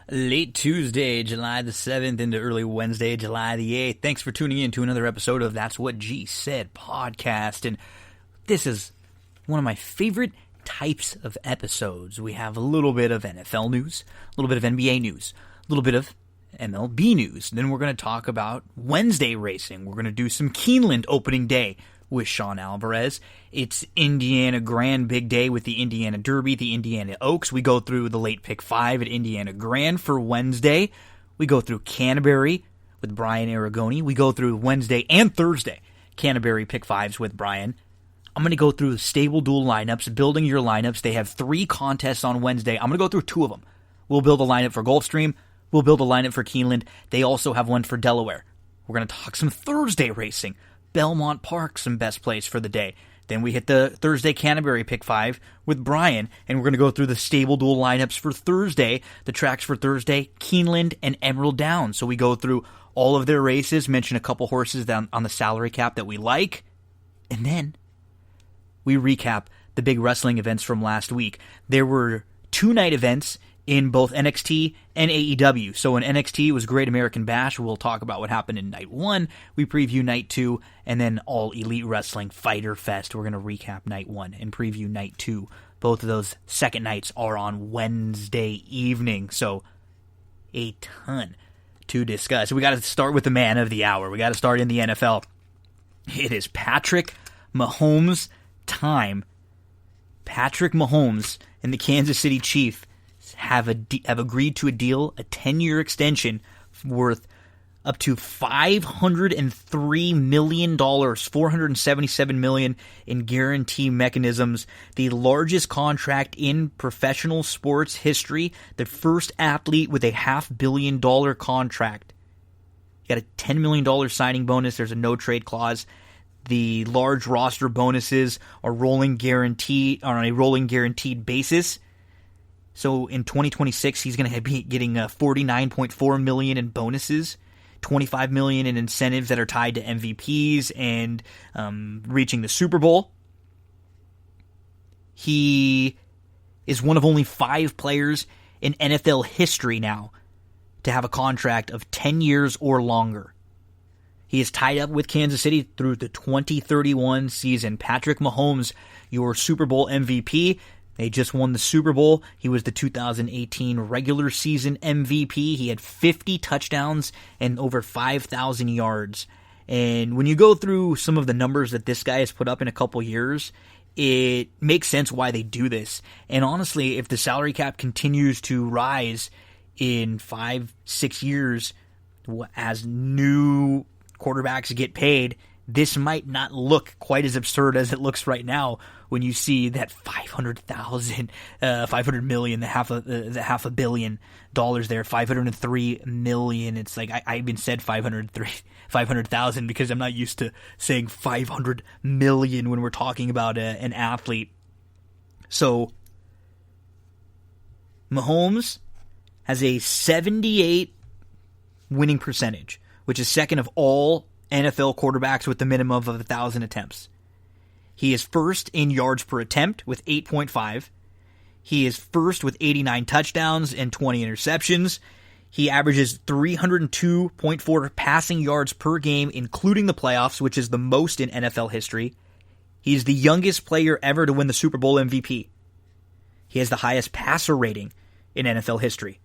Late Tuesday, July the 7th into early Wednesday, July the 8th. Thanks for tuning in to another episode of That's What G Said podcast. And this is one of my favorite types of episodes. We have a little bit of NFL news, a little bit of NBA news, a little bit of MLB news. Then we're going to talk about Wednesday racing. We're going to do some Keeneland opening day with Sean Alvarez. It's Indiana Grand Big Day with the Indiana Derby, the Indiana Oaks. We go through the late pick 5 at Indiana Grand for Wednesday. We go through Canterbury with Brian Arrigoni. We go through Wednesday and Thursday, Canterbury pick 5s with Brian. I'm going to go through the stable duel lineups, building your lineups. They have 3 contests on Wednesday. I'm going to go through 2 of them. We'll build a lineup for Gulfstream. We'll build a lineup for Keeneland. They also have one for Delaware. We're going to talk some Thursday racing. Belmont Park, some best plays for the day. Then we hit the Thursday Canterbury pick 5 with Brian, and we're going to go through the stable duel lineups for Thursday, the tracks for Thursday, Keeneland and Emerald Downs. So we go through all of their races, mention a couple horses down on the salary cap that we like, and then we recap the big wrestling events from last week. There were 2 night events in both NXT and AEW. So in NXT, it was Great American Bash. We'll talk about what happened in night 1. We preview night 2, and then All Elite Wrestling Fighter Fest. We're going to recap night 1 and preview night 2. Both of those second nights are on Wednesday evening. So a ton to discuss. We got to start with the man of the hour. We got to start in the NFL. It is Patrick Mahomes time. Patrick Mahomes and the Kansas City Chiefs have agreed to a deal, a 10-year extension worth up to $503 million, $477 million in guarantee mechanisms, the largest contract in professional sports history, the first athlete with a $500 million contract. You got a $10 million signing bonus. There's a no-trade clause. The large roster bonuses are on a rolling guaranteed basis. So in 2026, he's going to be getting $49.4 million in bonuses, $25 million in incentives that are tied to MVPs and reaching the Super Bowl. He is one of only 5 players in NFL history now to have a contract of 10 years or longer. He is tied up with Kansas City through the 2031 season. Patrick Mahomes, your Super Bowl MVP. They just won the Super Bowl. He was the 2018 regular season MVP. He had 50 touchdowns and over 5,000 yards. And when you go through some of the numbers that this guy has put up in a couple years, it makes sense why they do this. And honestly, if the salary cap continues to rise in 5-6 years as new quarterbacks get paid, this might not look quite as absurd as it looks right now when you see that $500 million, the half a billion dollars there, $503 million. It's like I even said 500,000 because I'm not used to saying 500 million when we're talking about an athlete. So Mahomes has a 78 winning percentage, which is second of all NFL quarterbacks with the minimum of 1,000 attempts. He is first in yards per attempt with 8.5. He is first with 89 touchdowns and 20 interceptions. He averages 302.4 passing yards per game, including the playoffs, which is the most in NFL history. He is the youngest player ever to win the Super Bowl MVP. He has the highest passer rating in NFL history.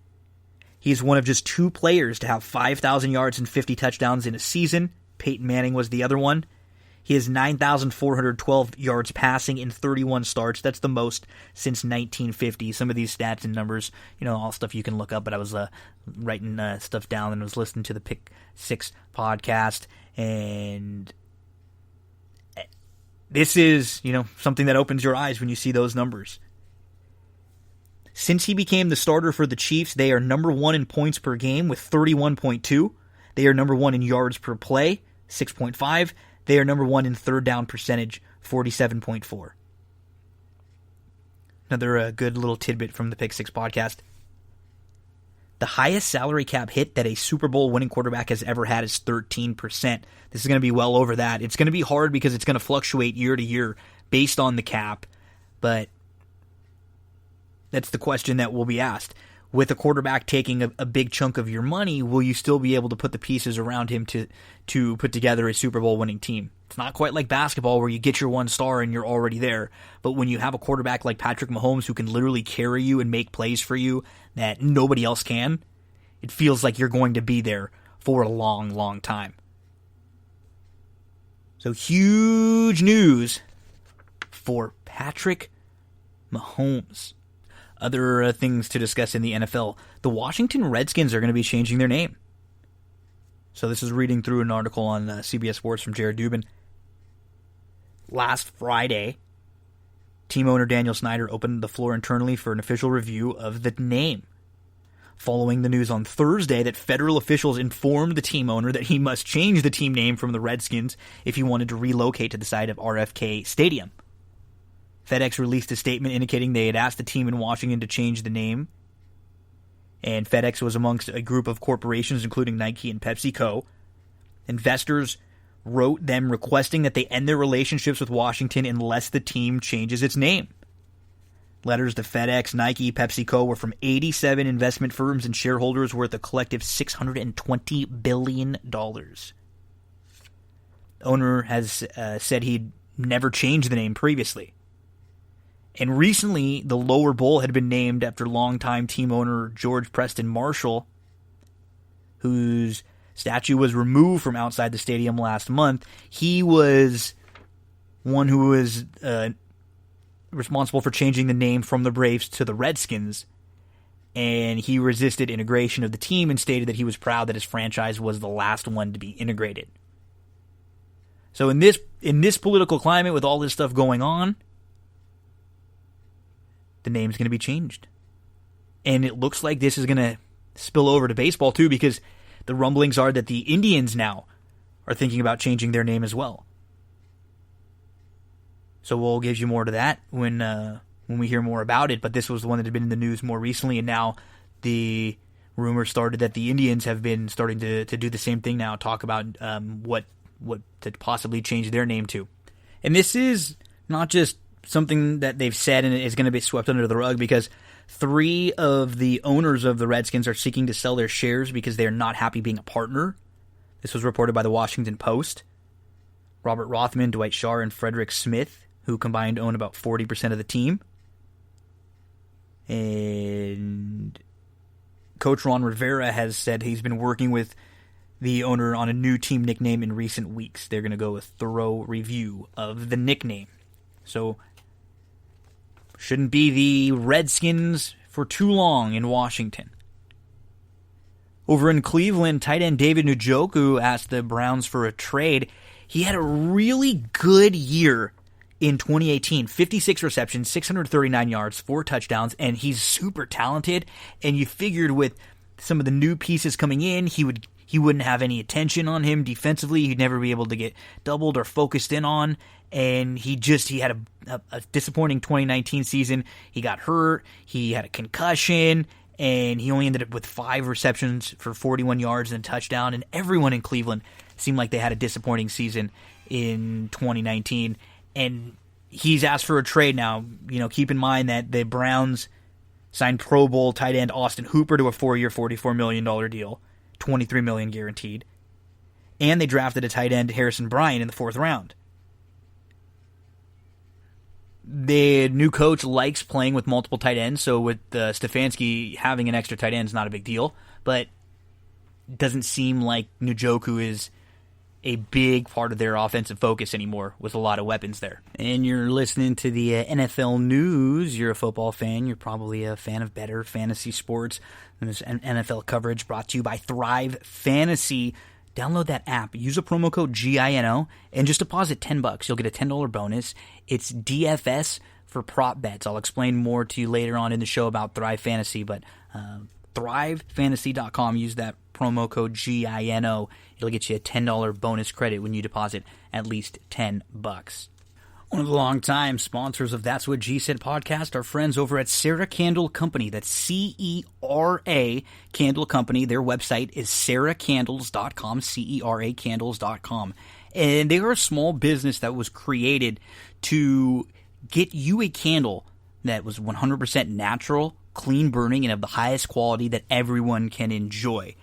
He is one of just 2 players to have 5,000 yards and 50 touchdowns in a season. Peyton Manning was the other one. He has 9,412 yards passing in 31 starts. That's the most since 1950. Some of these stats and numbers, all stuff you can look up, but I was writing stuff down and was listening to the Pick 6 podcast, and this is, something that opens your eyes when you see those numbers. Since he became the starter for the Chiefs, they are number 1 in points per game with 31.2. They are number 1 in yards per play, 6.5. They are number 1 in third down percentage, 47.4. Another good little tidbit from the Pick 6 podcast. The highest salary cap hit that a Super Bowl winning quarterback has ever had is 13%. This is going to be well over that. It's going to be hard because it's going to fluctuate year to year based on the cap, but that's the question that will be asked. with a quarterback taking a big chunk of your money, will you still be able to put the pieces around him to put together a Super Bowl winning team? It's not quite like basketball where you get your one star and you're already there. But when you have a quarterback like Patrick Mahomes who can literally carry you and make plays for you that nobody else can, it feels like you're going to be there for a long, long time. So huge news for Patrick Mahomes. Other things to discuss in the NFL. The Washington Redskins are going to be changing their name. So this is reading through an article on CBS Sports from Jared Dubin. Last Friday, team owner Daniel Snyder opened the floor internally for an official review of the name. Following the news on Thursday that federal officials informed the team owner that he must change the team name from the Redskins if he wanted to relocate to the site of RFK Stadium. FedEx released a statement indicating they had asked the team in Washington to change the name. And FedEx was amongst a group of corporations, including Nike and PepsiCo. Investors wrote them requesting that they end their relationships with Washington unless the team changes its name. Letters to FedEx, Nike, PepsiCo were from 87 investment firms and shareholders worth a collective $620 billion. The owner has said he'd never changed the name previously. And recently, the lower bowl had been named after longtime team owner George Preston Marshall, whose statue was removed from outside the stadium last month. He was one who was responsible for changing the name from the Braves to the Redskins, and he resisted integration of the team and stated that he was proud that his franchise was the last one to be integrated. So in this political climate with all this stuff going on, the name's going to be changed. And it looks like this is going to spill over to baseball too, because the rumblings are that the Indians now are thinking about changing their name as well. So we'll give you more to that when we hear more about it. But this was the one that had been in the news more recently, and now the rumor started that the Indians have been starting to do the same thing now, talk about what to possibly change their name to. And this is not just something that they've said and is going to be swept under the rug, because 3 of the owners of the Redskins are seeking to sell their shares because they are not happy being a partner. This was reported by the Washington Post. Robert Rothman, Dwight Scharr, and Frederick Smith, who combined own about 40% of the team. And Coach Ron Rivera has said he's been working with the owner on a new team nickname in recent weeks. They're going to go a thorough review of the nickname. So shouldn't be the Redskins for too long in Washington. Over in Cleveland, tight end David Njoku asked the Browns for a trade. He had a really good year in 2018. 56 receptions, 639 yards, 4 touchdowns, and he's super talented. And you figured with some of the new pieces coming in, he wouldn't have any attention on him defensively. He'd never be able to get doubled or focused in on. And he had a disappointing 2019 season. He got hurt. He had a concussion. And he only ended up with 5 receptions for 41 yards and a touchdown. And everyone in Cleveland seemed like they had a disappointing season in 2019. And he's asked for a trade now. You know, keep in mind that the Browns signed Pro Bowl tight end Austin Hooper to a 4-year, $44 million deal. $23 million guaranteed. And they drafted a tight end, Harrison Bryant, in the 4th round. The new coach likes playing with multiple tight ends, so with Stefanski, having an extra tight end is not a big deal, but it doesn't seem like Njoku is a big part of their offensive focus anymore with a lot of weapons there. And you're listening to the NFL news. You're a football fan. You're probably a fan of better fantasy sports. And this NFL coverage brought to you by Thrive Fantasy. Download that app, use a promo code GINO, and just deposit $10. You'll get a $10 bonus. It's DFS for prop bets. I'll explain more to you later on in the show about Thrive Fantasy, but thrivefantasy.com, use that promo code GINO. It'll get you a $10 bonus credit when you deposit at least $10. One of the longtime sponsors of That's What G Said podcast, our friends over at Sarah Candle Company. That's C-E-R-A Candle Company. Their website is sarahcandles.com, C-E-R-A candles.com. And they are a small business that was created to get you a candle that was 100% natural, clean burning and of the highest quality that everyone can enjoy.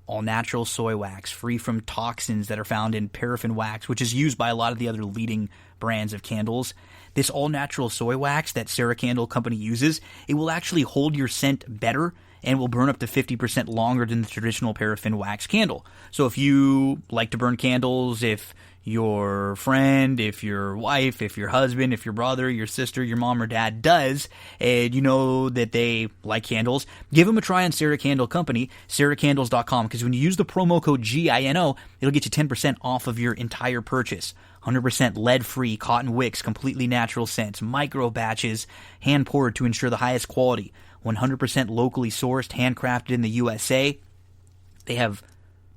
All natural soy wax, free from toxins that are found in paraffin wax, which is used by a lot of the other leading brands of candles. This all natural soy wax that Sarah Candle Company uses, it will actually hold your scent better and will burn up to 50% longer than the traditional paraffin wax candle. So if you like to burn candles, if your friend, if your wife, if your husband, if your brother, your sister, your mom or dad does, and you know that they like candles, give them a try on Sarah Candle Company, sarahcandles.com, because when you use the promo code GINO, it'll get you 10% off of your entire purchase. 100% lead-free cotton wicks, completely natural scents, micro batches, hand-poured to ensure the highest quality, 100% locally sourced, handcrafted in the USA. They have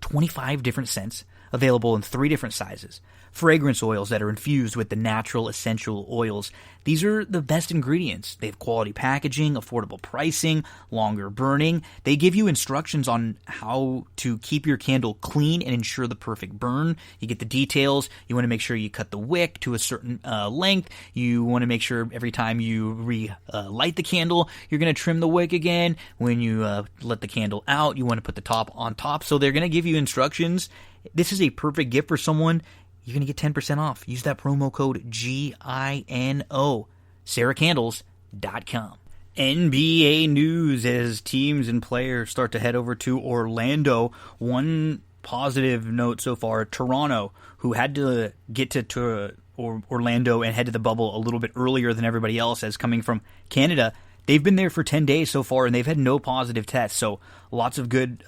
25 different scents, available in 3 different sizes. Fragrance oils that are infused with the natural essential oils. These are the best ingredients. They have quality packaging, affordable pricing, longer burning. They give you instructions on how to keep your candle clean and ensure the perfect burn. You get the details. You want to make sure you cut the wick to a certain length. You want to make sure every time you light the candle, you're going to trim the wick again. When you let the candle out, you want to put the top on top. So they're going to give you instructions. This is a perfect gift for someone. You're going to get 10% off. Use that promo code GINO. sarahcandles.com. NBA news as teams and players start to head over to Orlando. One positive note so far, Toronto, who had to get to Orlando and head to the bubble a little bit earlier than everybody else as coming from Canada. They've been there for 10 days so far, and they've had no positive tests. So lots of good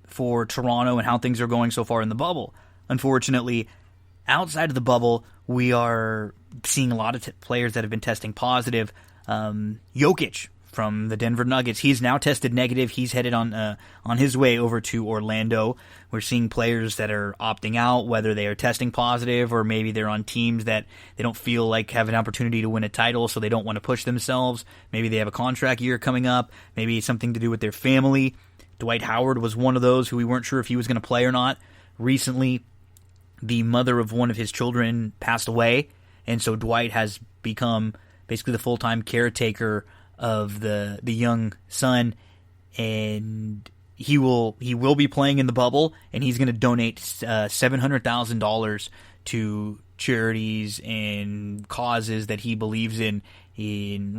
for Toronto and how things are going so far in the bubble. Unfortunately, outside of the bubble, we are seeing a lot of players that have been testing positive. Jokic from the Denver Nuggets, he's now tested negative. He's headed on his way over to Orlando. We're seeing players that are opting out, whether they are testing positive or maybe they're on teams that they don't feel like have an opportunity to win a title, so they don't want to push themselves. Maybe they have a contract year coming up. Maybe it's something to do with their family. Dwight Howard was one of those who we weren't sure if he was going to play or not. Recently, the mother of one of his children passed away, and so Dwight has become basically the full-time caretaker of the young son, and he will be playing in the bubble, and he's going to donate $700,000 to charities and causes that he believes in.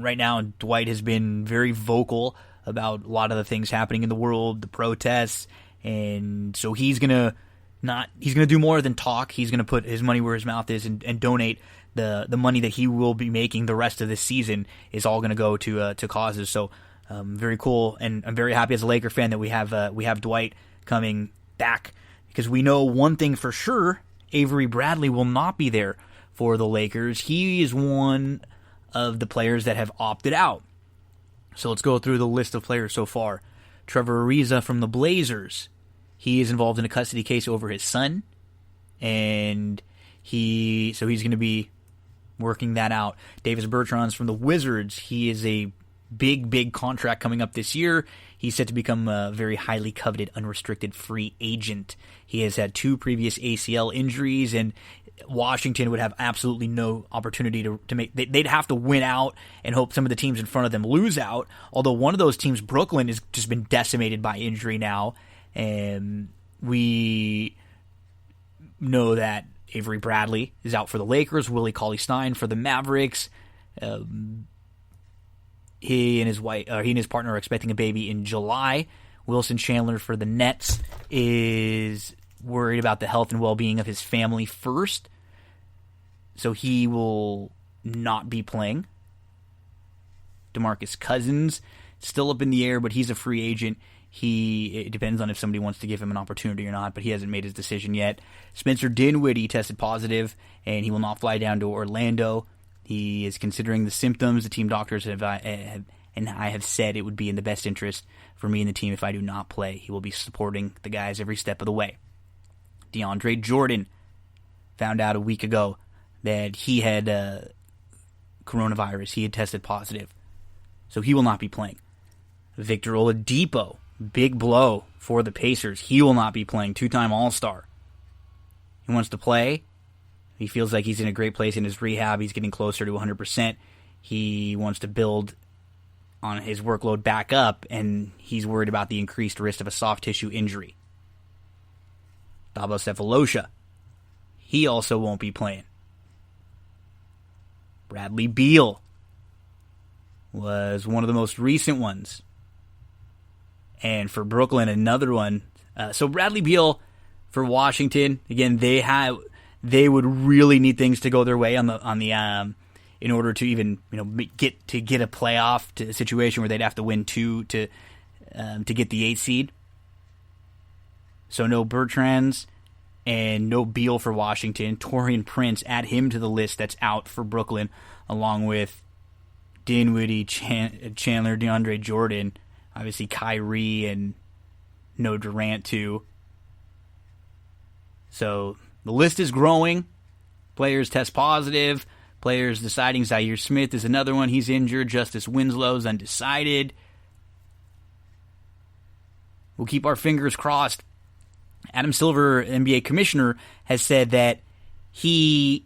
Right now, Dwight has been very vocal about a lot of the things happening in the world, the protests, and so he's going to do more than talk. He's going to put his money where his mouth is and donate the money that he will be making the rest of this season is all going to go to causes. So very cool, and I'm very happy as a Laker fan that we have Dwight coming back, because we know one thing for sure: Avery Bradley will not be there for the Lakers. He is one of the players that have opted out. So let's go through the list of players so far. Trevor Ariza from the Blazers. He is involved in a custody case over his son, and he's going to be working that out. Davis Bertrand's from the Wizards. He is a big contract coming up this year. He's set to become a very highly coveted unrestricted free agent. He has had 2 previous ACL injuries, and Washington would have absolutely no opportunity to make. They'd have to win out and hope some of the teams in front of them lose out. Although one of those teams, Brooklyn, has just been decimated by injury now. And we know that Avery Bradley is out for the Lakers, Willie Cauley-Stein for the Mavericks. He and his partner are expecting a baby in July. Wilson Chandler for the Nets is worried about the health and well-being of his family first, so he will not be playing. DeMarcus Cousins, still up in the air, but he's a free agent. It depends on if somebody wants to give him an opportunity or not, but he hasn't made his decision yet. Spencer Dinwiddie tested positive, and he will not fly down to Orlando. He is considering the symptoms. The team doctors and I have said it would be in the best interest for me and the team if I do not play. He will be supporting the guys every step of the way. DeAndre Jordan found out a week ago that he had coronavirus. He had tested positive, so he will not be playing. Victor Oladipo, big blow for the Pacers. He will not be playing. 2-time All-Star. He wants to play. He feels like he's in a great place in his rehab. He's getting closer to 100%. He wants to build on his workload back up, and he's worried about the increased risk of a soft tissue injury. Thabo Sefolosha, he also won't be playing. Bradley Beal was one of the most recent ones. And for Brooklyn, another one. So Bradley Beal for Washington, again, they would really need things to go their way on the in order to even get a playoff to a situation where they'd have to win 2 to get the 8 seed. So no Bertrands and no Beal for Washington. Taurean Prince, add him to the list that's out for Brooklyn, along with Dinwiddie, Chandler, DeAndre Jordan, obviously Kyrie, and no Durant too. So the list is growing. Players test positive. Players deciding. Zaire Smith is another one. He's injured. Justice Winslow's undecided. We'll keep our fingers crossed. Adam Silver, NBA commissioner, has said that he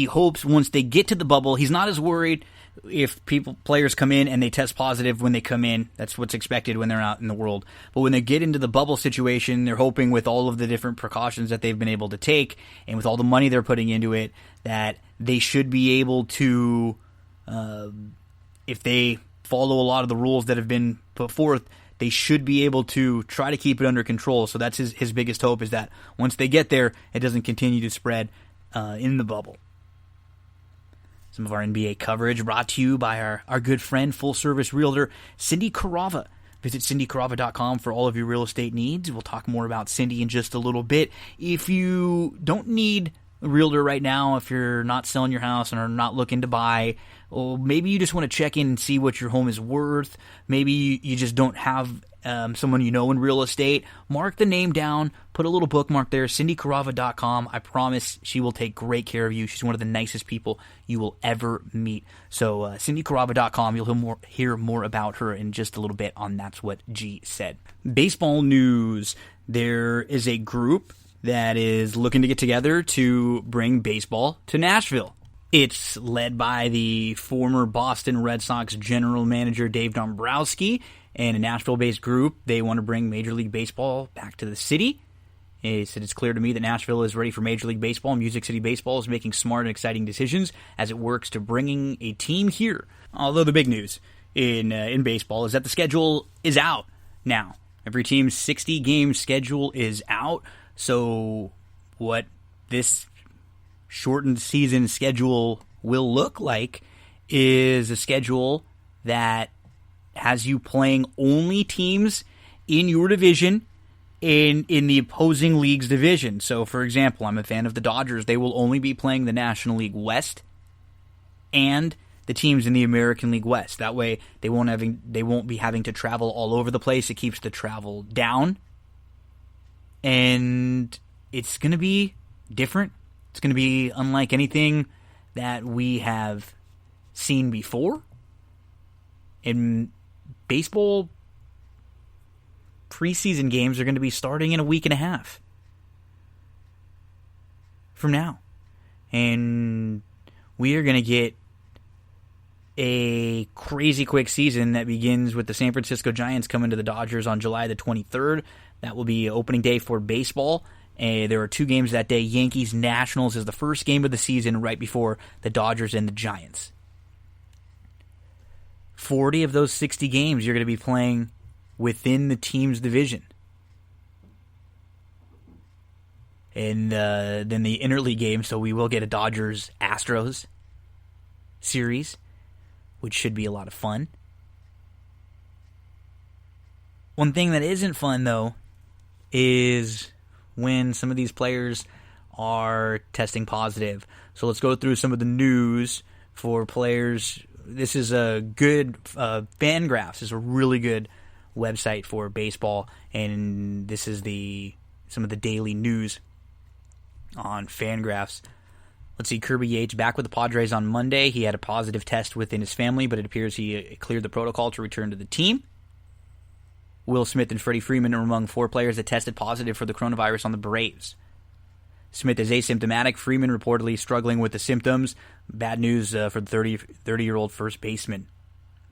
hopes once they get to the bubble, he's not as worried if players come in and they test positive when they come in. That's what's expected when they're out in the world. But when they get into the bubble situation, they're hoping with all of the different precautions that they've been able to take and with all the money they're putting into it, that they should be able to, if they follow a lot of the rules that have been put forth, they should be able to try to keep it under control. So that's his biggest hope, is that once they get there, it doesn't continue to spread in the bubble. Some of our NBA coverage brought to you by our good friend, full-service realtor, Cindy Carava. Visit cindycarava.com for all of your real estate needs. We'll talk more about Cindy in just a little bit. If you don't need a realtor right now, if you're not selling your house and are not looking to buy, or maybe you just want to check in and see what your home is worth, maybe you just don't have someone you know in real estate, mark the name down, put a little bookmark there, cindycarava.com. I promise she will take great care of you. She's one of the nicest people you will ever meet. So cindycarava.com, you'll hear more about her in just a little bit on That's What G Said. Baseball news. There is a group that is looking to get together to bring baseball to Nashville. It's led by the former Boston Red Sox general manager Dave Dombrowski, and a Nashville-based group. They want to bring Major League Baseball back to the city. He said, "It's clear to me that Nashville is ready for Major League Baseball. Music City Baseball is making smart and exciting decisions as it works to bringing a team here." Although the big news in baseball is that the schedule is out now. Every team's 60-game schedule is out. So what this shortened season schedule will look like is a schedule that has you playing only teams in your division in the opposing league's division. So, for example, I'm a fan of the Dodgers. They will only be playing the National League West and the teams in the American League West. That way, they won't be having to travel all over the place. It keeps the travel down. And it's going to be different. It's going to be unlike anything that we have seen before. In baseball, preseason games are going to be starting in a week and a half from now. And we are going to get a crazy quick season that begins with the San Francisco Giants coming to the Dodgers on July the 23rd. That will be opening day for baseball. There are 2 games that day. Yankees-Nationals is the first game of the season right before the Dodgers and the Giants. 40 of those 60 games you're going to be playing within the team's division. And then the interleague game, so we will get a Dodgers-Astros series, which should be a lot of fun. One thing that isn't fun, though, is when some of these players are testing positive. So let's go through some of the news for players. This is a good Fangraphs is a really good website for baseball, and this is some of the daily news on Fangraphs. Let's see, Kirby Yates back with the Padres on Monday. He had a positive test within his family, but it appears he cleared the protocol to return to the team. Will Smith and Freddie Freeman are among 4 players that tested positive for the coronavirus on the Braves. Smith is asymptomatic. Freeman reportedly struggling with the symptoms. Bad news for the 30-year-old first baseman.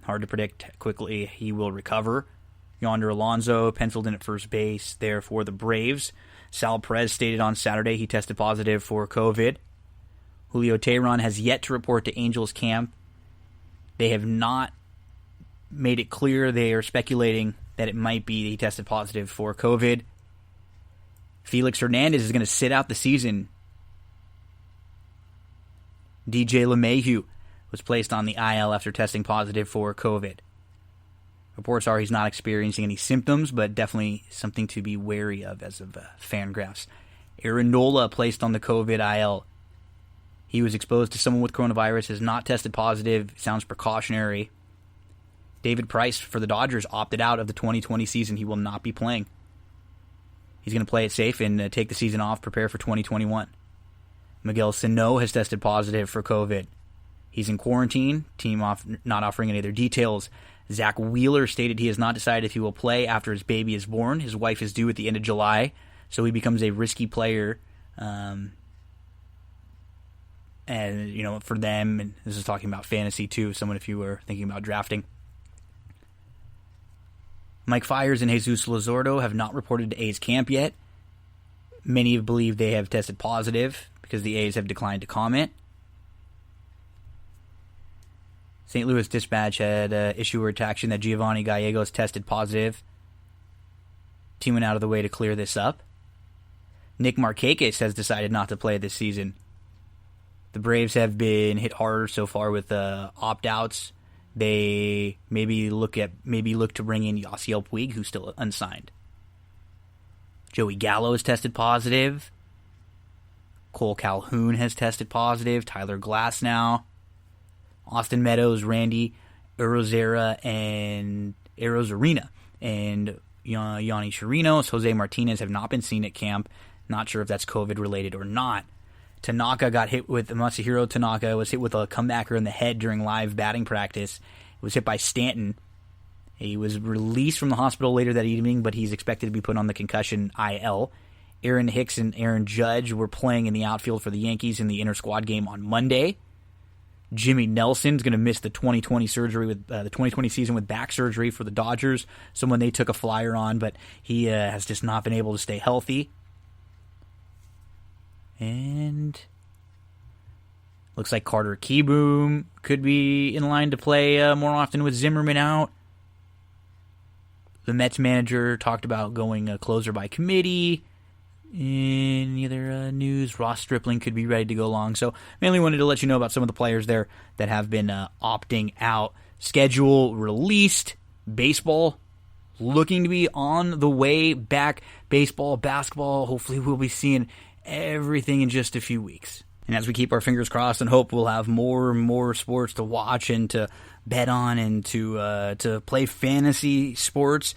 Hard to predict how quickly he will recover. Yonder Alonso penciled in at first base there for the Braves. Sal Perez stated on Saturday he tested positive for COVID. Julio Teheran has yet to report to Angels camp. They have not made it clear. They are speculating that it might be that he tested positive for COVID. Felix Hernandez is going to sit out the season. DJ LeMahieu was placed on the IL after testing positive for COVID. Reports are he's not experiencing any symptoms, but definitely something to be wary of as of Fangraphs. Aaron Nola placed on the COVID IL. He was exposed to someone with coronavirus, has not tested positive, sounds precautionary. David Price for the Dodgers opted out of the 2020 season. He will not be playing. He's going to play it safe and take the season off, prepare for 2021. Miguel Sano has tested positive for COVID. He's in quarantine, team not offering any other details. Zach Wheeler stated he has not decided if he will play after his baby is born. His wife is due at the end of July, so he becomes a risky player. And, for them, and this is talking about fantasy too, someone if you were thinking about drafting. Mike Fiers and Jesus Luzardo have not reported to A's camp yet. Many believe they have tested positive because the A's have declined to comment. St. Louis Dispatch had issued a retraction that Giovanni Gallegos tested positive. Team went out of the way to clear this up. Nick Markakis has decided not to play this season. The Braves have been hit harder so far with opt-outs. They maybe look to bring in Yasiel Puig, who's still unsigned. Joey Gallo has tested positive. Cole Calhoun has tested positive. Tyler Glasnow. Austin Meadows, Randy Arozarena, and Yanni Chirinos, Jose Martinez have not been seen at camp. Not sure if that's COVID related or not. Masahiro Tanaka was hit with a comebacker in the head during live batting practice. It was hit by Stanton. He was released from the hospital later that evening, but he's expected to be put on the concussion IL. Aaron Hicks and Aaron Judge were playing in the outfield for the Yankees in the inter-squad game on Monday. Jimmy Nelson's going to miss the 2020 season with back surgery for the Dodgers, someone they took a flyer on, but he has just not been able to stay healthy. And looks like Carter Kieboom could be in line to play more often with Zimmerman out. The Mets manager talked about going a closer by committee. In the other news, Ross Stripling could be ready to go long. So mainly wanted to let you know about some of the players there that have been opting out. Schedule released. Baseball looking to be on the way back. Baseball, basketball, hopefully we'll be seeing everything in just a few weeks. And as we keep our fingers crossed and hope we'll have more and more sports to watch and to bet on and to play fantasy sports,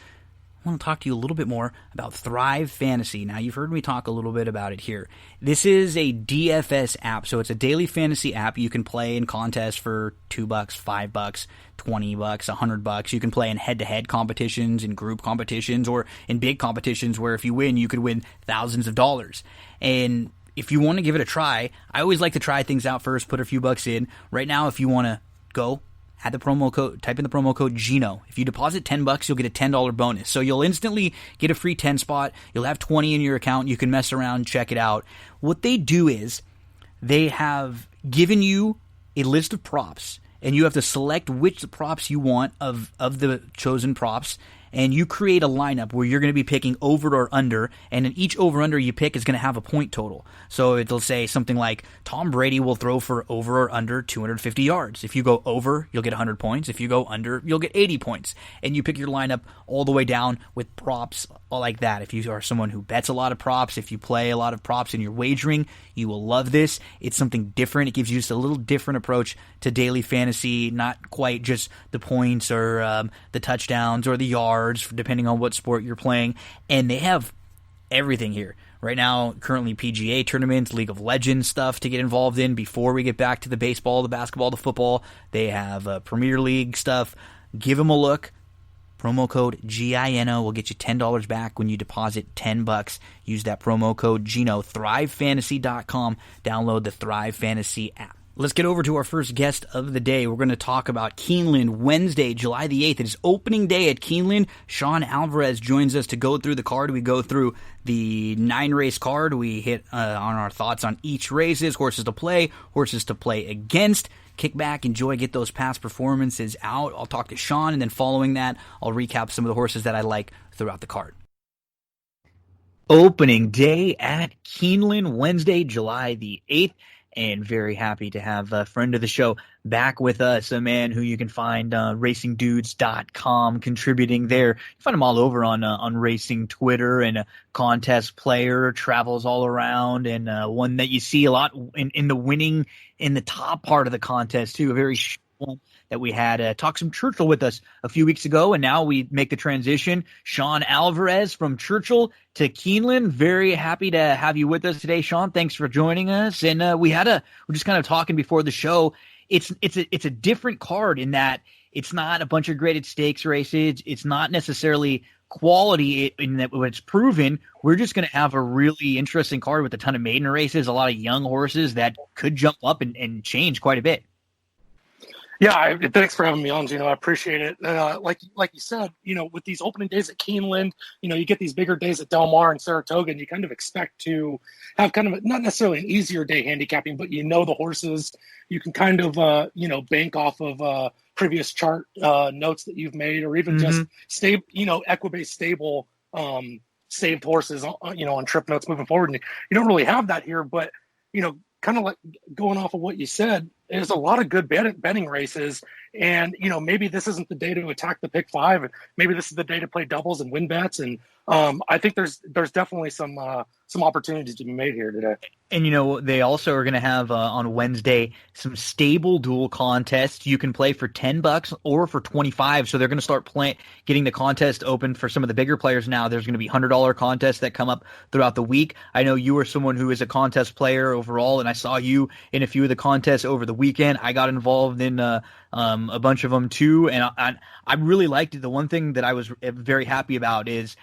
I want to talk to you a little bit more about Thrive Fantasy. Now, you've heard me talk a little bit about it here. This is a DFS app, so it's a daily fantasy app. You can play in contests for $2, $5, $20, $100. You can play in head-to-head competitions, in group competitions, or in big competitions where if you win, you could win thousands of dollars. And if you want to give it a try, I always like to try things out first, put a few bucks in. Right now, if you want to go, type in the promo code Gino. If you deposit $10, you'll get a $10 bonus. So you'll instantly get a free 10 spot. You'll have 20 in your account. You can mess around, check it out. What they do is they have given you a list of props, and you have to select which props you want of the chosen props. And you create a lineup where you're going to be picking over or under, and in each over-under you pick is going to have a point total. So it'll say something like, Tom Brady will throw for over or under 250 yards. If you go over, you'll get 100 points. If you go under, you'll get 80 points. And you pick your lineup all the way down with props like that. If you are someone who bets a lot of props, if you play a lot of props in your wagering, you will love this. It's something different. It gives you just a little different approach to daily fantasy, not quite just the points or the touchdowns or the yards, depending on what sport you're playing. And they have everything here. Right now, currently PGA tournaments, League of Legends stuff to get involved in before we get back to the baseball, the basketball, the football. They have Premier League stuff. Give them a look. Promo code GINO will get you $10 back when you deposit $10. Use that promo code GINO. ThriveFantasy.com. Download the Thrive Fantasy app. Let's get over to our first guest of the day. We're going to talk about Keeneland Wednesday, July the 8th. It is opening day at Keeneland. Sean Alvarez joins us to go through the card. We go through the 9-race card. We hit on our thoughts on each races, horses to play against. Kick back, enjoy, get those past performances out. I'll talk to Sean, and then following that, I'll recap some of the horses that I like throughout the card. Opening day at Keeneland Wednesday, July the 8th. And very happy to have a friend of the show back with us, a man who you can find racingdudes.com contributing there. You find him all over on racing Twitter, and a contest player, travels all around, and one that you see a lot in the winning in the top part of the contest too. A very one that we had talk some Churchill with us a few weeks ago, and now we make the transition. Sean Alvarez from Churchill to Keeneland. Very happy to have you with us today, Sean. Thanks for joining us. And we're just kind of talking before the show. It's a different card in that it's not a bunch of graded stakes races. It's not necessarily quality in that when it's proven. We're just going to have a really interesting card with a ton of maiden races, a lot of young horses that could jump up and change quite a bit. Yeah, thanks for having me on, Gino. I appreciate it. Like you said, with these opening days at Keeneland, you get these bigger days at Del Mar and Saratoga, and you kind of expect to have kind of not necessarily an easier day handicapping, but the horses. You can kind of, bank off of previous chart notes that you've made, or even just stable, Equibase stable saved horses, on trip notes moving forward. And you don't really have that here, but, kind of like going off of what you said, there's a lot of good betting races, and maybe this isn't the day to attack the pick five, and maybe this is the day to play doubles and win bets, and I think there's definitely some opportunities to be made here today. And they also are going to have on Wednesday some stable duel contests. You can play for $10 or for $25. So they're going to start getting the contest open for some of the bigger players now. There's going to be $100 contests that come up throughout the week. I know you are someone who is a contest player overall, and I saw you in a few of the contests over the weekend. I got involved in a bunch of them too, and I really liked it. The one thing that I was very happy about is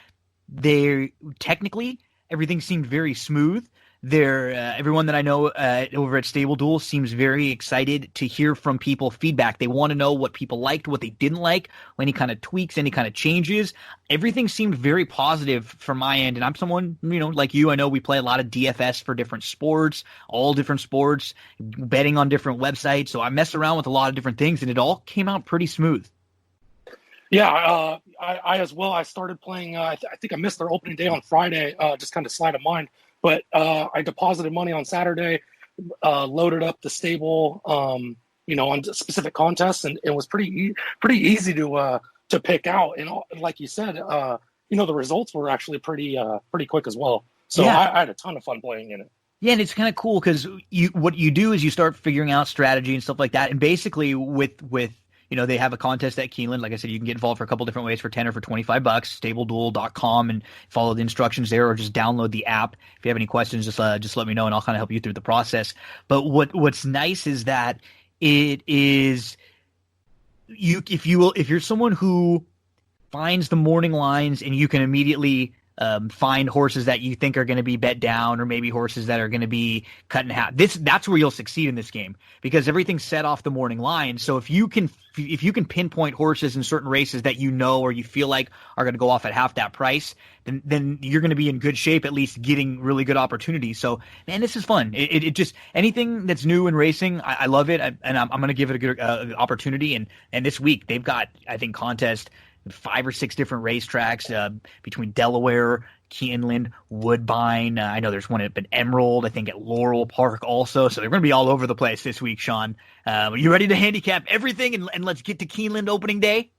technically everything seemed very smooth. Everyone that I know over at Stable Duel seems very excited to hear from people feedback. They want to know what people liked, what they didn't like, any kind of tweaks, any kind of changes. Everything seemed very positive from my end. And I'm someone, like you, I know we play a lot of DFS for different sports, all different sports, betting on different websites. So I messed around with a lot of different things, and it all came out pretty smooth. Yeah, I as well. I started playing, I think I missed their opening day on Friday, just kind of sleight of mind. But I deposited money on Saturday, loaded up the stable, on specific contests, and it was pretty easy to pick out. And like you said, the results were actually pretty quick as well. So yeah. I had a ton of fun playing in it. Yeah, and it's kind of cool because what you do is you start figuring out strategy and stuff like that. And basically with they have a contest at Keeneland. Like I said, you can get involved for a couple different ways for 10 or for $25, stableduel.com, and follow the instructions there, or just download the app. If you have any questions, just let me know, and I'll kind of help you through the process. But what's nice is that it is if you're someone who finds the morning lines and you can immediately find horses that you think are going to be bet down, or maybe horses that are going to be cut in half. That's where you'll succeed in this game, because everything's set off the morning line. So if you can pinpoint horses in certain races that or you feel like are going to go off at half that price, then you're going to be in good shape, at least getting really good opportunities. So man, this is fun. It just, anything that's new in racing, I love it, and I'm going to give it a good opportunity. And this week they've got, I think, contest 5 or 6 different racetracks between Delaware, Keeneland, Woodbine. I know there's one at Emerald, I think at Laurel Park also. So they're going to be all over the place this week, Sean. Are you ready to handicap everything and let's get to Keeneland opening day?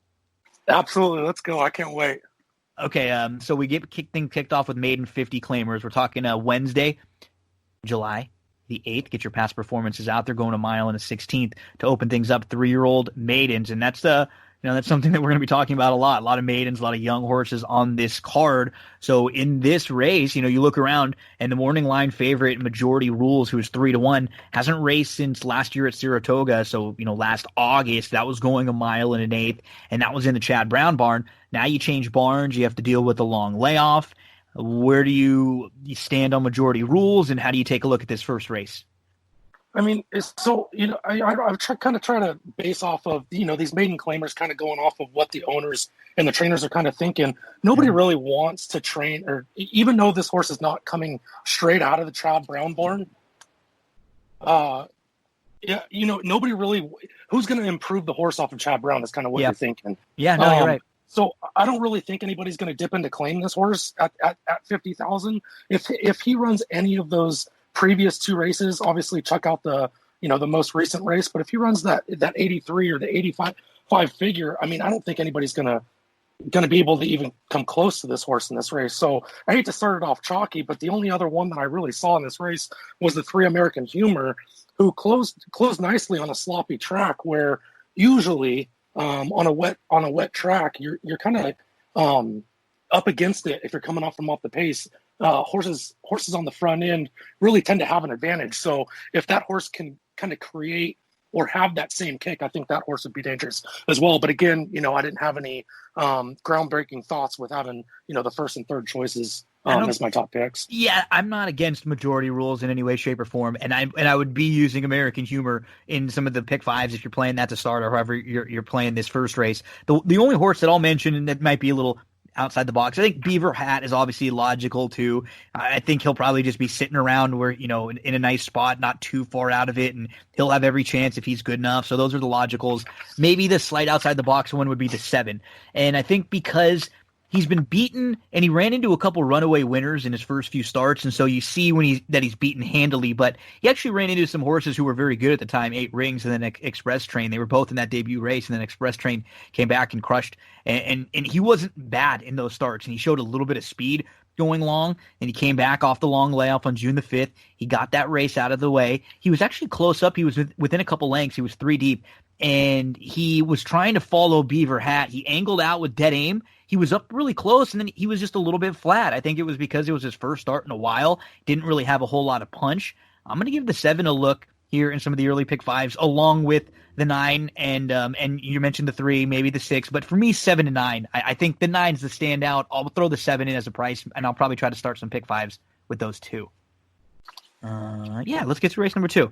Absolutely. Let's go. I can't wait. Okay, so we get things kicked off with maiden 50 claimers. We're talking Wednesday, July the 8th. Get your past performances out there. Going a mile and a 16th to open things up. 3-year-old maidens, and that's that's something that we're going to be talking about a lot. A lot of maidens, a lot of young horses on this card. So in this race, you look around, and the morning line favorite, Majority Rules, who is 3-1, hasn't raced since last year at Saratoga. So, last August, that was going a mile and an eighth, and that was in the Chad Brown barn. Now you change barns, you have to deal with a long layoff. Where do you stand on Majority Rules, and how do you take a look at this first race? I mean, so I kind of try to base off of these maiden claimers, kind of going off of what the owners and the trainers are kind of thinking. Nobody really wants to train, or even though this horse is not coming straight out of the Chad Brown barn. Yeah, nobody really. Who's going to improve the horse off of Chad Brown is kind of what you're thinking. Yeah, no, you're right. So I don't really think anybody's going to dip in to claim this horse at 50,000. If he runs any of those previous two races, obviously check out the most recent race. But if he runs that 83 or the 85 figure, I mean, I don't think anybody's going to be able to even come close to this horse in this race. So I hate to start it off chalky, but the only other one that I really saw in this race was the 3 American Humor, who closed nicely on a sloppy track, where usually on a wet track you're kind of up against it if you're coming off the pace. Horses on the front end really tend to have an advantage. So if that horse can kind of create or have that same kick, I think that horse would be dangerous as well. But again, I didn't have any groundbreaking thoughts with having the first and third choices as my top picks. Yeah, I'm not against majority rules in any way, shape, or form, and I would be using American Humor in some of the pick fives if you're playing that to start, or however you're playing this first race. The only horse that I'll mention, and that might be a little outside the box, I think Beaver Hat is obviously logical too. I think he'll probably just be sitting around where, in a nice spot, not too far out of it, and he'll have every chance if he's good enough. So those are the logicals. Maybe the slight outside the box one would be the 7. And I think because he's been beaten, and he ran into a couple runaway winners in his first few starts, and so you see that he's beaten handily, but he actually ran into some horses who were very good at the time, 8 Rings and then Express Train. They were both in that debut race, and then Express Train came back and crushed, and he wasn't bad in those starts, and he showed a little bit of speed going long, and he came back off the long layoff on June the 5th. He got that race out of the way. He was actually close up. He was within a couple lengths. He was 3 deep, and he was trying to follow Beaver Hat. He angled out with dead aim. He was up really close, and then he was just a little bit flat. I think it was because it was his first start in a while. Didn't really have a whole lot of punch. I'm going to give the 7 a look here in some of the early pick fives, along with the 9 and you mentioned the 3, maybe the 6. But for me, 7 and 9. I think the 9's the standout. I'll throw the 7 in as a price, and I'll probably try to start some pick fives with those 2. Let's get to race number 2.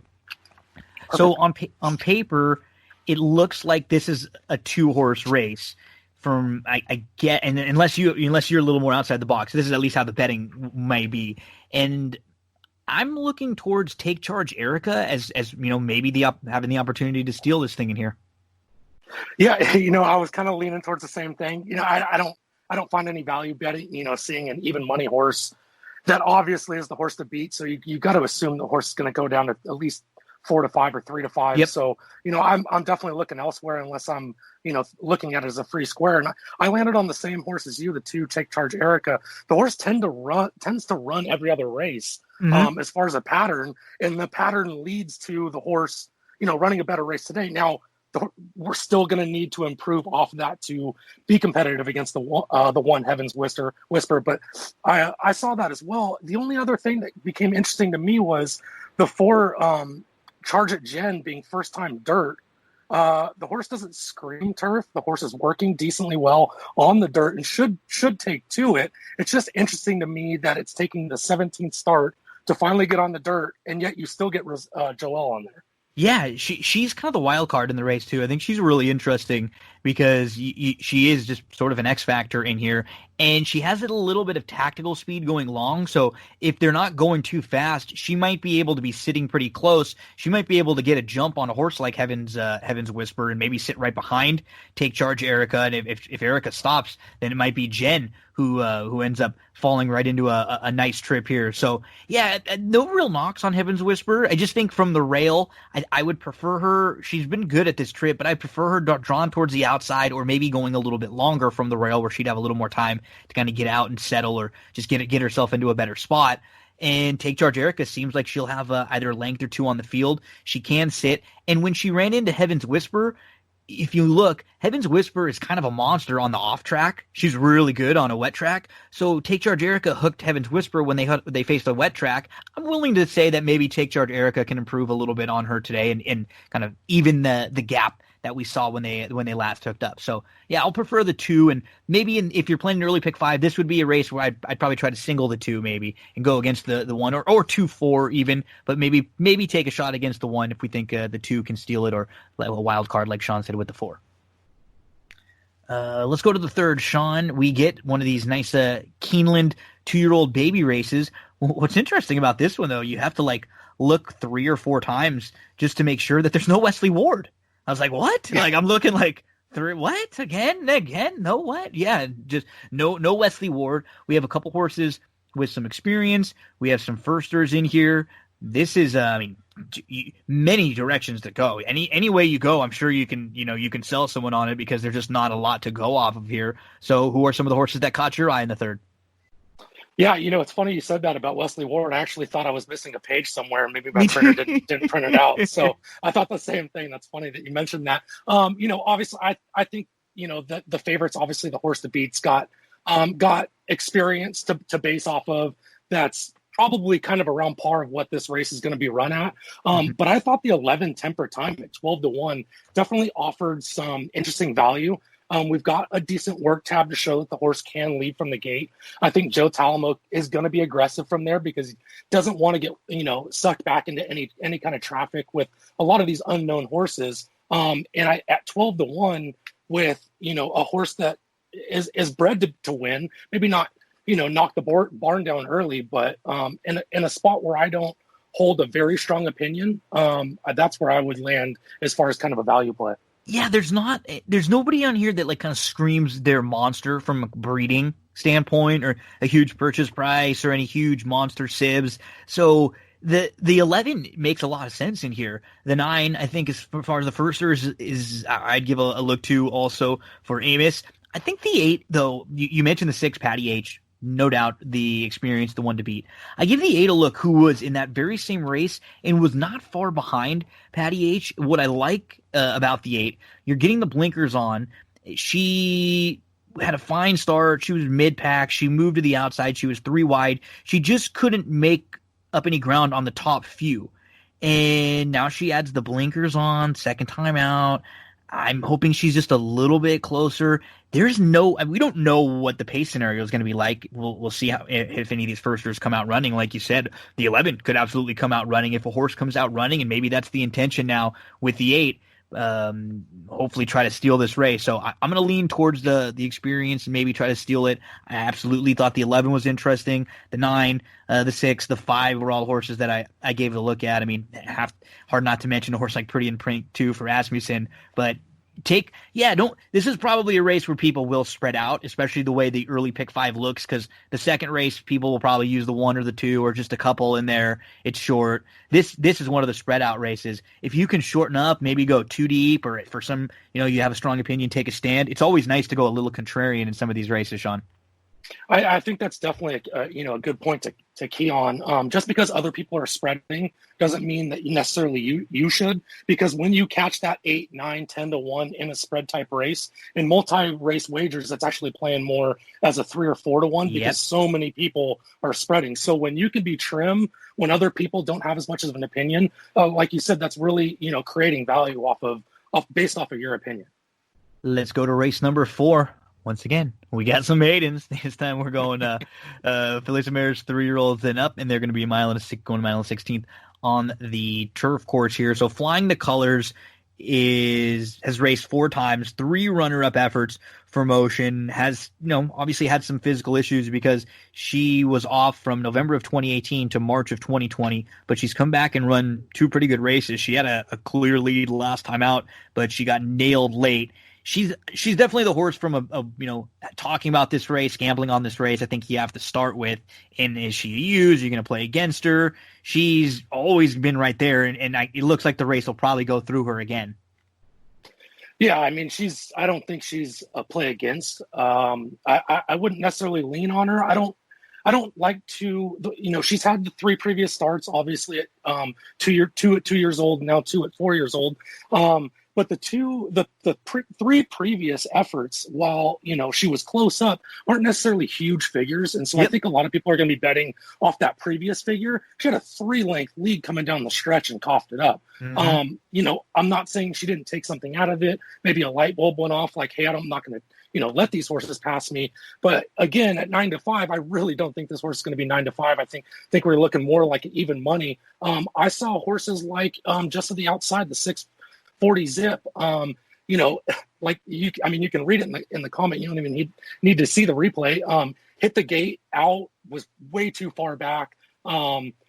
Perfect. So on paper, it looks like this is a 2-horse race. From I get, and unless you're a little more outside the box, this is at least how the betting may be. And I'm looking towards Take Charge Erica as maybe having the opportunity to steal this thing in here. Yeah, I was kind of leaning towards the same thing. I don't find any value betting. Seeing an even money horse that obviously is the horse to beat. So you got to assume the horse is going to go down to at least 4 to 5 or 3 to 5. Yep. So, I'm definitely looking elsewhere unless I'm, looking at it as a free square. And I landed on the same horse as you, the 2 Take Charge Erica. The horse tends to run every other race, as far as a pattern, and the pattern leads to the horse, running a better race today. Now, we're still going to need to improve off of that to be competitive against the one Heaven's Whisper. But I saw that as well. The only other thing that became interesting to me was the 4 Charge It Jen being first time dirt. The horse doesn't scream turf. The horse is working decently well on the dirt and should take to it. It's just interesting to me that it's taking the 17th start to finally get on the dirt, and yet you still get Joelle on there. Yeah, she's kind of the wild card in the race too. I think she's really interesting because she is just sort of an X factor in here, and she has a little bit of tactical speed going long. So if they're not going too fast, she might be able to be sitting pretty close. She might be able to get a jump on a horse like Heaven's Whisper and maybe sit right behind Take Charge Erica. And if Erica stops, then it might be Jen who ends up falling right into a nice trip here. So yeah, no real knocks on Heaven's Whisper. I just think from the rail, I would prefer her. She's been good at this trip, but I prefer her drawn towards the outside, or maybe going a little bit longer from the rail where she'd have a little more time to kind of get out and settle, or just get herself into a better spot. And Take Charge Erica seems like she'll have either a length or 2 on the field. She can sit. And when she ran into Heaven's Whisper, if you look, Heaven's Whisper is kind of a monster on the off track. She's really good on a wet track. So Take Charge Erica hooked Heaven's Whisper when they faced a wet track. I'm willing to say that maybe Take Charge Erica can improve a little bit on her today and kind of even the gap that we saw when they last hooked up. So yeah, I'll prefer the 2, and maybe if you're playing an early pick 5, this would be a race where I'd probably try to single the 2 maybe and go against the 1 or 2-4 even, but maybe take a shot against the 1 if we think the 2 can steal it, or a wild card like Sean said with the 4. Let's go to the 3rd, Sean. We get one of these nice Keeneland 2-year-old baby races. What's interesting about this one, though, you have to look 3 or 4 times just to make sure that there's no Wesley Ward. I was like, what? I'm looking what? Again? No, what? Yeah, just no Wesley Ward. We have a couple horses with some experience. We have some firsters in here. This is, many directions to go. Any way you go, I'm sure you can sell someone on it, because there's just not a lot to go off of here. So who are some of the horses that caught your eye in the 3rd? Yeah, it's funny you said that about Wesley Ward. I actually thought I was missing a page somewhere, and maybe my printer didn't print it out. So I thought the same thing. That's funny that you mentioned that. Obviously, I think the favorites, obviously the horse that beats got experience to base off of. That's probably kind of around par of what this race is going to be run at. But I thought the 11 Temper Time at 12-1 definitely offered some interesting value. We've got a decent work tab to show that the horse can lead from the gate. I think Joe Talamo is going to be aggressive from there, because he doesn't want to get, sucked back into any kind of traffic with a lot of these unknown horses. And at 12-1 with, a horse that is bred to win, maybe not, knock the barn down early, but in a spot where I don't hold a very strong opinion, that's where I would land as far as kind of a value play. Yeah, there's nobody on here that kind of screams they're monster from a breeding standpoint, or a huge purchase price, or any huge monster sibs. So the 11 makes a lot of sense in here. The 9, I think, as far as the firsters is I'd give a look to also for Amos. I think the 8, though, you mentioned the 6, Patty H. No doubt the experience, the one to beat. I give the 8 a look, who was in that very same race and was not far behind Patty H. What I like about the 8, you're getting the blinkers on. She had a fine start. She was mid-pack. She moved to the outside. She was 3 wide. She just couldn't make up any ground on the top few. And now she adds the blinkers on, second time out. I'm hoping she's just a little bit closer. We don't know what the pace scenario is going to be like. We'll see if any of these firsters come out running. Like you said, the 11 could absolutely come out running if a horse comes out running, and maybe that's the intention now with the 8. Hopefully try to steal this race. So I'm going to lean towards the experience and maybe try to steal it. I absolutely thought the 11 was interesting. The 9, the 6, the 5 were all horses that I gave it a look at. I mean, hard not to mention a horse like Pretty in Print too for Asmussen, but this is probably a race where people will spread out, especially the way the early pick 5 looks, because the second race people will probably use the 1 or the 2 or just a couple in there. It's short. This is one of the spread out races. If you can shorten up, maybe go 2 deep, or for some, you have a strong opinion, take a stand. It's always nice to go a little contrarian in some of these races, Sean. I think that's definitely a good point to key on. Just because other people are spreading doesn't mean that necessarily you should, because when you catch that 8, 9, 10-1 in a spread type race, in multi-race wagers, that's actually playing more as a 3 or 4-1 because so many people are spreading. So when you can be trim, when other people don't have as much of an opinion, like you said, that's really creating value based off of your opinion. Let's go to race number 4. Once again, we got some maidens. This time we're going Phillies and Mares 3-year-olds and up, and they're going to be going a mile and 16th on the turf course here. So Flying the Colors has raced 4 times, 3 runner-up efforts for Motion, has obviously had some physical issues because she was off from November of 2018 to March of 2020, but she's come back and run 2 pretty good races. She had a clear lead last time out, but she got nailed late. She's definitely the horse from talking about this race, gambling on this race. I think you have to start with, and is she used? You're going to play against her. She's always been right there, and it looks like the race will probably go through her again. Yeah, I mean, I don't think she's a play against. I wouldn't necessarily lean on her. I don't like to, she's had the 3 previous starts, obviously at 2 years old, now 2 at 4 years old. but three previous efforts, while she was close up, aren't necessarily huge figures, and so I think a lot of people are going to be betting off that previous figure. She had a 3-length lead coming down the stretch and coughed it up. I'm not saying she didn't take something out of it. Maybe a light bulb went off, like, hey, I'm not going to let these horses pass me. But again, at 9-5, I really don't think this horse is going to be 9-5. I think we're looking more like even money. I saw horses like just to the outside, the 640 Zip. Like you can read it in the comment. You don't even need to see the replay. Hit the gate out, was way too far back.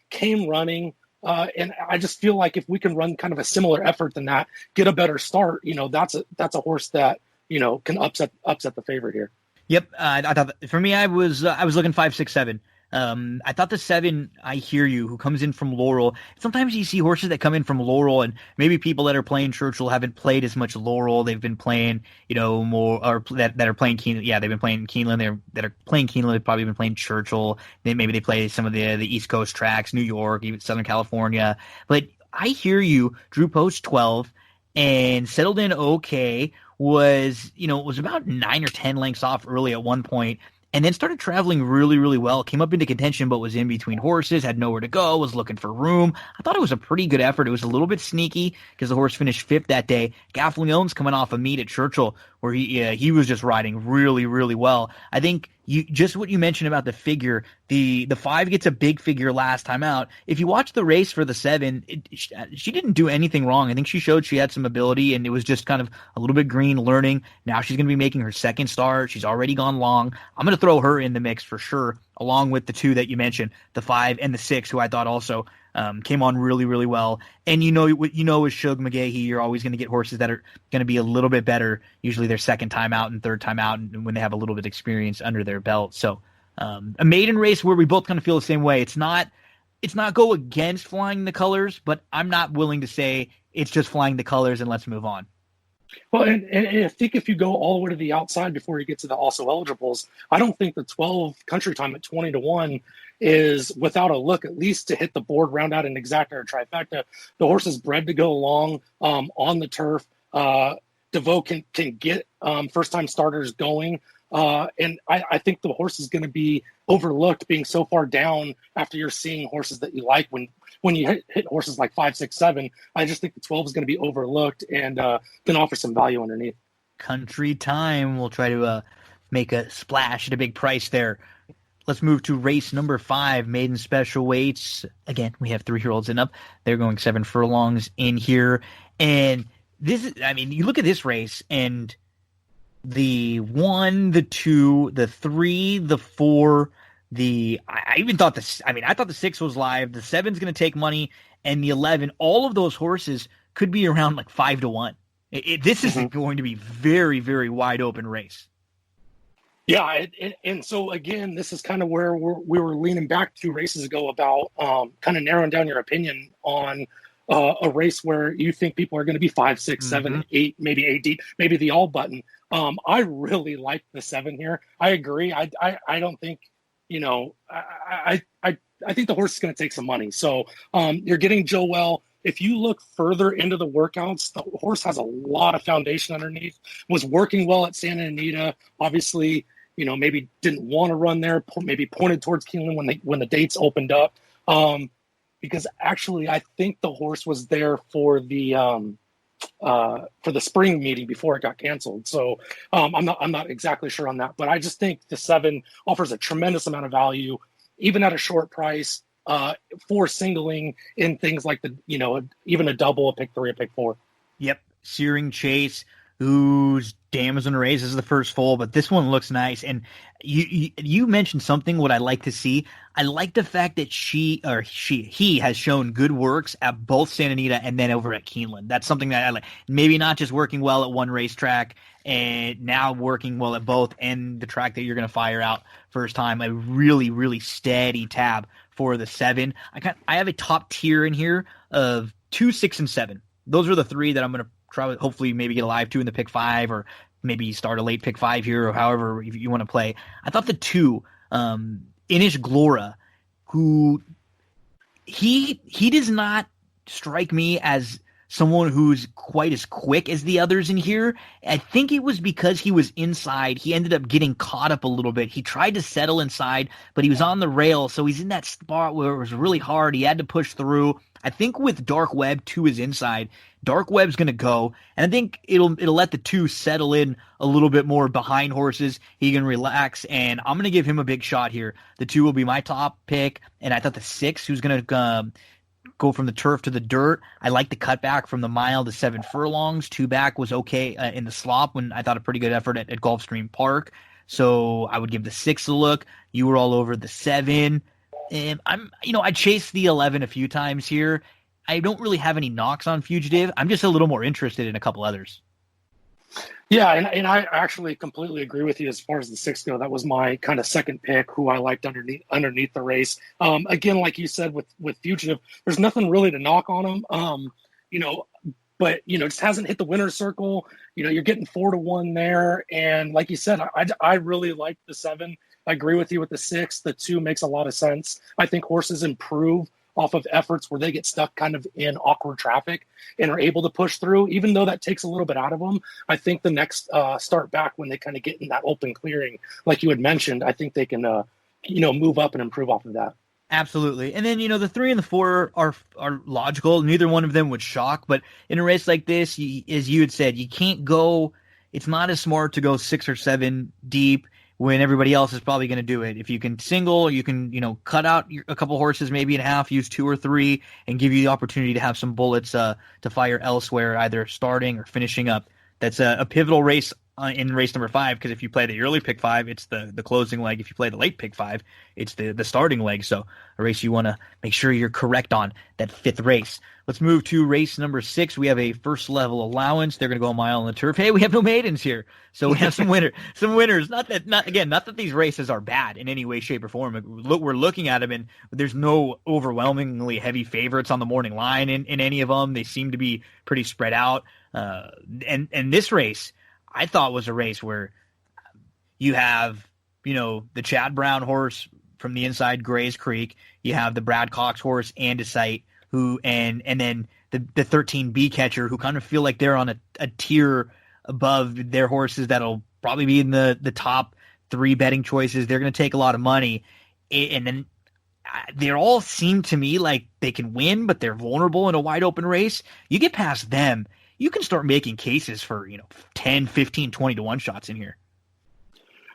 Came running. And I just feel like if we can run kind of a similar effort than that, get a better start, that's a horse that can upset the favorite here. Yep, I thought for me, I was looking 5, 6, 7. I thought the 7, I hear you, who comes in from Laurel. Sometimes you see horses that come in from Laurel, and maybe people that are playing Churchill haven't played as much Laurel. They've been playing, more, or that are playing Keeneland. Yeah, they've been playing Keeneland. That are playing Keeneland. They've probably been playing Churchill. Maybe they play some of the East Coast tracks, New York, even Southern California. But I hear you. Drew Post 12 and settled in okay. Was about 9 or 10 lengths off early at one point. And then started traveling really, really well. Came up into contention, but was in between horses, had nowhere to go, was looking for room. I thought it was a pretty good effort. It was a little bit sneaky because the horse finished 5th that day. Gaffleone's coming off a meet at Churchill where he was just riding really, really well. I think just what you mentioned about the figure, the 5 gets a big figure last time out. If you watch the race for the 7, she didn't do anything wrong. I think she showed she had some ability, and it was just kind of a little bit green learning. Now she's going to be making her second start. She's already gone long. I'm going to throw her in the mix for sure, along with the 2 that you mentioned, the 5 and the 6, who I thought also came on really, really well. And with Shug McGahee, you're always going to get horses that are going to be a little bit better, usually their second time out and third time out, and when they have a little bit of experience under their belt. So a maiden race where we both kind of feel the same way. It's not go against flying the colors, but I'm not willing to say it's just flying the colors and let's move on. Well, and I think if you go all the way to the outside before you get to the also eligibles, I don't think the 12 country time at 20-1 is without a look, at least to hit the board, round out an exacta or trifecta. The horse is bred to go long on the turf. DeVoe can get first-time starters going. And I think the horse is going to be overlooked being so far down after you're seeing horses that you like. When you hit horses like 5, 6, 7, I just think the 12 is going to be overlooked and can offer some value underneath. Country time. We'll try to make a splash at a big price there. Let's move to race number 5, maiden special weights. Again, we have 3-year-olds and up. They're going 7 furlongs in here. And this is, you look at this race and the 1, the 2, the 3, the 4, I even thought I thought the 6 was live. The 7's going to take money, and the 11, all of those horses could be around like 5-1. This is going to be very, very wide open race. Yeah, and so again, this is kind of where we were leaning back 2 races ago about kind of narrowing down your opinion on a race where you think people are going to be 5, 6, 7, 8, maybe 8 deep, maybe the all button. I really like the 7 here. I agree. I don't think, I think the horse is going to take some money. So you're getting Joel. If you look further into the workouts, the horse has a lot of foundation underneath, was working well at Santa Anita. Obviously, maybe didn't want to run there, maybe pointed towards Keeneland when the dates opened up. Because actually, I think the horse was there for the spring meeting before it got canceled. So I'm not exactly sure on that, but I just think the 7 offers a tremendous amount of value, even at a short price, for singling in things like even a double, a pick 3, a pick 4. Yep, Searing Chase, whose dam is going to raise. This is the first foal, but this one looks nice. And you mentioned something what I like to see. I like the fact that he has shown good works at both Santa Anita and then over at Keeneland. That's something that I like. Maybe not just working well at one racetrack and now working well at both, and the track that you're going to fire out first time. A really, really steady tab for the 7. I have a top tier in here of 2, 6, and 7. Those are the 3 that I'm going to try, hopefully maybe get a live 2 in the pick 5, or maybe start a late pick 5 here, or however you want to play. I thought the 2, Inish Glora, who he does not strike me as someone who's quite as quick as the others in here. I think it was because he was inside. He ended up getting caught up a little bit. He tried to settle inside, but he was on the rail, so he's in that spot where it was really hard. He had to push through. I think with Dark Web to his inside, Dark Web's going to go, and I think it'll let the 2 settle in a little bit more behind horses. He can relax, and I'm going to give him a big shot here. The 2 will be my top pick, and I thought the 6, who's going to go from the turf to the dirt. I like the cutback from the mile to 7 furlongs. 2 back was okay in the slop when I thought a pretty good effort at Gulfstream Park. So I would give the 6 a look. You were all over the 7. And I chased the 11 a few times here. I don't really have any knocks on Fugitive. I'm just a little more interested in a couple others. Yeah, and I actually completely agree with you as far as the 6 go. That was my kind of second pick, who I liked underneath the race. Again, like you said, with Fugitive, there's nothing really to knock on him. But just hasn't hit the winner's circle. You're getting 4-1 there, and like you said, I really like the 7. I agree with you with the 6. The 2 makes a lot of sense. I think horses improve off of efforts where they get stuck kind of in awkward traffic and are able to push through, even though that takes a little bit out of them. I think the next start back when they kind of get in that open clearing, like you had mentioned, I think they can, move up and improve off of that. Absolutely. And then, the 3 and the 4 are logical. Neither one of them would shock, but in a race like this, as you had said, you can't go, it's not as smart to go 6 or 7 deep when everybody else is probably going to do it. If you can single, you can, cut out a couple horses maybe in half, use 2 or 3, and give you the opportunity to have some bullets to fire elsewhere, either starting or finishing up. That's a pivotal race in race number 5, because if you play the early pick 5, it's the closing leg. If you play the late pick 5, it's the starting leg. So a race you want to make sure you're correct on, that 5th race. Let's move to race number 6. We have a first level allowance. They're going to go a mile on the turf. Hey, we have no maidens here, so we have some winners. Not that these races are bad in any way, shape, or form. We're looking at them, and there's no overwhelmingly heavy favorites on the morning line in any of them. They seem to be pretty spread out. And this race, I thought, was a race where you have, the Chad Brown horse from the inside, Gray's Creek. You have the Brad Cox horse, Andesite, who and then the 13 B catcher, who kind of feel like they're on a tier above their horses that'll probably be in the top 3 betting choices. They're going to take a lot of money, and then they all seem to me like they can win, but they're vulnerable in a wide open race. You get past them, you can start making cases for 10, 15, 20 to 1 shots in here.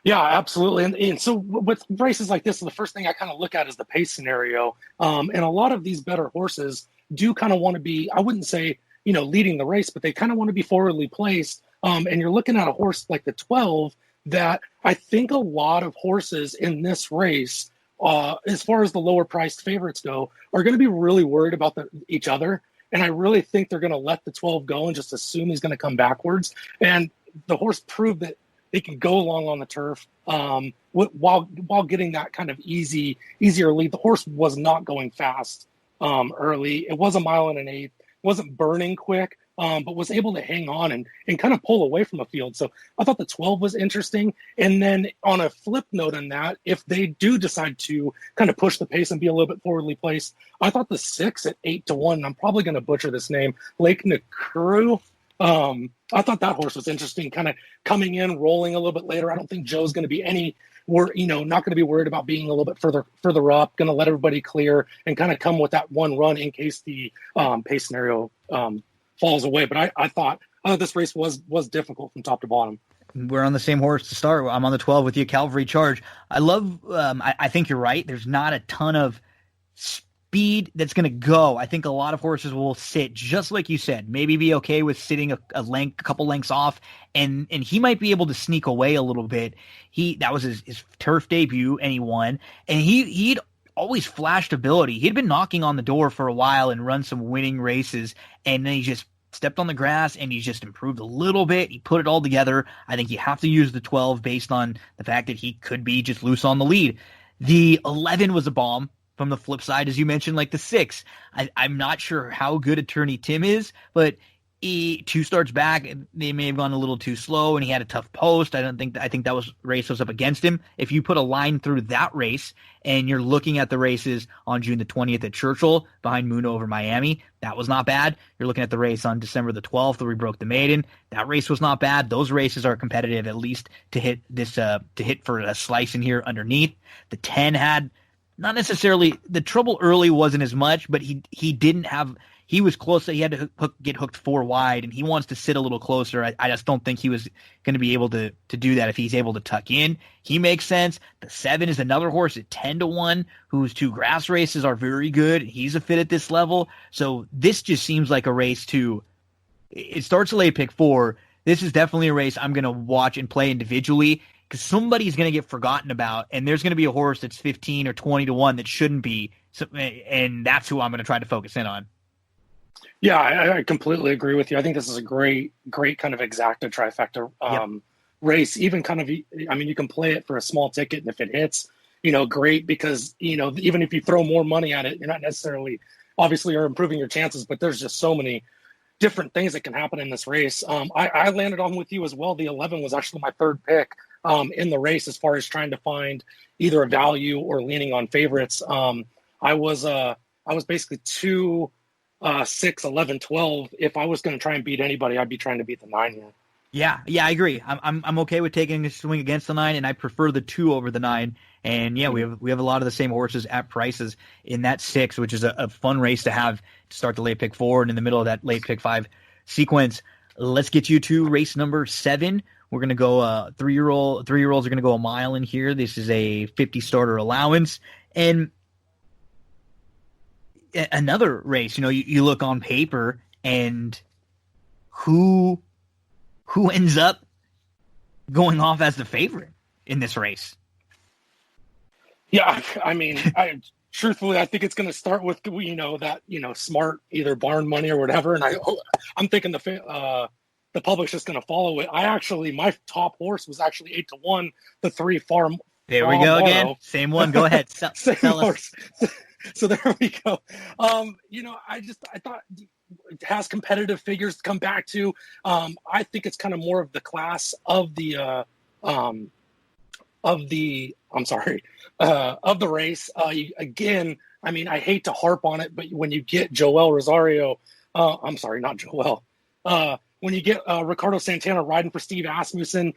Yeah, absolutely. And so with races like this, the first thing I kind of look at is the pace scenario. And a lot of these better horses do kind of want to be, I wouldn't say, leading the race, but they kind of want to be forwardly placed. And you're looking at a horse like the 12 that I think a lot of horses in this race, as far as the lower priced favorites go, are going to be really worried about each other. And I really think they're going to let the 12 go and just assume he's going to come backwards. And the horse proved that they can go along on the turf while getting that kind of easier lead. The horse was not going fast early. It was a mile and an eighth. Wasn't burning quick, but was able to hang on and kind of pull away from the field. So I thought the 12 was interesting. And then on a flip note on that, if they do decide to kind of push the pace and be a little bit forwardly placed, I thought the 6 at 8-1, and I'm probably going to butcher this name, Lake Nakuru. I thought that horse was interesting, kind of coming in, rolling a little bit later. I don't think Joe's going to be not going to be worried about being a little bit further up, going to let everybody clear and kind of come with that one run in case the pace scenario falls away. But I thought this race was difficult from top to bottom. We're on the same horse to start. I'm on the 12 with you, Calvary Charge. I love, I think you're right. There's not a ton of speed that's going to go. I think a lot of horses will sit, just like you said, maybe be okay with sitting a couple lengths off, and he might be able to sneak away a little bit. That was his turf debut, and he won, and he'd always flashed ability. He'd been knocking on the door for a while and run some winning races, and then he just stepped on the grass and he's just improved a little bit. He put it all together. I think you have to use the 12 based on the fact that he could be just loose on the lead. The 11 was a bomb. From the flip side, as you mentioned, like the 6, I'm not sure how good Attorney Tim is, but two starts back, they may have gone a little too slow, and he had a tough post. I think that race was up against him. If you put a line through that race, and you're looking at the races on June the 20th at Churchill behind Muno over Miami, that was not bad. You're looking at the race on December the 12th where we broke the maiden. That race was not bad. Those races are competitive, at least to hit for a slice in here underneath. The 10 had not necessarily the trouble early wasn't as much, but he didn't have. He was close. He had to get hooked 4 wide, and he wants to sit a little closer. I just don't think he was going to be able to do that if he's able to tuck in. He makes sense. The 7 is another horse at 10-1, whose 2 grass races are very good. He's a fit at this level. So this just seems like a race it starts a late pick 4. This is definitely a race I'm going to watch and play individually because somebody's going to get forgotten about, and there's going to be a horse that's 15 or 20-1 that shouldn't be, and that's who I'm going to try to focus in on. Yeah, I completely agree with you. I think this is a great kind of exacta trifecta race. Even kind of, I mean, you can play it for a small ticket, and if it hits, great, because, even if you throw more money at it, you're not necessarily, obviously, you're improving your chances, but there's just so many different things that can happen in this race. I landed on with you as well. The 11 was actually my third pick in the race as far as trying to find either a value or leaning on favorites. I was basically 2, 6, 11, 12. If I was going to try and beat anybody, I'd be trying to beat the 9 here. Yeah, I agree. I'm okay with taking a swing against the 9, and I prefer the 2 over the 9. And yeah, we have a lot of the same horses at prices in that 6, which is a fun race to have to start the late pick 4 and in the middle of that late pick 5 sequence. Let's get you to race number 7. We're gonna go 3-year-olds are gonna go a mile in here. This is a 50 starter allowance, and another race. You look on paper, and who ends up going off as the favorite in this race? Yeah, I mean, truthfully, I think it's going to start with that smart either barn money or whatever, and I'm thinking the public's just going to follow it. My top horse was actually 8-1, the 3 Farm. There we go again. Same one. Go ahead. Same horse. So there we go. I thought it has competitive figures to come back to. I think it's kind of more of the class of the race. Again, I mean, I hate to harp on it, but when you get Joel Rosario, when you get Ricardo Santana riding for Steve Asmussen,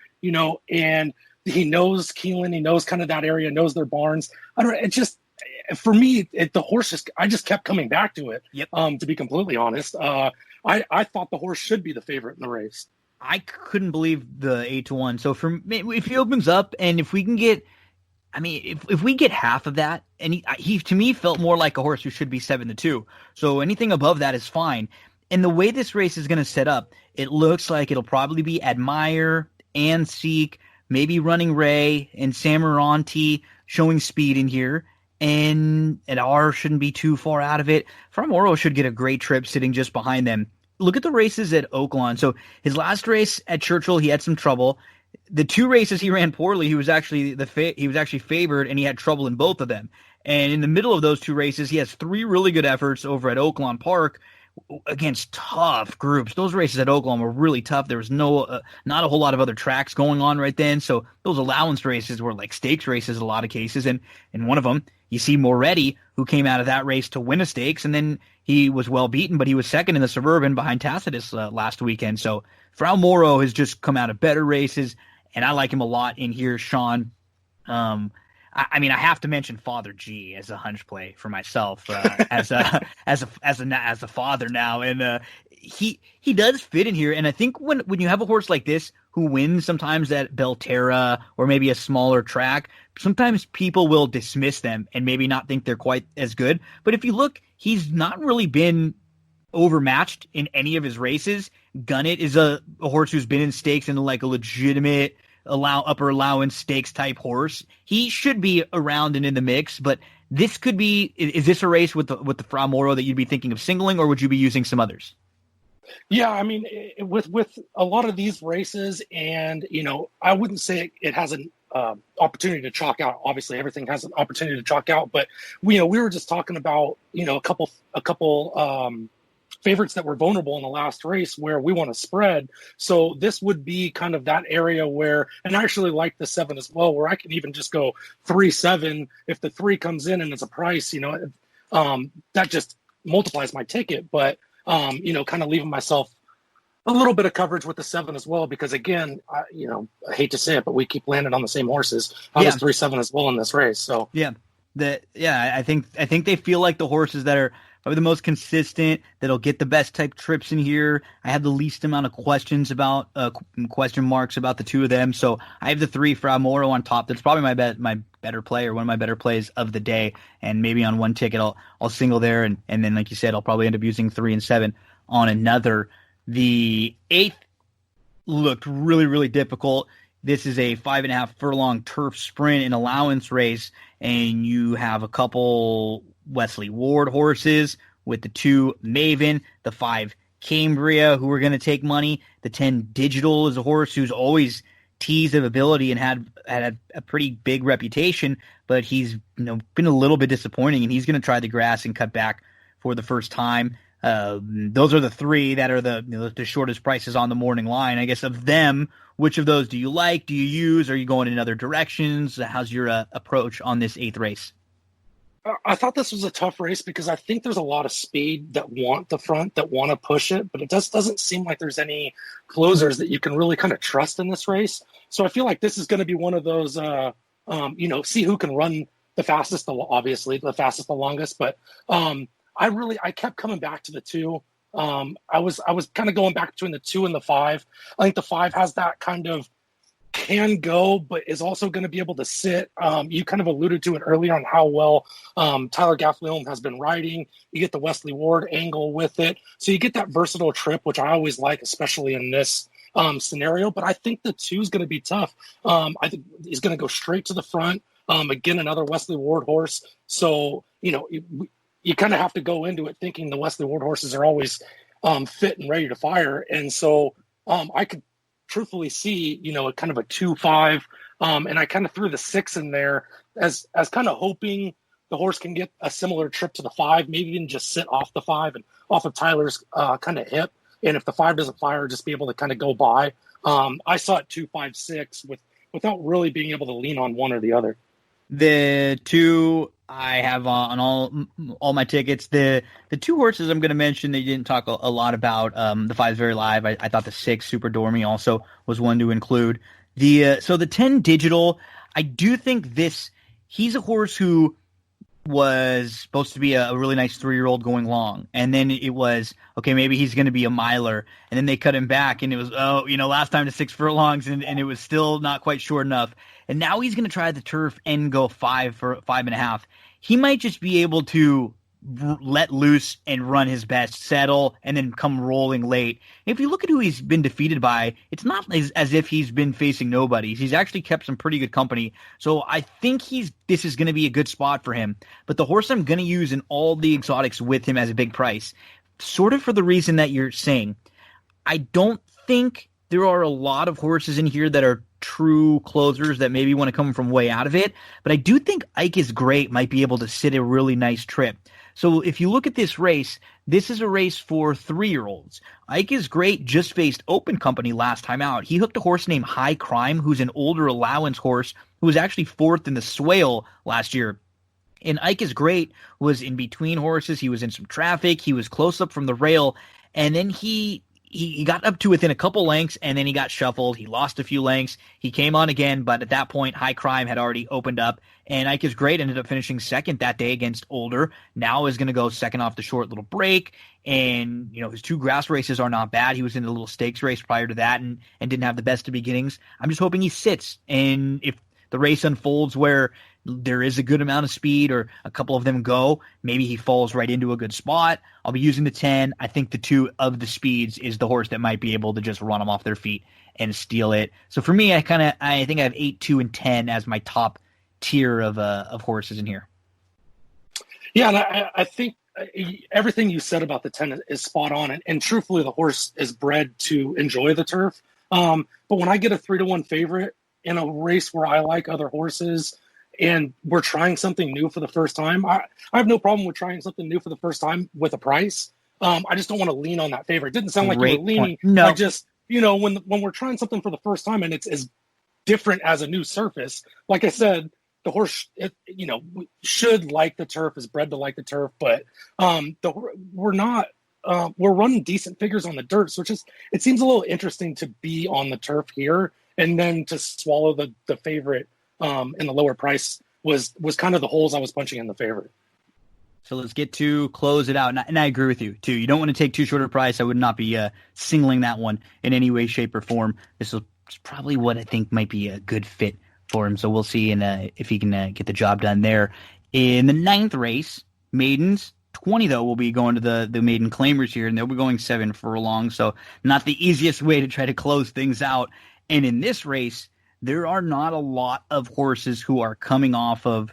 and he knows Keeneland, he knows kind of that area, knows their barns. I don't know. It just, for me, the horse I just kept coming back to it. Yep. To be completely honest, I thought the horse should be the favorite in the race. I couldn't believe the 8-1. So if he opens up, and if we can get, if we get half of that, and he to me felt more like a horse who should be 7-2. So anything above that is fine. And the way this race is going to set up, it looks like it'll probably be Admire and Seek, maybe Running Ray and Samaranti showing speed in here. And R shouldn't be too far out of it. Framoro should get a great trip sitting just behind them. Look at the races at Oaklawn. So his last race at Churchill, he had some trouble. The 2 races he ran poorly, he was actually favored, and he had trouble in both of them. And in the middle of those 2 races, he has 3 really good efforts over at Oaklawn Park against tough groups. Those races at Oaklawn were really tough. There was not a whole lot of other tracks going on right then. So those allowance races were like stakes races in a lot of cases. And in one of them, you see Moretti, who came out of that race to win a stakes, and then he was well beaten, but he was second in the Suburban behind Tacitus last weekend. So Frau Moro has just come out of better races, and I like him a lot in here, Sean. I have to mention Father G as a hunch play for myself as a father now, and he does fit in here. And I think when you have a horse like this who wins sometimes at Belterra or maybe a smaller track, sometimes people will dismiss them and maybe not think they're quite as good. But if you look, he's not really been overmatched in any of his races. Gunnet is a horse who's been in stakes and like a legitimate upper allowance stakes type horse. He should be around and in the mix, but this could be, is this a race with the Fra Moro that you'd be thinking of singling, or would you be using some others? Yeah, I mean, with a lot of these races, and I wouldn't say it has an opportunity to chalk out. Obviously, everything has an opportunity to chalk out, but we were just talking about a couple favorites that were vulnerable in the last race where we want to spread. So this would be kind of that area where, and I actually like the 7 as well, where I can even just go 3-7. If the 3 comes in and it's a price, that just multiplies my ticket. But, kind of leaving myself a little bit of coverage with the 7 as well, because again, I hate to say it, but we keep landing on the same horses. I was 3-7 as well in this race. So I think they feel like the horses that are probably the most consistent, that'll get the best type trips in here. I have the least amount of question marks about the 2 of them. So I have the 3 for Amoro on top. That's probably my better play, or one of my better plays of the day. And maybe on one ticket I'll single there, and then like you said, I'll probably end up using 3 and 7 on another. The 8th looked really, really difficult. This is a 5.5 furlong turf sprint and allowance race, and you have a couple Wesley Ward horses with the 2 Maven, the 5 Cambria, who are going to take money. The 10 Digital is a horse who's always teased of ability and had a pretty big reputation, but he's been a little bit disappointing, and he's going to try the grass and cut back for the first time. Those are the 3 that are the shortest prices on the morning line. I guess of them, which of those do you like? Do you use? Are you going in other directions? How's your approach on this 8th race? I thought this was a tough race because I think there's a lot of speed that want the front, that want to push it, but it doesn't seem like there's any closers that you can really kind of trust in this race. So I feel like this is going to be one of those, see who can run the fastest, obviously the fastest, the longest. But I kept coming back to the 2. I was kind of going back between the 2 and the 5. I think the 5 has that kind of can go, but is also going to be able to sit. You kind of alluded to it earlier on how well Tyler Gaffleon has been riding. You get the Wesley Ward angle with it. So you get that versatile trip, which I always like, especially in this scenario. But I think the 2 is going to be tough. I think he's going to go straight to the front. Again, another Wesley Ward horse. So, you kind of have to go into it thinking the Wesley Ward horses are always fit and ready to fire. And so I could truthfully see, kind of a 2-5. And I kind of threw the 6 in there as kind of hoping the horse can get a similar trip to the 5, maybe even just sit off the 5 and off of Tyler's kind of hip. And if the 5 doesn't fire, just be able to kind of go by. I saw it 2-5-6 without really being able to lean on one or the other. The 2 I have on all my tickets. The 2 horses I'm going to mention that you didn't talk a lot about. The 5's very live. I thought the 6 Super Dormy also was one to include. So the 10 Digital, I do think he's a horse who was supposed to be a really nice 3-year-old going long, and then it was okay, maybe he's going to be a miler, and then they cut him back, and it was last time to 6 furlongs, and it was still not quite short enough, and now he's going to try the turf and go 5 for 5.5. He might just be able to let loose and run his best, settle, and then come rolling late. If you look at who he's been defeated by, it's not as if he's been facing nobody. He's actually kept some pretty good company. So I think this is going to be a good spot for him. But the horse I'm going to use in all the exotics with him as a big price, sort of for the reason that you're saying, I don't think there are a lot of horses in here that are true closers that maybe want to come from way out of it. But I do think Ike is Great might be able to sit a really nice trip. So if you look at this race, this is a race for 3-year-olds. Ike is Great just faced Open Company last time out. He hooked a horse named High Crime, who's an older allowance horse who was actually 4th in the Swale last year. And Ike is Great was in between horses. He was in some traffic. He was close up from the rail. And then he got up to within a couple lengths, and then he got shuffled. He lost a few lengths. He came on again, but at that point, High Crime had already opened up, and Ike is Great ended up finishing 2nd that day against Older. Now is going to go 2nd off the short little break, and his 2 grass races are not bad. He was in a little stakes race prior to that and didn't have the best of beginnings. I'm just hoping he sits, and if the race unfolds where there is a good amount of speed or a couple of them go, maybe he falls right into a good spot. I'll be using the 10. I think the 2 of the speeds is the horse that might be able to just run them off their feet and steal it. So for me, I think I have 8, 2, and 10 as my top tier of horses in here. Yeah, and I think everything you said about the 10 is spot on. And truthfully, the horse is bred to enjoy the turf. But when I get a 3-1 favorite in a race where I like other horses and we're trying something new for the first time, I have no problem with trying something new for the first time with a price. I just don't want to lean on that favorite. It didn't sound like you were leaning. No. I just, when we're trying something for the first time and it's as different as a new surface, like I said, the horse, should like the turf, is bred to like the turf, but we're not. We're running decent figures on the dirt, so it seems a little interesting to be on the turf here, and then to swallow the favorite in the lower price was kind of the holes I was punching in the favorite. So let's get to close it out, and I agree with you too. You don't want to take too short a price. I would not be singling that one in any way, shape, or form. This is probably what I think might be a good fit for him. So we'll see if he can get the job done there. In the 9th race, maidens, 20 though will be going to the maiden claimers here, and they'll be going 7 furlongs. So not the easiest way to try to close things out. And in this race, there are not a lot of horses who are coming off of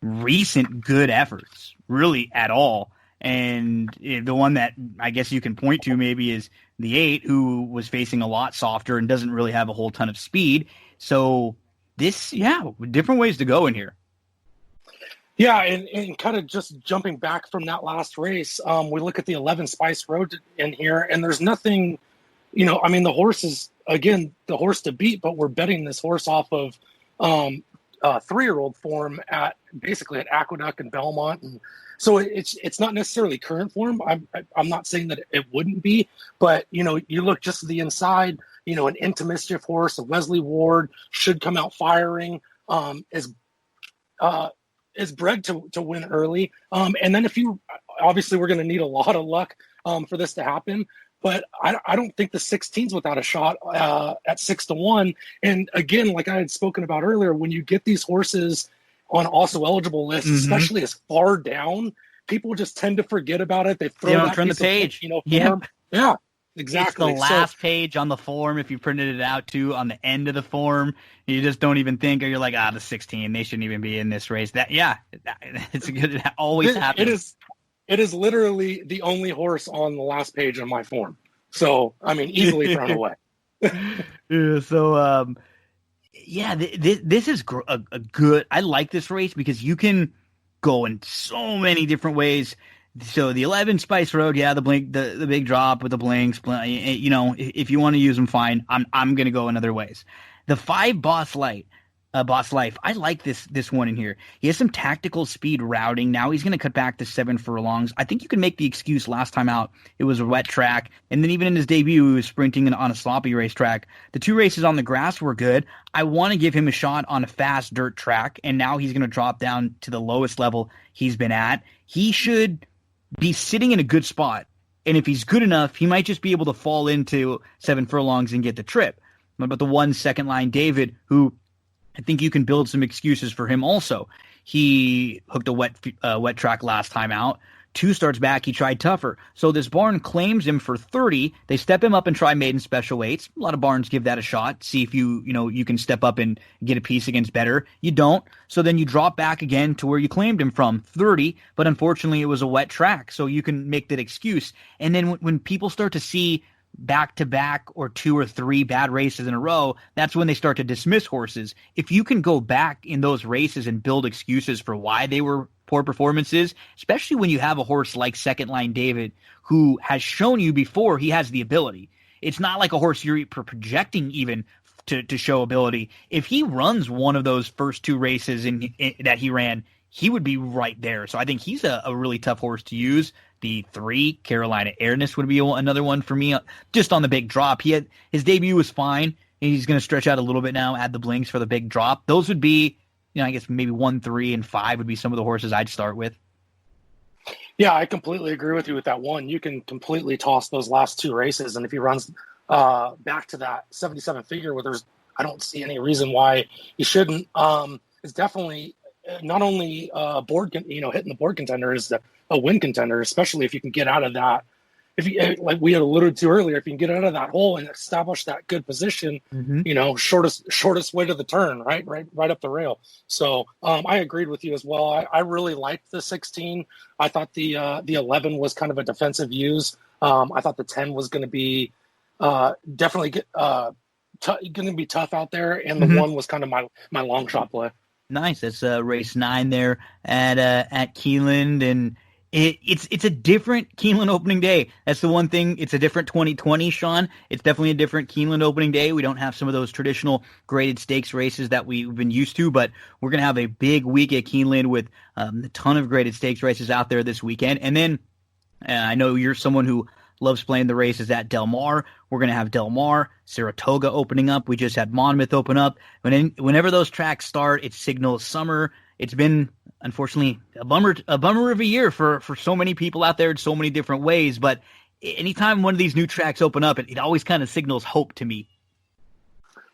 recent good efforts, really at all. And the one that I guess you can point to maybe is the 8, who was facing a lot softer and doesn't really have a whole ton of speed. So different ways to go in here. Yeah, and kind of just jumping back from that last race, we look at the 11 Spice Road in here, and there's nothing, the horse is, again, the horse to beat, but we're betting this horse off of 3-year-old form at Aqueduct and Belmont, and so it's not necessarily current form. I'm not saying that it wouldn't be, but you look just to the inside, an Into Mischief horse, a Wesley Ward should come out firing, is bred to win early. And then obviously we're going to need a lot of luck for this to happen, but I don't think the 16's without a shot at 6-1. And again, like I had spoken about earlier, when you get these horses on also eligible lists, especially as far down, people just tend to forget about it. They don't turn the page. Form. Yeah, exactly. It's the last page on the form. If you printed it out too, on the end of the form, you just don't even think, or you're like, the 16, they shouldn't even be in this race. It's good. It always happens. It is literally the only horse on the last page of my form. So, easily thrown away. Yeah, so, this is a good. I like this race because you can go in so many different ways. So the 11 Spice Road, the blink, the big drop with the blinks. If you want to use them, fine. I'm gonna go in other ways. The 5 Boss Life. I like this one in here. He has some tactical speed routing. Now he's going to cut back to 7 furlongs. I think you can make the excuse last time out it was a wet track, and then even in his debut he was sprinting on a sloppy racetrack. The 2 races on the grass were good. I want to give him a shot on a fast dirt track, and now he's going to drop down to the lowest level he's been at. He should be sitting in a good spot, and if he's good enough, he might just be able to fall into 7 furlongs and get the trip. What about the 1 second line David, who I think you can build some excuses for him also. He hooked a wet track last time out. 2 starts back, he tried tougher. So this barn claims him for 30. They step him up and try maiden special weights. A lot of barns give that a shot. See if you can step up and get a piece against better. You don't. So then you drop back again to where you claimed him from, 30. But unfortunately, it was a wet track. So you can make that excuse. And then when people start to see back-to-back or 2 or 3 bad races in a row, that's when they start to dismiss horses. If you can go back in those races and build excuses for why they were poor performances, especially when you have a horse like second line David, who has shown you before he has the ability. It's not like a horse you're projecting even to show ability. If he runs one of those first 2 races that he ran, he would be right there. So I think he's a really tough horse to use. The 3, Carolina Airness, would be another one for me, just on the big drop. His debut was fine. He's going to stretch out a little bit now, add the blinks for the big drop. Those would be, I guess maybe 1, 3, and 5 would be some of the horses I'd start with. Yeah, I completely agree with you with that one. You can completely toss those last 2 races, and if he runs back to that 77 figure, where I don't see any reason why he shouldn't. It's definitely not only hitting the board contender is a win contender, especially if you can get out of that. If you, like we had alluded to earlier, if you can get out of that hole and establish that good position, shortest way to the turn, right up the rail. So I agreed with you as well. I really liked the 16. I thought the 11 was kind of a defensive use. I thought the 10 was going to be definitely going to be tough out there, and the 1 was kind of my long shot play. Nice. That's race 9 there at Keeneland, and It's a different Keeneland opening day. That's the one thing. It's a different 2020, Sean. It's definitely a different Keeneland opening day. We don't have some of those traditional graded stakes races that we've been used to, but we're going to have a big week at Keeneland with a ton of graded stakes races out there this weekend. And then I know you're someone who loves playing the races at Del Mar. We're going to have Del Mar, Saratoga opening up. We just had Monmouth open up. Whenever those tracks start, it signals summer. It's been, unfortunately, a bummer of a year for so many people out there in so many different ways. But anytime one of these new tracks open up, it always kind of signals hope to me.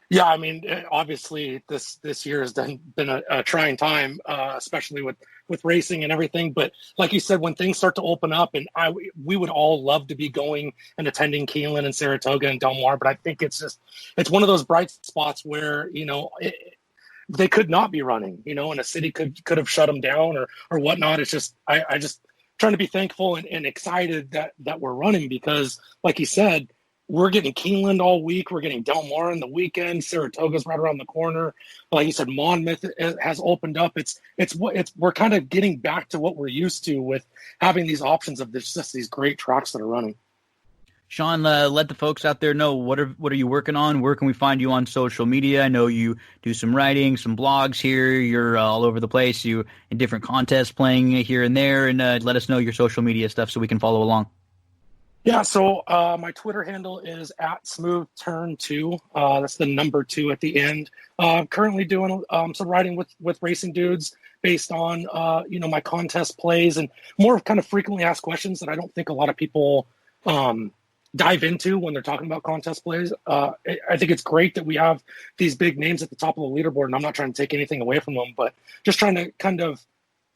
Yeah, I mean, obviously this year has been a trying time, especially with racing and everything. But like you said, when things start to open up, and we would all love to be going and attending Keeneland and Saratoga and Del Mar, but I think it's one of those bright spots where, they could not be running, and a city could have shut them down or whatnot. It's just, I just trying to be thankful and excited that we're running, because like you said, we're getting Keeneland all week. We're getting Del Mar in the weekend. Saratoga's right around the corner. Like you said, Monmouth has opened up. We're kind of getting back to what we're used to with having these options of just these great tracks that are running. Sean, let the folks out there know, what are you working on? Where can we find you on social media? I know you do some writing, some blogs here. You're all over the place. You in different contests playing here and there, and let us know your social media stuff so we can follow along. Yeah, so my Twitter handle is @smoothturn2. That's the number 2 at the end. I'm currently doing some writing with racing dudes based on my contest plays and more kind of frequently asked questions that I don't think a lot of people dive into when they're talking about contest plays. I think it's great that we have these big names at the top of the leaderboard, and I'm not trying to take anything away from them, but just trying to kind of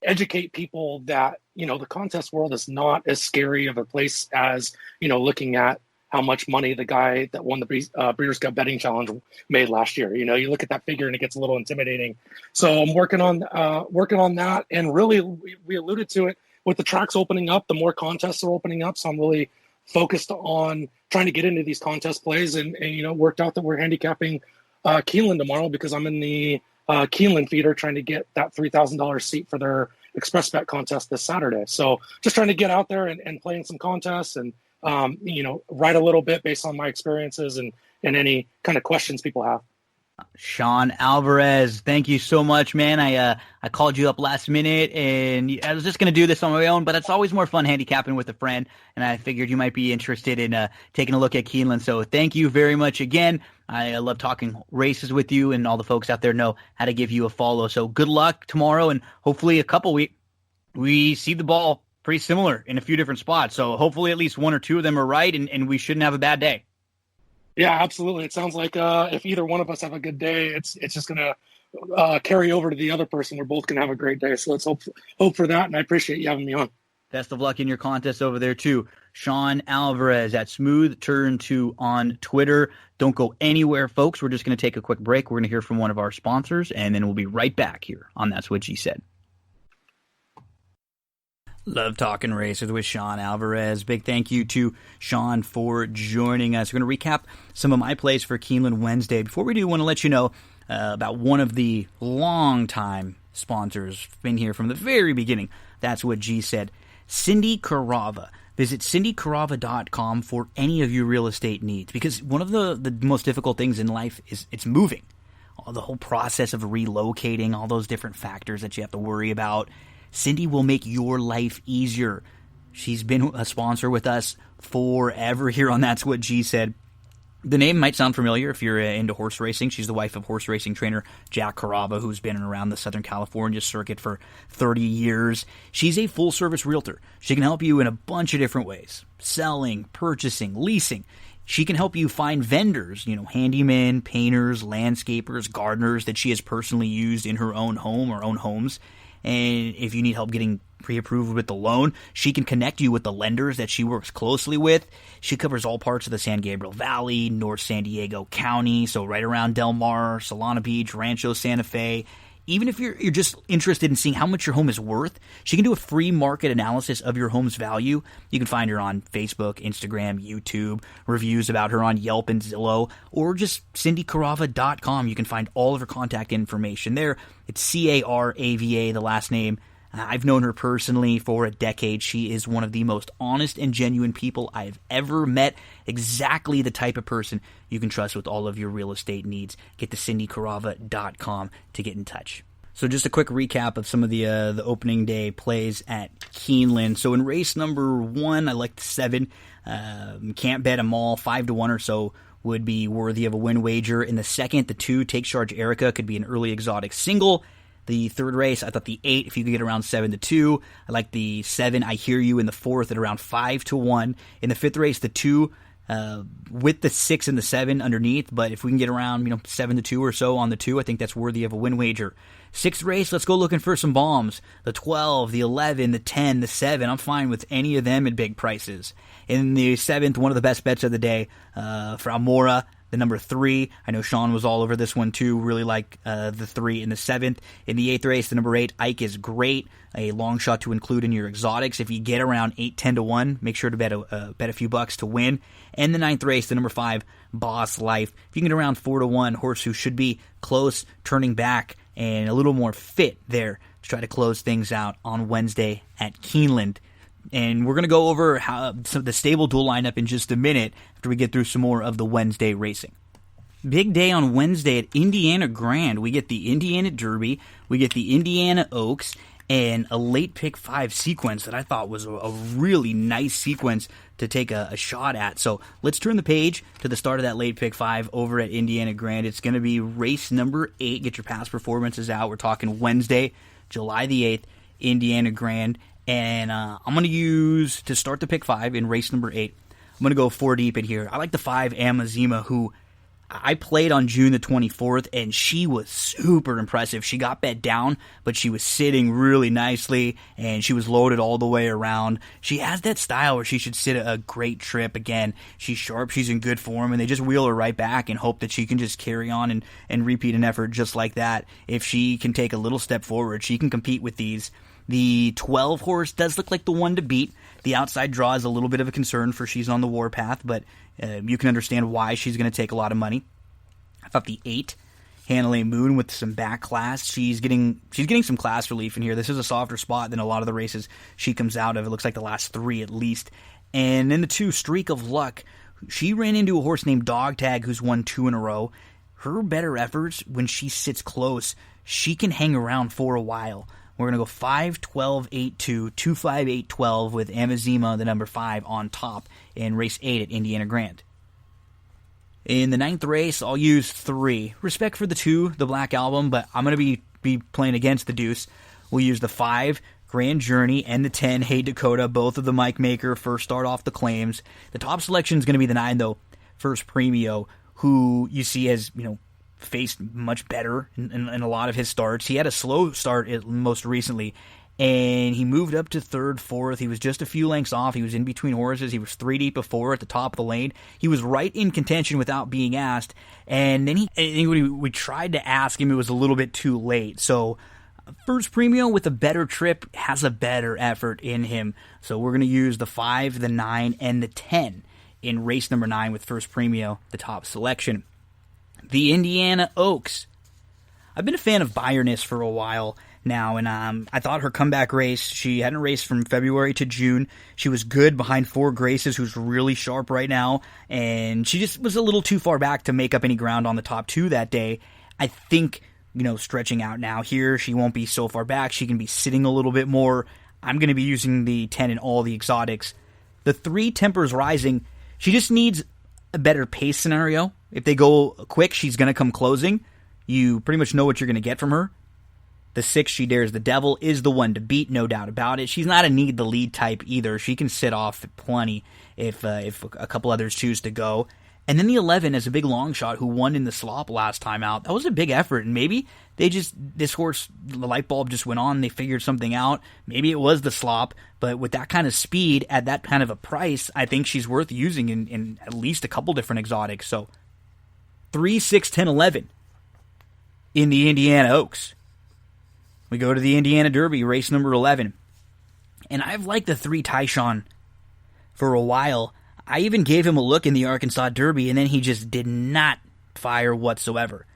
educate people that, the contest world is not as scary of a place as, looking at how much money the guy that won the Breeders' Cup Betting Challenge made last year. You look at that figure and it gets a little intimidating. So I'm working on that. And really, we alluded to it with the tracks opening up, the more contests are opening up. So I'm really focused on trying to get into these contest plays and worked out that we're handicapping Keeneland tomorrow because I'm in the Keeneland feeder trying to get that $3,000 seat for their Express Bet contest this Saturday. So just trying to get out there and playing some contests and, write a little bit based on my experiences and any kind of questions people have. Sean Alvarez, thank you so much, man. I called you up last minute, and I was just going to do this on my own, but it's always more fun handicapping with a friend, and I figured you might be interested in taking a look at Keeneland. So thank you very much again. I love talking races with you, and all the folks out there know how to give you a follow. So good luck tomorrow, and hopefully a couple weeks we see the ball pretty similar in a few different spots. So hopefully at least one or two of them are right, and we shouldn't have a bad day. Yeah, absolutely. It sounds like if either one of us have a good day, it's just going to carry over to the other person. We're both going to have a great day. So let's hope for that, and I appreciate you having me on. Best of luck in your contest over there, too. Sean Alvarez at SmoothTurn2 on Twitter. Don't go anywhere, folks. We're just going to take a quick break. We're going to hear from one of our sponsors, and then we'll be right back here on That's What She Said. Love talking races with Sean Alvarez. Big thank you to Sean for joining us. We're going to recap some of my plays for Keeneland Wednesday. Before we do, I want to let you know about one of the long-time sponsors. Been here from the very beginning. That's What G Said. Cindy Carava. Visit cindycarava.com for any of your real estate needs, because one of the most difficult things in life is it's moving. The whole process of relocating, all those different factors that you have to worry about. Cindy will make your life easier. She's been a sponsor with us forever here on That's What G Said. The name might sound familiar if you're into horse racing. She's the wife of horse racing trainer Jack Carava, who's been around the Southern California circuit for 30 years. She's a full-service realtor. She can help you in a bunch of different ways. Selling, purchasing, leasing. She can help you find vendors, handymen, painters, landscapers, gardeners that she has personally used in her own home or own homes. And if you need help getting pre-approved with the loan, she can connect you with the lenders that she works closely with. She covers all parts of the San Gabriel Valley, North San Diego County, so right around Del Mar, Solana Beach, Rancho Santa Fe. Even if you're just interested in seeing how much your home is worth, she can do a free market analysis of your home's value. You can find her on Facebook, Instagram, YouTube, reviews about her on Yelp and Zillow, or just cindycarava.com. You can find all of her contact information there. It's Carava, the last name, I've known her personally for a decade. She is one of the most honest and genuine people I've ever met. Exactly the type of person you can trust with all of your real estate needs. Get to cindycarava.com to get in touch. So just a quick recap of some of the opening day plays at Keeneland. So in race number 1, I like the 7. Can't bet them all. 5-1 or so would be worthy of a win wager. In the second, the 2, Take Charge Erica, could be an early exotic single. The third race, I thought the 8, if you could get around 7-2. I like the 7, I Hear You, in the fourth at around 5-1. In the fifth race, the 2, with the 6 and the 7 underneath, but if we can get around 7-2 or so on the 2, I think that's worthy of a win wager. Sixth race, let's go looking for some bombs. The 12, the 11, the 10, the 7, I'm fine with any of them at big prices. In the 7th, one of the best bets of the day, for Almora, the number 3. I know Sean was all over this one too, really like the 3 in the 7th. In the 8th race, the number 8, Ike is great, a long shot to include in your exotics. If you get around 8-10-1, make sure to bet a few bucks to win. And the 9th race, the number 5, Boss Life. If you can get around 4-1, horse who should be close, turning back, and a little more fit there to try to close things out on Wednesday at Keeneland. And we're going to go over the stable duel lineup in just a minute after we get through some more of the Wednesday racing. Big day on Wednesday at Indiana Grand. We get the Indiana Derby, we get the Indiana Oaks, and a late pick 5 sequence that I thought was a really nice sequence to take a shot at. So let's turn the page to the start of that late pick 5 over at Indiana Grand. It's going to be race number 8. Get your past performances out. We're talking Wednesday, July the 8th, Indiana Grand. And I'm going to use, to start the pick 5 in race number 8, I'm going to go 4 deep in here. I like the 5, Amazima, who I played on June the 24th, and she was super impressive. She got bet down, but she was sitting really nicely, and she was loaded all the way around. She has that style where she should sit a great trip. Again, she's sharp, she's in good form, and they just wheel her right back and hope that she can just carry on and repeat an effort just like that. If she can take a little step forward, she can compete with these. The 12 horse does look like the one to beat. The outside draw is a little bit of a concern for she's on the warpath, but you can understand why she's going to take a lot of money. I thought the 8, Hanalei Moon, with some back class, she's getting some class relief in here. This is a softer spot than a lot of the races she comes out of. It looks like the last 3 at least. And then the 2, Streak of Luck, she ran into a horse named Dog Tag who's won 2 in a row. Her better efforts, when she sits close, she can hang around for a while. We're going to go 5, 12, 8, 2, 2, 5, 8, 12 with Amazima, the number 5, on top in race 8 at Indiana Grand. In the 9th race, I'll use 3. Respect for the 2, the Black Album, but I'm going to be playing against the deuce. We'll use the 5, Grand Journey, and the 10, Hey Dakota, both of the Mike Maker, first start off the claims. The top selection is going to be the 9, though, First Premio, who you see as, faced much better in a lot of his starts. He had a slow start most recently, and he moved up to 3rd, 4th. He was just a few lengths off. He was in between horses. He was 3 deep before at the top of the lane. He was right in contention without being asked, and then we tried to ask him. It was a little bit too late. So First Premio with a better trip has a better effort in him. So we're going to use the 5, the 9, and the 10 in race number 9 with First Premio, the top selection. The Indiana Oaks. I've been a fan of Bayerness for a while now, and I thought her comeback race, she hadn't raced from February to June. She was good behind 4 Graces, who's really sharp right now, and she just was a little too far back to make up any ground on the top 2 that day. I think, stretching out now here, she won't be so far back. She can be sitting a little bit more. I'm going to be using the 10 in all the exotics. The 3, Tempers Rising, she just needs a better pace scenario. If they go quick, she's going to come closing. You pretty much know what you're going to get from her. The 6, She Dares the Devil, is the one to beat, no doubt about it. She's not a need the lead type either. She can sit off plenty if a couple others choose to go. And then the 11 is a big long shot who won in the slop last time out. That was a big effort, and maybe this horse, the light bulb just went on, they figured something out. Maybe it was the slop, but with that kind of speed at that kind of a price, I think she's worth using in at least a couple different exotics. So 3, 6, 10, 11 in the Indiana Oaks. We go to the Indiana Derby, race number 11. And I've liked the 3, Tyshawn, for a while. I even gave him a look in the Arkansas Derby, and then he just did not fire whatsoever.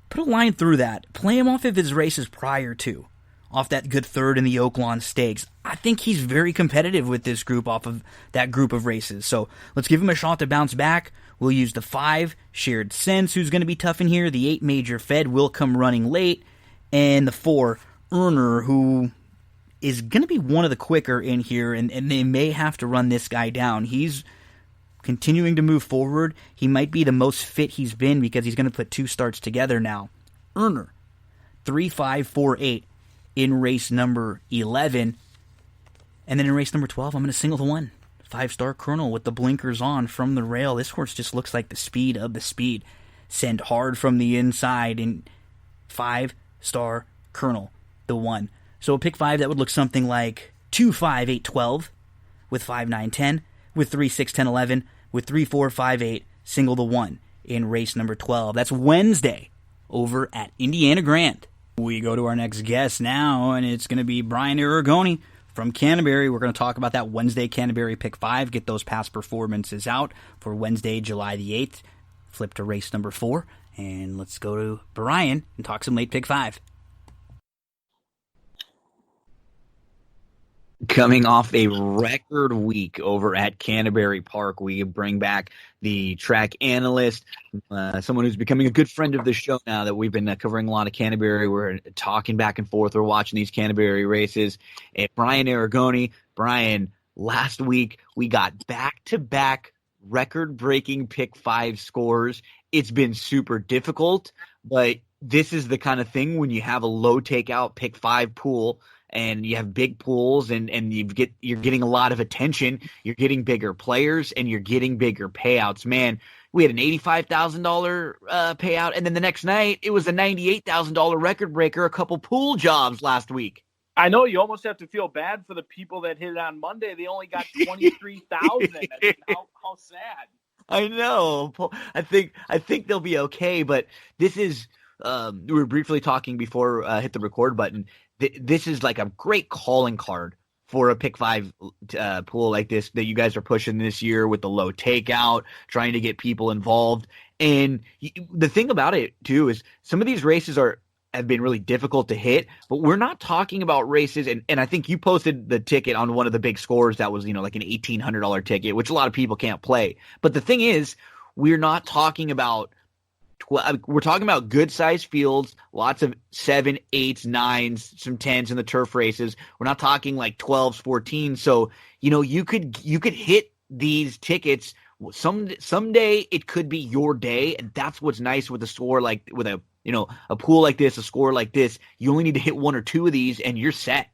Put a line through that. Play him off of his races prior to. off that good third in the Oaklawn Stakes. I think he's very competitive with this group off of that group of races. So let's give him a shot to bounce back. We'll use the 5, Shared Sense, who's going to be tough in here. The 8, Major Fed, will come running late. And the 4, Earner, who is going to be one of the quicker in here, and they may have to run this guy down. He's continuing to move forward. He might be the most fit he's been because he's going to put 2 starts together now. Earner, 3, 5, 4, 8 in race number 11. And then in race number 12, I'm going to single the 1. 5-star Colonel with the blinkers on from the rail. This horse just looks like the speed of the speed. Sent hard from the inside in 5-star Colonel, the 1. So a pick 5, that would look something like 2, 5, 8, 12 with 5, 9, 10, with 3, 6, 10, 11, with 3, 4, 5, 8, single the 1 in race number 12. That's Wednesday over at Indiana Grand. We go to our next guest now, and it's going to be Brian Arrigoni from Canterbury. We're going to talk about that Wednesday Canterbury pick 5, get those past performances out for Wednesday, July the 8th. Flip to race number 4, and let's go to Brian and talk some late pick 5. Coming off a record week over at Canterbury Park, we bring back the track analyst, someone who's becoming a good friend of the show now that we've been covering a lot of Canterbury. We're talking back and forth. We're watching these Canterbury races. And Brian Arrigoni. Brian, last week we got back-to-back record-breaking pick 5 scores. It's been super difficult, but this is the kind of thing when you have a low takeout pick 5 pool and you have big pools and you're getting a lot of attention, you're getting bigger players, and you're getting bigger payouts. Man, we had an $85,000 payout, and then the next night it was a $98,000 record breaker, a couple pool jobs last week. I know you almost have to feel bad for the people that hit it on Monday. They only got 23,000. I mean, how sad. I know. I think they'll be okay, but this is we were briefly talking before hit the record button. This is like a great calling card for a pick 5 pool like this that you guys are pushing this year with the low takeout, trying to get people involved. And the thing about it too is some of these races have been really difficult to hit, but we're not talking about races. And I think you posted the ticket on one of the big scores that was, like an $1,800 ticket, which a lot of people can't play. But the thing is, we're not talking about we're talking about good sized fields, lots of 7, 8s, 9s, some 10s in the turf races. We're not talking like 12s, 14s. So, you could hit these tickets. Someday it could be your day. And that's what's nice with a score like with a pool like this, a score like this. You only need to hit 1 or 2 of these and you're set.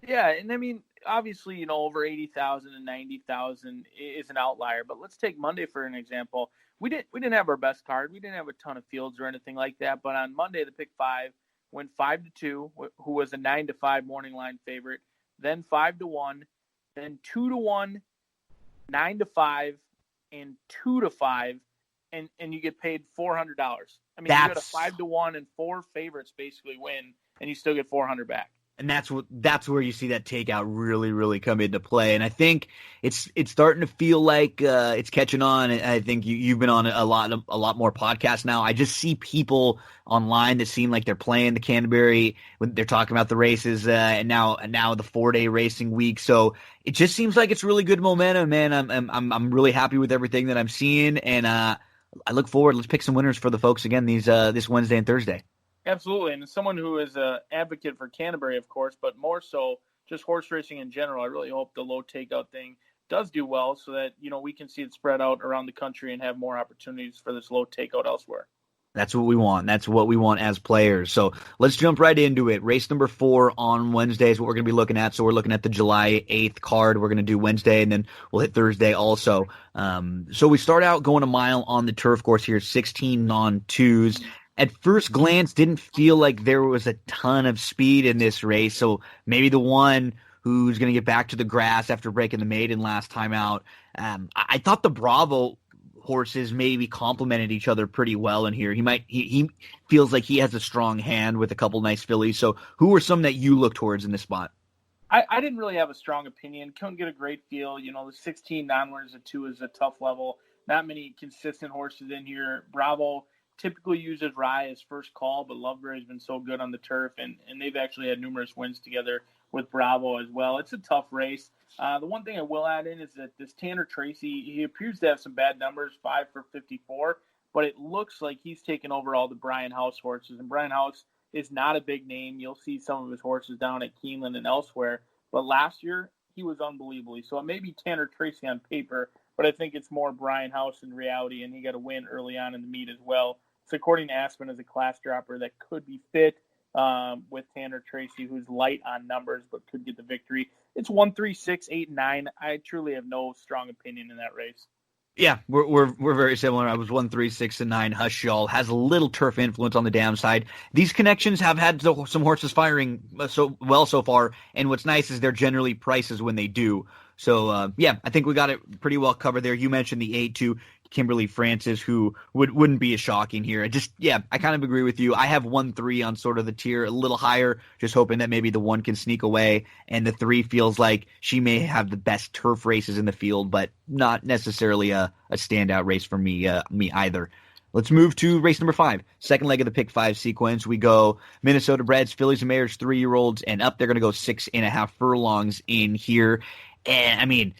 Yeah. And I mean, obviously, over 80,000 and 90,000 is an outlier, but let's take Monday for an example. We didn't have our best card. We didn't have a ton of fields or anything like that. But on Monday, the pick 5 went 5-2, who was a 9-5 morning line favorite, then 5-1, then 2-1, 9-5, and 2-5, and you get paid $400. I mean, you got a 5-1 and 4 favorites basically win, and you still get $400 back. And that's where you see that takeout really, really come into play. And I think it's starting to feel like it's catching on. I think you've been on a lot more podcasts now. I just see people online that seem like they're playing the Canterbury when they're talking about the races and now the 4-day racing week. So it just seems like it's really good momentum, man. I'm really happy with everything that I'm seeing, and I look forward. Let's pick some winners for the folks again this Wednesday and Thursday. Absolutely, and as someone who is an advocate for Canterbury, of course, but more so just horse racing in general, I really hope the low takeout thing does do well so that, we can see it spread out around the country and have more opportunities for this low takeout elsewhere. That's what we want. That's what we want as players. So let's jump right into it. Race number 4 on Wednesday is what we're going to be looking at. So we're looking at the July 8th card. We're going to do Wednesday, and then we'll hit Thursday also. So we start out going a mile on the turf course here, 16 non-2s. At first glance, didn't feel like there was a ton of speed in this race. So maybe the one who's going to get back to the grass after breaking the maiden last time out. I thought the Bravo horses maybe complemented each other pretty well in here. He feels like he has a strong hand with a couple nice fillies. So who were some that you look towards in this spot? I didn't really have a strong opinion. Couldn't get a great feel. The 16 non-winners at 2 is a tough level. Not many consistent horses in here. Bravo typically uses Rye as first call, but Loveberry's been so good on the turf, and they've actually had numerous wins together with Bravo as well. It's a tough race. The one thing I will add in is that this Tanner Tracy, he appears to have some bad numbers, 5 for 54, but it looks like he's taken over all the Brian House horses, and Brian House is not a big name. You'll see some of his horses down at Keeneland and elsewhere, but last year he was unbelievable. So it may be Tanner Tracy on paper, but I think it's more Brian House in reality, and he got a win early on in the meet as well. So according to Aspen, as a class dropper that could be fit with Tanner Tracy, who's light on numbers but could get the victory. It's 1, 3, 6, 8, 9. I truly have no strong opinion in that race. Yeah, we're very similar. I was 1, 3, 6, and 9. Hush Y'all has a little turf influence on the downside. These connections have had some horses firing so well so far, and what's nice is they're generally prices when they do. So yeah, I think we got it pretty well covered there. You mentioned the 8-2 Kimberly Francis, who wouldn't be as shocking here. I kind of agree with you. I have 1-3 on sort of the tier, a little higher, just hoping that maybe the 1 can sneak away, and the 3 feels like she may have the best turf races in the field, but not necessarily a standout race for me either. Let's move to race number 5, second leg of the pick 5 sequence. We go Minnesota breds, fillies and mares, 3-year-olds, and up. They're going to go 6.5 furlongs in here. And I mean,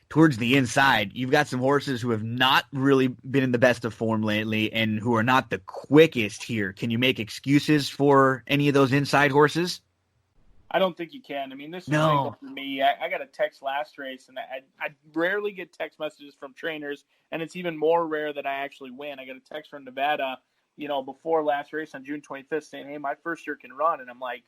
towards the inside, you've got some horses who have not really been in the best of form lately and who are not the quickest here. Can you make excuses for any of those inside horses? I don't think you can. I mean, this is for me. I got a text last race, and I rarely get text messages from trainers, and it's even more rare that I actually win. I got a text from Nevada, before last race on June 25th saying, hey, my first year can run. And I'm like,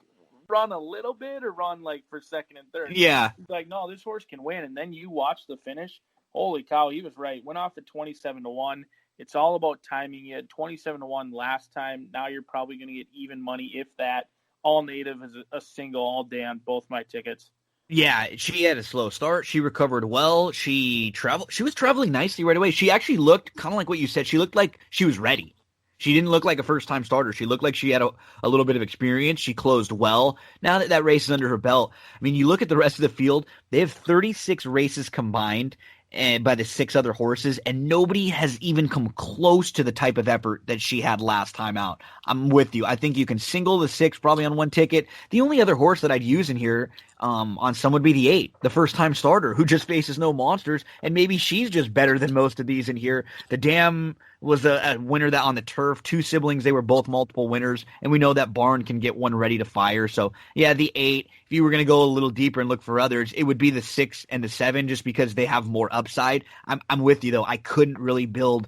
run a little bit or run like for second and third? Yeah. He's like, no, this horse can win. And then you watch the finish. Holy cow, he was right. Went off at 27-1. It's all about timing. You had 27-1 last time. Now you're probably going to get even money, if that. All native is a single all day on both my tickets. Yeah, she had a slow start. She recovered well. She was traveling nicely right away. She actually looked kind of like what you said. She looked like she was ready. She didn't look like a first-time starter. She looked like she had a little bit of experience. She closed well. Now that race is under her belt, I mean, you look at the rest of the field, they have 36 races combined and by the 6 other horses, and nobody has even come close to the type of effort that she had last time out. I'm with you. I think you can single the 6 probably on one ticket. The only other horse that I'd use in here on some would be the 8, the first-time starter, who just faces no monsters, and maybe she's just better than most of these in here. The Dam was a winner that on the turf. 2 siblings, they were both multiple winners, and we know that Barn can get one ready to fire. So, yeah, the 8, if you were going to go a little deeper and look for others, it would be the 6 and the 7 just because they have more upside. I'm with you, though. I couldn't really build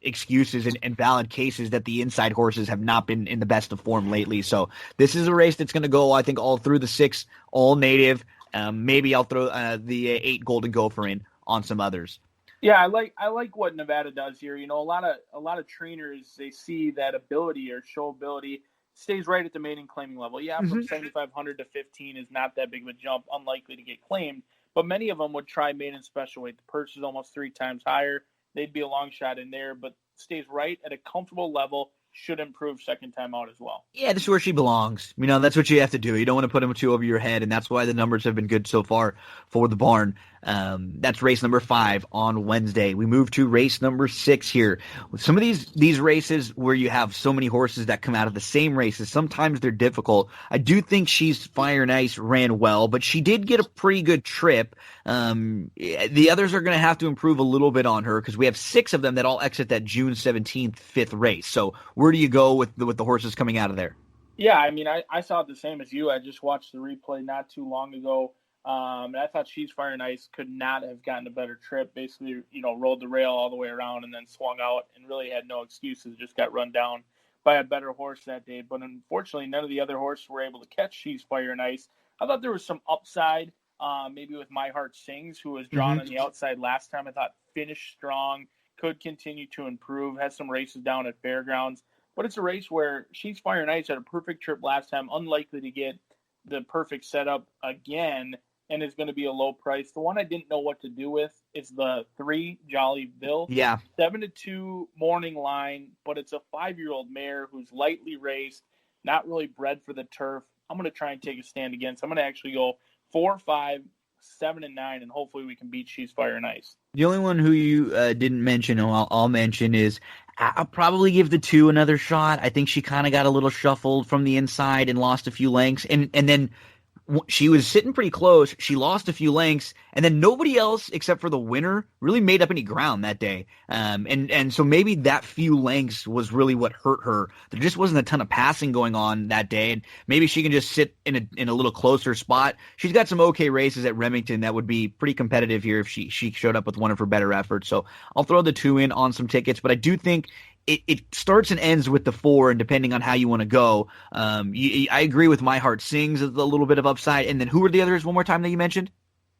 excuses and valid cases that the inside horses have not been in the best of form lately. So this is a race that's going to go, I think, all through the 6, all native. Maybe I'll throw the 8 Golden Gopher in on some others. Yeah, I like what Nevada does here. A lot of trainers, they see that ability or showability stays right at the maiden claiming level. Yeah, from 7,500 to 15 is not that big of a jump, unlikely to get claimed. But many of them would try maiden special weight. The purse is almost 3 times higher. They'd be a long shot in there, but stays right at a comfortable level. Should improve second time out as well. Yeah, this is where she belongs. That's what you have to do. You don't want to put them 2 over your head, and that's why the numbers have been good so far for the barn. That's race number 5 on Wednesday. We move to race number 6 here. With some of these races where you have so many horses that come out of the same races, sometimes they're difficult. I do think She's Fire Nice ran well, but she did get a pretty good trip. The others are going to have to improve a little bit on her because we have 6 of them that all exit that June 17th 5th race. So where do you go with the horses coming out of there? Yeah, I saw it the same as you. I just watched the replay not too long ago. And I thought She's Fire Nice could not have gotten a better trip. Basically, rolled the rail all the way around and then swung out and really had no excuses. Just got run down by a better horse that day. But unfortunately, none of the other horses were able to catch She's Fire Nice. I thought there was some upside, maybe with My Heart Sings, who was drawn on the outside last time. I thought finished strong, could continue to improve, has some races down at Fairgrounds. But it's a race where She's Fire Nice had a perfect trip last time, unlikely to get the perfect setup again, and is going to be a low price. The one I didn't know what to do with is the 3 Jolly Bill. Yeah. 7-2 morning line, but it's a 5-year-old mare who's lightly raced, not really bred for the turf. I'm going to try and take a stand against. I'm going to actually go 4, 5, 7-9, and hopefully we can beat She's Fire and Ice. The only one who you didn't mention, and I'll mention, is I'll probably give the 2 another shot. I think she kind of got a little shuffled from the inside and lost a few lengths, and then she was sitting pretty close. She lost a few lengths, and then nobody else except for the winner really made up any ground that day. And so maybe that few lengths was really what hurt her. There just wasn't a ton of passing going on that day, and maybe she can just sit in a little closer spot. She's got some okay races at Remington that would be pretty competitive here if she showed up with one of her better efforts. So I'll throw the 2 in on some tickets, but I do think it starts and ends with the 4, and depending on how you want to go, I agree with My Heart Sings as a little bit of upside. And then who were the others one more time that you mentioned?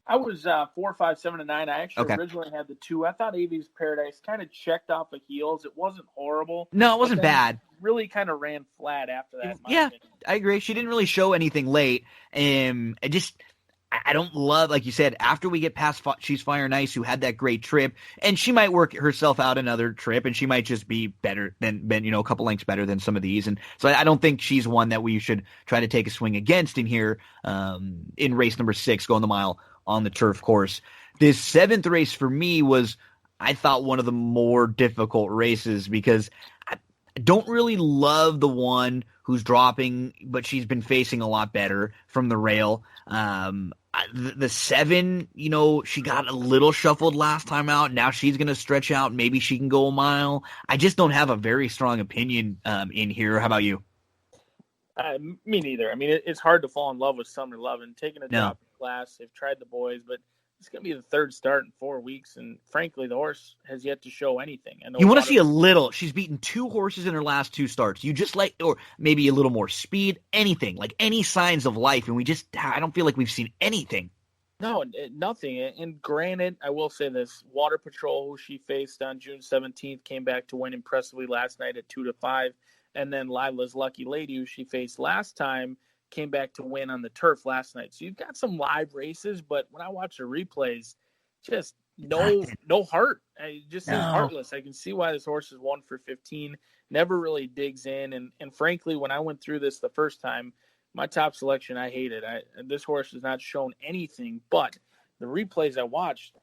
I was 4, 5, 7, and 9. I actually originally had the 2. I thought Avi's Paradise kind of checked off the heels. It wasn't horrible. No, it wasn't bad. Really kind of ran flat after that. Yeah, I agree. She didn't really show anything late. I don't love, like you said, after we get past She's Fire and Ice, who had that great trip, and she might work herself out another trip, and she might just be better than a couple lengths better than some of these. And so I don't think she's one that we should try to take a swing against in here in race number 6, going the mile on the turf course. This 7th race for me was, I thought, one of the more difficult races because I don't really love the one who's dropping, but she's been facing a lot better from the rail. The 7, she got a little shuffled last time out. Now she's going to stretch out. Maybe she can go a mile. I just don't have a very strong opinion in here. How about you? Me neither. I mean, it's hard to fall in love with Summer Love and taking a drop in class. They've tried the boys, but it's going to be the 3rd start in 4 weeks, and frankly, the horse has yet to show anything. You want to see a little. She's beaten 2 horses in her last 2 starts. You just or maybe a little more speed, anything, like any signs of life, and I don't feel like we've seen anything. No, nothing. And granted, I will say this, Water Patrol, who she faced on June 17th, came back to win impressively last night at 2-5, and then Lila's Lucky Lady, who she faced last time, came back to win on the turf last night. So you've got some live races, but when I watch the replays, just no heart. It just seems heartless. I can see why this horse is 1 for 15, never really digs in. And frankly, when I went through this the first time, my top selection, I hated. This horse has not shown anything, but the replays I watched,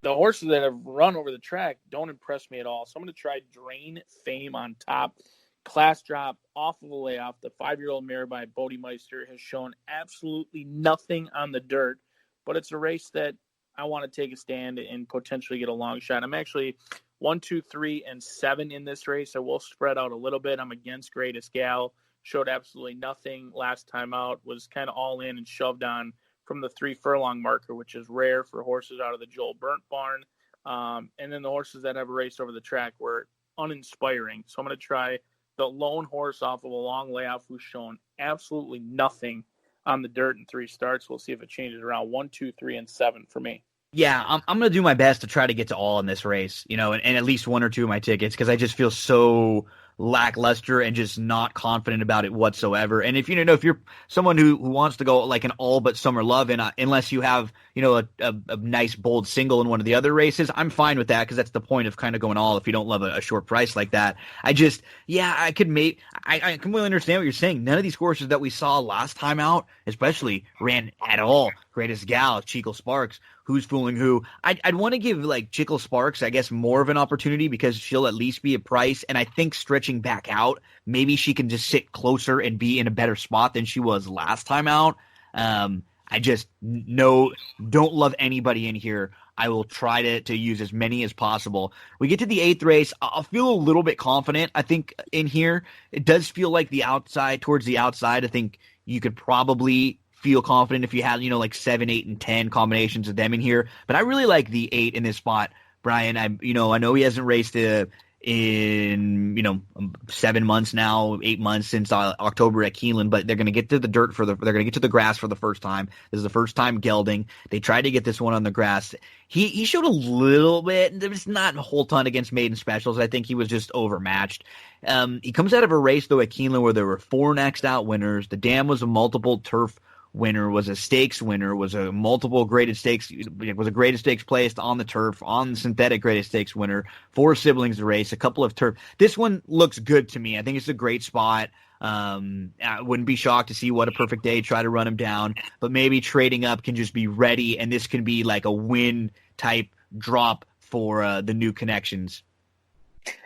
the horses that have run over the track don't impress me at all. So I'm going to try Drain Fame on top. Class drop off of a layoff. The 5-year-old mare by Bodemeister has shown absolutely nothing on the dirt, but it's a race that I want to take a stand and potentially get a long shot. I'm actually 1, 2, 3, and 7 in this race. I will spread out a little bit. I'm against Greatest Gal. Showed absolutely nothing last time out. Was kind of all in and shoved on from the 3 furlong marker, which is rare for horses out of the Joel Burnt barn. And then the horses that have raced over the track were uninspiring. So I'm going to try the lone horse off of a long layoff who's shown absolutely nothing on the dirt in 3 starts. We'll see if it changes around 1, 2, 3, and 7 for me. Yeah, I'm going to do my best to try to get to all in this race, and at least 1 or 2 of my tickets, because I just feel so lackluster and just not confident about it whatsoever. And if you're someone who wants to go like an all but Summer Love, and unless you have a nice bold single in one of the other races, I'm fine with that, because that's the point of kind of going all if you don't love a short price like that. I completely understand what you're saying. None of these horses that we saw last time out especially ran at all. Greatest Gal, Chico Sparks, who's fooling who. I'd want to give like Chico Sparks, I guess, more of an opportunity because she'll at least be a price, and I think stretching back out, maybe she can just sit closer and be in a better spot than she was last time out. I just don't love anybody in here. I will try to use as many as possible. We get to the 8th race. I'll feel a little bit confident, I think, in here. It does feel like towards the outside. I think you could probably feel confident if you had, like 7, 8, and 10 combinations of them in here. But I really like the 8 in this spot, Brian. I know he hasn't raced in 7 months now, 8 months since October at Keeneland, but they're going to get to the dirt they're going to get to the grass for the first time. This is the first time gelding. They tried to get this one on the grass. He showed a little bit. There's not a whole ton against maiden specials. I think he was just overmatched. He comes out of a race though at Keeneland where there were 4 next out winners. The dam was a multiple turf winner, was a stakes winner, was a multiple graded stakes, was a graded stakes placed on the turf, on the synthetic graded stakes winner, 4 siblings to race, a couple of turf. This one looks good to me. I think it's a great spot. I wouldn't be shocked to see What a Perfect Day try to run him down, but maybe trading up can just be ready, and this can be like a win type drop for the new connections.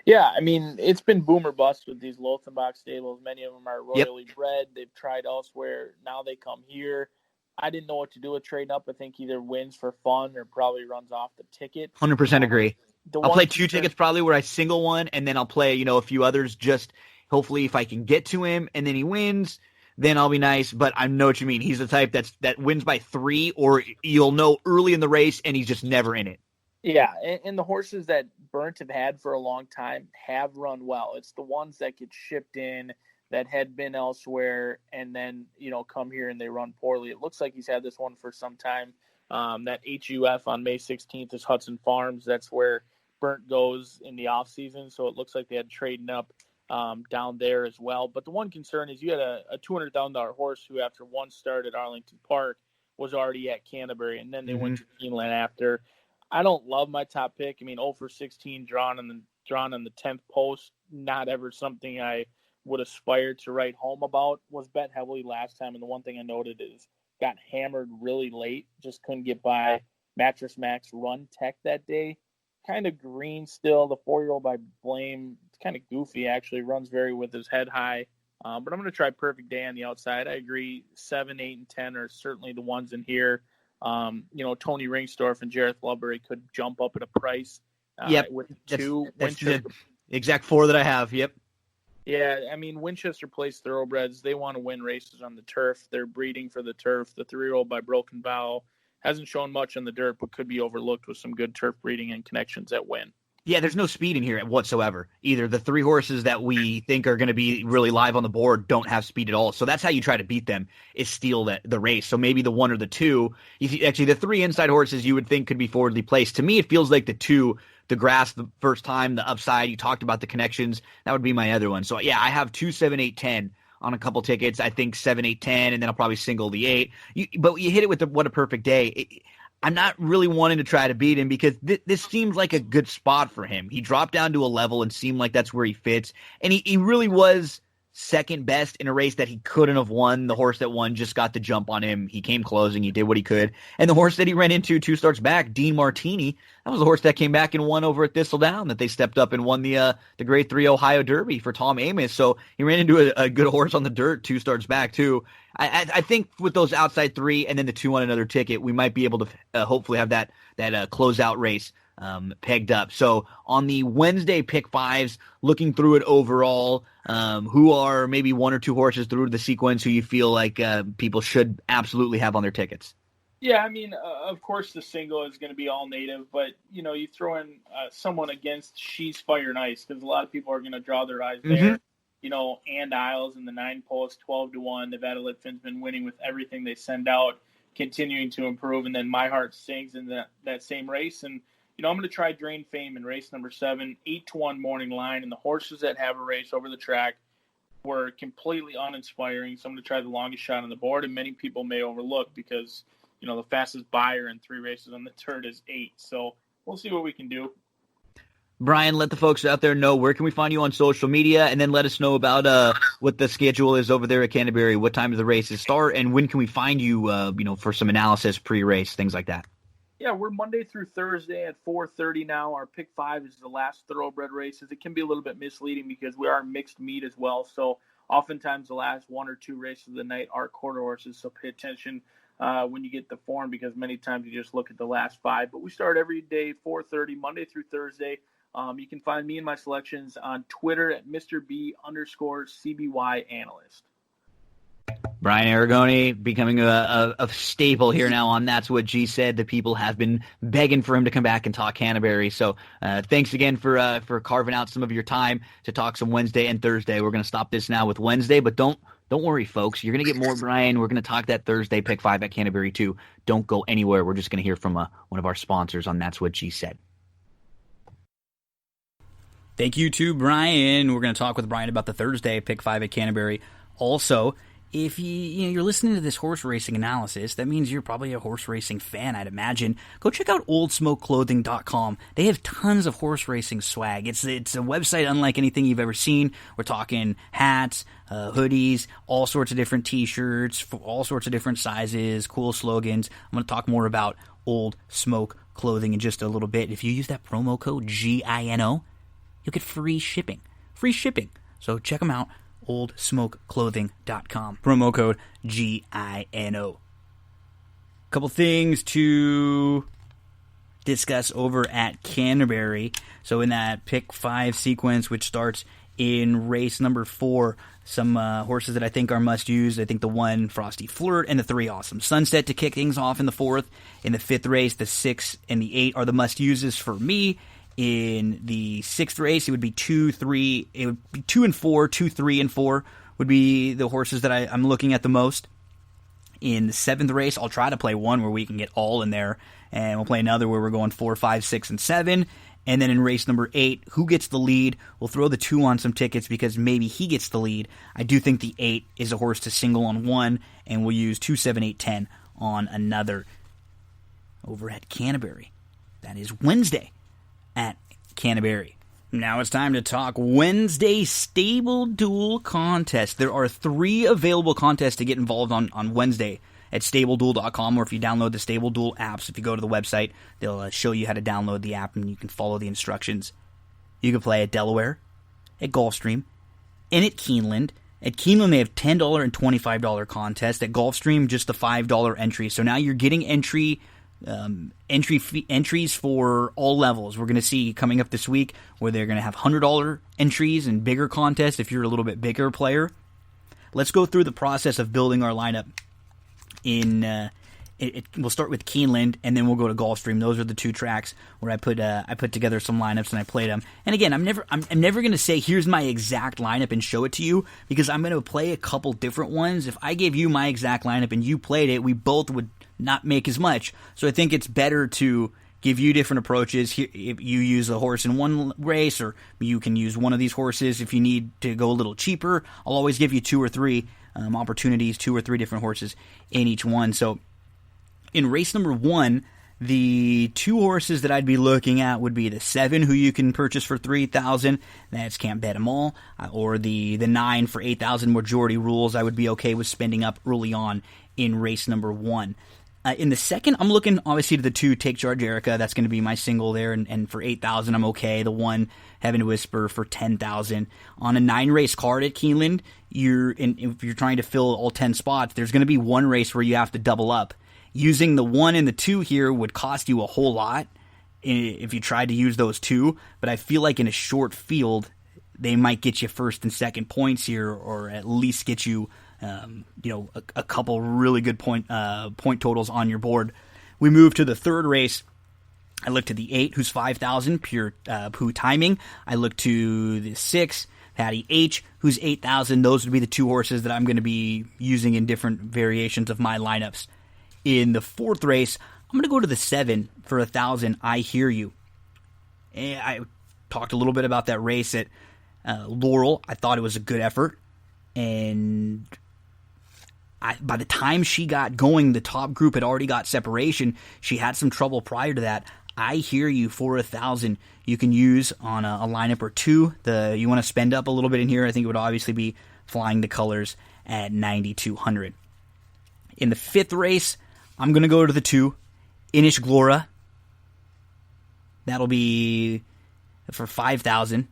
Yeah, I mean, it's been boom or bust with these Lothenbach stables. Many of them are royally bred. They've tried elsewhere. Now they come here. I didn't know what to do with trading up. I think either wins for fun or probably runs off the ticket. 100% agree. I'll play 2 tickets probably where I single one, and then I'll play, a few others just hopefully if I can get to him and then he wins, then I'll be nice. But I know what you mean. He's the type that wins by 3, or you'll know early in the race and he's just never in it. Yeah, and the horses that Burnt have had for a long time have run well. It's the ones that get shipped in that had been elsewhere and then, come here and they run poorly. It looks like he's had this one for some time. That HUF on May 16th is Hudson Farms. That's where Burnt goes in the off season. So it looks like they had trading up down there as well. But the one concern is you had a $200,000 horse who, after one start at Arlington Park, was already at Canterbury, and then they went to Keeneland after. I don't love my top pick. I mean, 0 for 16 drawn on the 10th post. Not ever something I would aspire to write home about. Was bet heavily last time, and the one thing I noted is got hammered really late. Just couldn't get by Mattress Max Run Tech that day. Kind of green still. The 4-year-old by Blame. It's kind of goofy, actually. Runs very with his head high. But I'm going to try Perfect Day on the outside. I agree. 7, 8, and 10 are certainly the ones in here. Tony Ringstorff and Jareth Ludbury could jump up at a price. With 2. That's the exact 4 that I have. Yep. Yeah, I mean, Winchester Place Thoroughbreds, they want to win races on the turf. They're breeding for the turf. The 3-year-old by Broken Bow hasn't shown much on the dirt, but could be overlooked with some good turf breeding and connections at Win. Yeah, there's no speed in here whatsoever. Either the 3 horses that we think are going to be really live on the board don't have speed at all. So that's how you try to beat them, is steal the race. So maybe the 1 or the 2. Actually, the 3 inside horses you would think could be forwardly placed. To me, it feels like the 2, the grass the first time, the upside. You talked about the connections. That would be my other one. So, yeah, I have 2, 7, 8, 10 on a couple tickets. I think 7, 8, 10, and then I'll probably single the 8. But you hit it with What a Perfect Day. I'm not really wanting to try to beat him because this seems like a good spot for him. He dropped down to a level and seemed like that's where he fits. And he really was second best in a race that he couldn't have won. The horse that won just got the jump on him. He came closing. He did what he could. And the horse that he ran into 2 starts back, Dean Martini, that was the horse that came back and won over at Thistledown, that they stepped up and won the Grade 3 Ohio Derby for Tom Amoss. So he ran into a good horse on the dirt 2 starts back too. I think with those outside 3 and then the 2 on another ticket, we might be able to hopefully have that closeout race pegged up. So on the Wednesday pick 5s, looking through it overall, who are maybe 1 or 2 horses through the sequence who you feel like people should absolutely have on their tickets? Yeah, I mean, of course the single is going to be all native, but, you throw in someone against She's Fire and Ice, because a lot of people are going to draw their eyes there. And Isles in the 9 post, 12-1. Nevada Litfin's been winning with everything they send out, continuing to improve. And then My Heart Sings in that same race. And, I'm going to try Drain Fame in race number 7, 8-1 morning line. And the horses that have a race over the track were completely uninspiring. So I'm going to try the longest shot on the board. And many people may overlook because, the fastest buyer in 3 races on the turd is 8. So we'll see what we can do. Brian, let the folks out there know, where can we find you on social media, and then let us know about what the schedule is over there at Canterbury, what time do the races start, and when can we find you, for some analysis pre-race, things like that. Yeah, we're Monday through Thursday at 4:30 now. Our pick 5 is the last thoroughbred races. It can be a little bit misleading because we are mixed meat as well. So oftentimes the last 1 or 2 races of the night are quarter horses. So pay attention when you get the form, because many times you just look at the last 5. But we start every day, 4:30, Monday through Thursday. You can find me and my selections on Twitter at MrB_CBY analyst. Brian Arrigoni becoming a staple here now on That's What G Said. The people have been begging for him to come back and talk Canterbury. So thanks again for carving out some of your time to talk some Wednesday and Thursday. We're going to stop this now with Wednesday, but don't worry, folks. You're going to get more Brian. We're going to talk that Thursday pick 5 at Canterbury too. Don't go anywhere. We're just going to hear from one of our sponsors on That's What G Said. Thank you to Brian. We're going to talk with Brian about the Thursday pick 5 at Canterbury. Also, if you're listening to this horse racing analysis, that means you're probably a horse racing fan, I'd imagine. Go check out oldsmokeclothing.com. They have tons of horse racing swag. It's a website unlike anything you've ever seen. We're talking hats, hoodies, all sorts of different t-shirts, all sorts of different sizes, cool slogans. I'm going to talk more about Old Smoke Clothing in just a little bit. If you use that promo code GINO, you'll get free shipping. Free shipping. So check them out. oldsmokeclothing.com. Promo code GINO. Couple things to discuss over at Canterbury. So in that pick 5 sequence, which starts in race number 4, some horses that I think are must-use. I think the 1, Frosty Flirt, and the 3, Awesome Sunset to kick things off in the 4th. In the 5th race, the 6 and the 8 are the must-uses for me. In the 6th race, it would be 2, 3. It would be 2 and 4, 2, 3, and 4 would be the horses that I'm looking at the most. In the 7th race, I'll try to play one where we can get all in there, and we'll play another where we're going 4, 5, 6, and 7. And then in race number 8, who gets the lead? We'll throw the 2 on some tickets because maybe he gets the lead. I do think the 8 is a horse to single on one, and we'll use 2, 7, 8, 10 on another. Over at Canterbury. That is Wednesday at Canterbury. Now it's time to talk Wednesday Stable Duel contest. There are 3 available contests to get involved on Wednesday at StableDuel.com, or if you download the Stable Duel apps, if you go to the website, they'll show you how to download the app and you can follow the instructions. You can play at Delaware, at Gulfstream, and at Keeneland. At Keeneland, they have $10 and $25 contests. At Gulfstream, just the $5 entry. So now you're getting entries for all levels. We're going to see coming up this week where they're going to have $100 entries and bigger contests if you're a little bit bigger player. Let's go through the process of building our lineup. We'll start with Keeneland, and then we'll go to Gulfstream. Those are the 2 tracks where I put together some lineups and I played them. And again, I'm never going to say here's my exact lineup and show it to you, because I'm going to play a couple different ones. If I gave you my exact lineup and you played it, we both would not make as much. So I think it's better to give you different approaches. If you use a horse in one race, or you can use one of these horses if you need to go a little cheaper. I'll always give you 2 or 3 opportunities, 2 or 3 different horses in each one. So in race number 1, the 2 horses that I'd be looking at would be the 7, who you can purchase for $3,000. That's Can't Bet 'Em All. Or the 9 for $8,000, Majority Rules. I would be okay with spending up early on in race number 1. In the 2nd, I'm looking obviously to the 2, Take Charge Erica. That's going to be my single there, and for $8,000, I'm okay. The 1, Heaven to Whisper, for $10,000. On a 9-race card at Keeneland, if you're trying to fill all 10 spots, there's going to be one race where you have to double up. Using the 1 and the 2 here would cost you a whole lot if you tried to use those 2, but I feel like in a short field, they might get you 1st and 2nd points here, or at least get you a couple really good point totals on your board. We move to the 3rd race. I look to the 8, who's $5,000, Pure Poo Timing. I look to the 6, Patty H, who's $8,000. Those would be the 2 horses that I'm going to be using in different variations of my lineups. In the 4th race, I'm going to go to the 7 for $1,000. I Hear You. And I talked a little bit about that race at Laurel. I thought it was a good effort, and by the time she got going, the top group had already got separation. She had some trouble prior to that. I Hear You for $1,000. You can use on a lineup or 2. You want to spend up a little bit in here. I think it would obviously be Flying the Colors at $9,200. In the 5th race, I'm going to go to the 2, Inish Glora. That'll be for $5,000.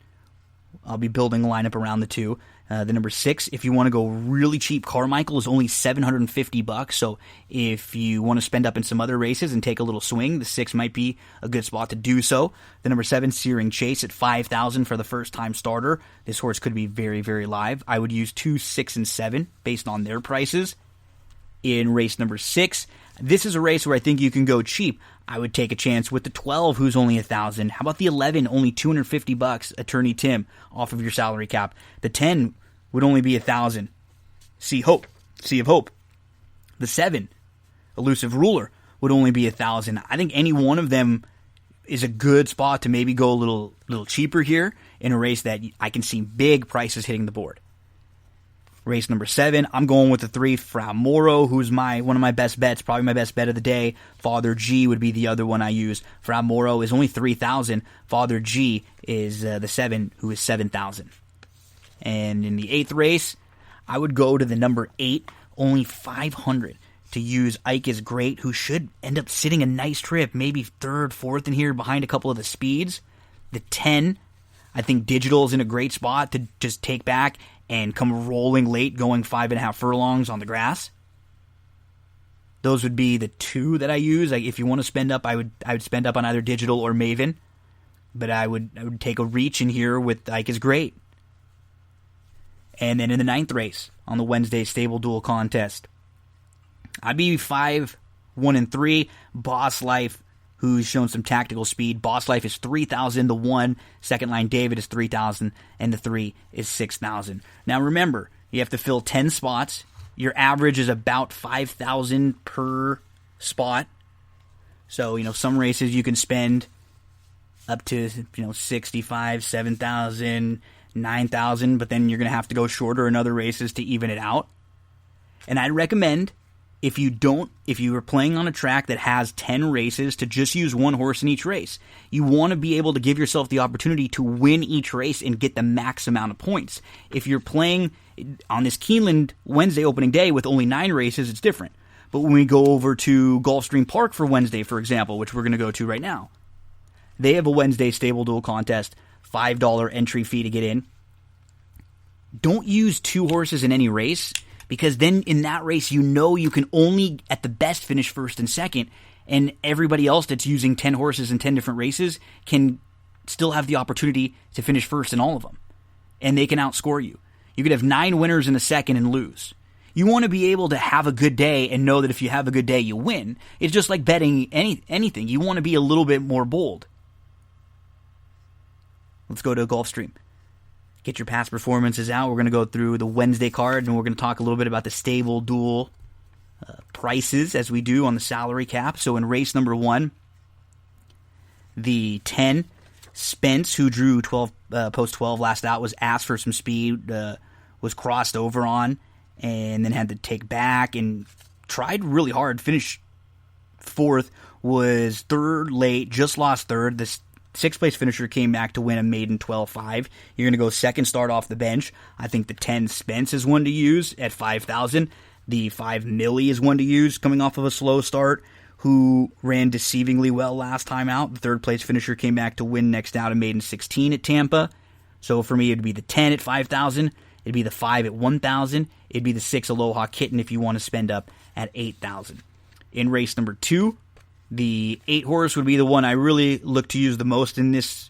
I'll be building a lineup around the 2. The number 6, if you want to go really cheap, Carmichael is only $750. So if you want to spend up in some other races and take a little swing, the 6 might be a good spot to do so. The number 7, Searing Chase at $5,000 for the first-time starter. This horse could be very, very live. I would use 2, 6, and 7 based on their prices. In race number 6, this is a race where I think you can go cheap. I would take a chance with the 12, who's only $1,000. How about the 11, only $250, Attorney Tim, off of your salary cap? The 10 would only be $1,000. Sea of Hope. The 7, Elusive Ruler, would only be $1,000. I think any one of them is a good spot to maybe go a little cheaper here in a race that I can see big prices hitting the board. Race number 7, I'm going with the 3, Fra Moro, who's one of my best bets, probably my best bet of the day. Father G would be the other one I use. Fra Moro is only 3,000. Father G is the 7, who is 7,000. And in the 8th race, I would go to the number 8, only 500, to use Ike is Great, who should end up sitting a nice trip, maybe 3rd, 4th in here behind a couple of the speeds. The 10, I think Digital is in a great spot to just take back and come rolling late, going 5.5 furlongs on the grass. Those would be the 2 that I use. Like, if you want to spend up, I would spend up on either Digital or Maven. But I would take a reach in here with Ike is Great. And then in the 9th race, on the Wednesday Stable Duel contest, I'd be 5, 1, and 3. Boss Life, who's shown some tactical speed. Boss Life is 3,000. The 1, Second Line David, is 3,000. And the 3 is 6,000. Now remember, you have to fill 10 spots. Your average is about 5,000 per spot. So, some races you can spend up to, 65, 7,000, 9,000. But then you're going to have to go shorter in other races to even it out. And I'd recommend, if you are playing on a track that has 10 races, to just use one horse in each race. You want to be able to give yourself the opportunity to win each race and get the max amount of points. If you're playing on this Keeneland Wednesday opening day with only 9 races, it's different. But when we go over to Gulfstream Park for Wednesday, for example, which we're going to go to right now, they have a Wednesday Stable Duel contest, $5 entry fee to get in. Don't use 2 horses in any race, because then in that race, you can only, at the best, finish 1st and 2nd, and everybody else that's using 10 horses in 10 different races can still have the opportunity to finish 1st in all of them, and they can outscore you. You could have 9 winners in a second and lose. You want to be able to have a good day and know that if you have a good day, you win. It's just like betting anything. You want to be a little bit more bold. Let's go to Gulfstream. Get your past performances out. We're going to go through the Wednesday card, and we're going to talk a little bit about the Stable Duel prices, as we do on the salary cap. So in race number 1, the 10, Spence, who drew 12 post 12 last out, was asked for some speed, was crossed over on, and then had to take back and tried really hard. Finished 4th, was 3rd late, just lost 3rd. The 6th place finisher came back to win a maiden 12-5. You're going to go 2nd start off the bench. I think the 10 Spence is one to use at 5,000. The 5 Millie is one to use coming off of a slow start, who ran deceivingly well last time out. The 3rd place finisher came back to win next out a maiden 16 at Tampa. So for me, it'd be the 10 at 5,000. It'd be the 5 at 1,000. It'd be the 6 Aloha Kitten if you want to spend up at 8,000. In race number 2, the 8 horse would be the one I really look to use the most in this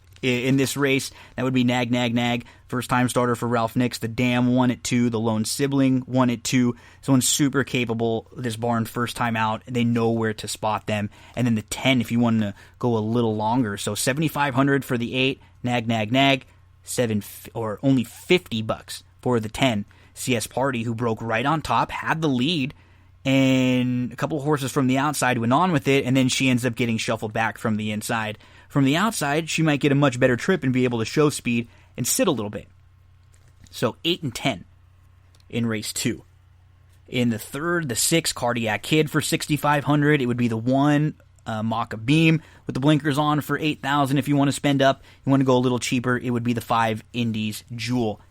race. That would be Nag Nag Nag, first time starter for Ralph Nix. The Dam 1 at 2, the Lone Sibling 1 at 2. Someone's super capable. This barn first time out, they know where to spot them. And then the 10 if you want to go a little longer. So $7,500 for the 8, Nag Nag Nag, or only $50 for the 10, CS Party, who broke right on top, had the lead, and a couple of horses from the outside went on with it, and then she ends up getting shuffled back from the inside. From the outside, she might get a much better trip and be able to show speed and sit a little bit. So 8 and 10 in race 2. In the 3rd, the 6 Cardiac Kid for $6,500. It would be the 1 Maka Beam with the blinkers on for $8,000. If you want to spend up, you want to go a little cheaper, it would be the 5 Indies Jewel.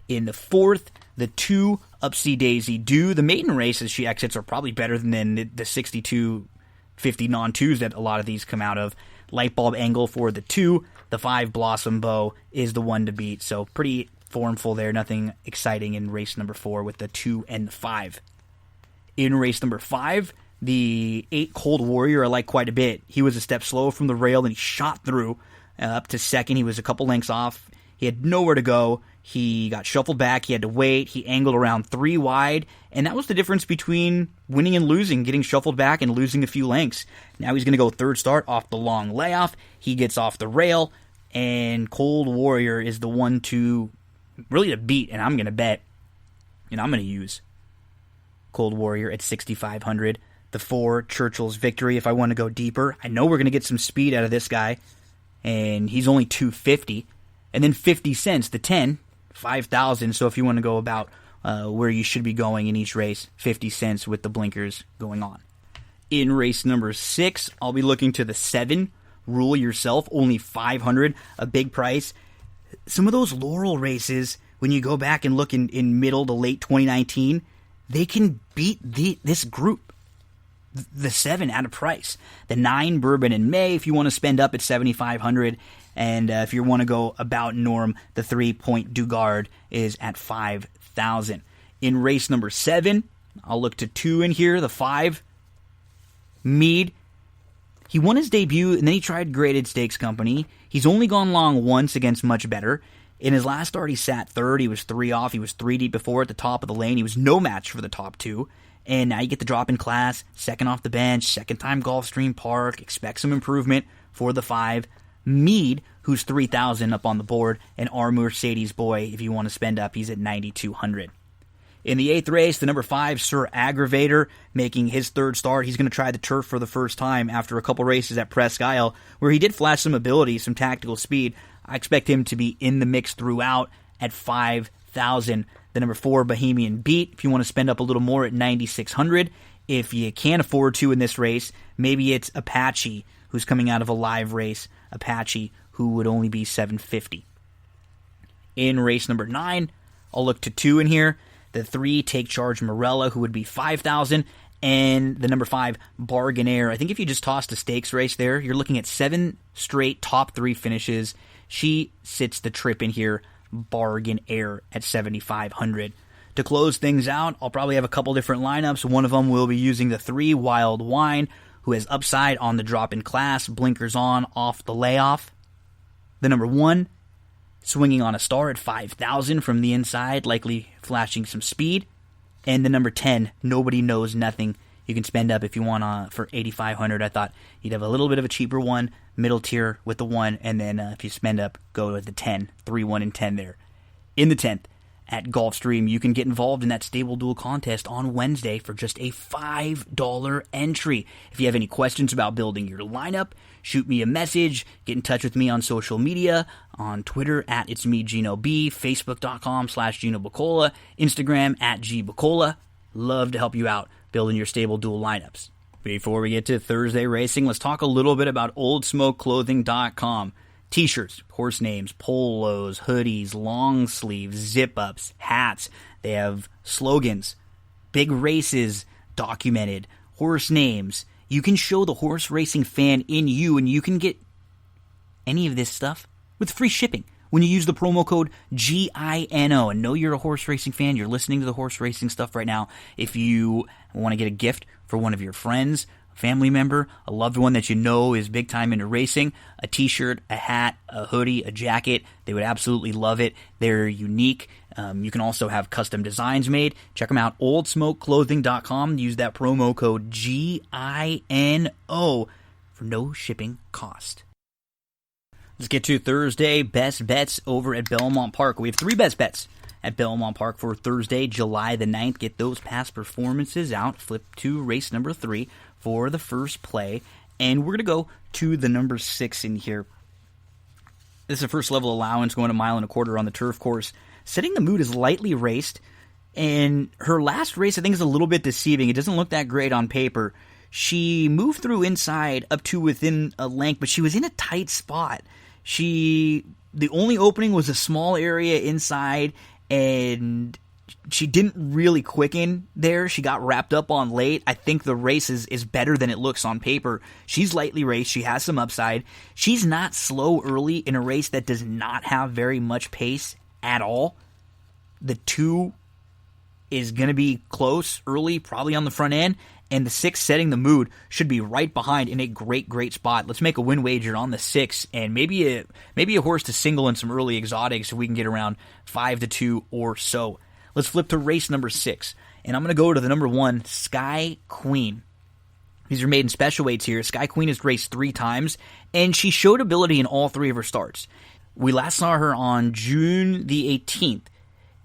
In the 4th, the 2 Upsy Daisy Do. The maiden race as she exits are probably better than the 62-50 non-2s that a lot of these come out of. Lightbulb Angle for the 2. The 5 Blossom Bow is the one to beat. So pretty formful there. Nothing exciting in race number 4 with the 2 and the 5. In race number 5, the 8 Cold Warrior I like quite a bit. He was a step slow from the rail, and he shot through up to 2nd. He was a couple lengths off. He had nowhere to go. He got shuffled back. He had to wait. He angled around 3 wide. And that was the difference between winning and losing, getting shuffled back and losing a few lengths. Now he's going to go 3rd start off the long layoff. He gets off the rail. And Cold Warrior is the one to really to beat. And I'm going to bet, and I'm going to use Cold Warrior at 6,500. The 4 Churchill's Victory if I want to go deeper. I know we're going to get some speed out of this guy. And he's only 250. And then 50 cents, the 10, 5,000. So if you want to go about where you should be going in each race, 50 cents with the blinkers going on. In race number 6, I'll be looking to the 7, Rule Yourself, only $500, a big price. Some of those Laurel races, when you go back and look in middle to late 2019, they can beat this group. The 7 at a price. The 9, Bourbon in May, if you want to spend up at $7,500. And if you want to go about norm, the 3, Point Dugard is at $5,000. In race number 7, I'll look to 2 in here. The 5, Mead. He won his debut, and then he tried Graded Stakes Company. He's only gone long once against Much Better. In his last start, he sat third. He was 3 off. He was 3 deep before at the top of the lane. He was no match for the top 2. And now you get the drop in class, second off the bench, second time Gulfstream Park. Expect some improvement for the 5. Mead, who's $3,000 up on the board, and our Mercedes boy, if you want to spend up, he's at $9,200. In the 8th race, the number 5, Sir Aggravator, making his third start. He's going to try the turf for the first time after a couple races at Presque Isle, where he did flash some ability, some tactical speed. I expect him to be in the mix throughout at $5,000. The number 4, Bohemian Beat, if you want to spend up a little more at $9,600. If you can't afford to in this race, maybe it's Apache, who's coming out of a live race. Apache, who would only be $750. In race number 9, I'll look to 2 in here. The 3, Take Charge Morella, who would be $5,000. And the number 5, Bargainair. I think if you just tossed a stakes race there, you're looking at 7 straight top 3 finishes. She sits the trip in here, Bargainair, at $7,500. To close things out, I'll probably have a couple different lineups. One of them will be using the 3, Wild Wine, who has upside on the drop in class, blinkers on, off the layoff. The number 1, Swinging on a Star at $5,000 from the inside, likely flashing some speed. And the number 10, Nobody Knows Nothing. You can spend up if you want for $8,500. I thought you'd have a little bit of a cheaper one, middle tier with the 1, and then if you spend up, go with the 10, 3, 1, and 10 there. In the 10th, at Gulfstream, you can get involved in that Stable Duel contest on Wednesday for just a $5 entry. If you have any questions about building your lineup, shoot me a message, get in touch with me on social media, on Twitter at It's Me Gino B, Facebook.com/Gino Bacola, Instagram at G Bacola. Love to help you out building your Stable Duel lineups. Before we get to Thursday racing, let's talk a little bit about OldSmokeClothing.com. T-shirts, horse names, polos, hoodies, long sleeves, zip-ups, hats. They have slogans, big races documented, horse names. You can show the horse racing fan in you, and you can get any of this stuff with free shipping when you use the promo code GINO. And know you're a horse racing fan. You're listening to the horse racing stuff right now. If you want to get a gift for one of your friends, family member, a loved one that you know is big time into racing, a t-shirt, a hat, a hoodie, a jacket, they would absolutely love it. They're unique. You can also have custom designs made. Check them out, oldsmokeclothing.com. Use that promo code GINO for no shipping cost. Let's get to Thursday best bets over at Belmont Park. We have 3 best bets at Belmont Park for Thursday, July the 9th. Get those past performances out. Flip to race number 3 for the first play. And we're going to go to the number 6 in here. This is a first level allowance going 1.25 miles on the turf course. Setting the Mood is lightly raced. And her last race, I think, is a little bit deceiving. It doesn't look that great on paper. She moved through inside up to within a length, but she was in a tight spot. The only opening was a small area inside, and she didn't really quicken there. She got wrapped up on late. I think the race is better than it looks on paper. She's lightly raced. She has some upside. She's not slow early in a race that does not have very much pace at all. The 2 is going to be close early, probably on the front end. And the 6, Setting the Mood, should be right behind in a great, great spot. Let's make a win wager on the 6, and maybe a horse to single in some early exotics so we can get around 5-2 or so. Let's flip to race number 6, and I'm going to go to the number 1, Sky Queen. These are maiden special weights here. Sky Queen has raced 3 times, and she showed ability in all 3 of her starts. We last saw her on June the 18th,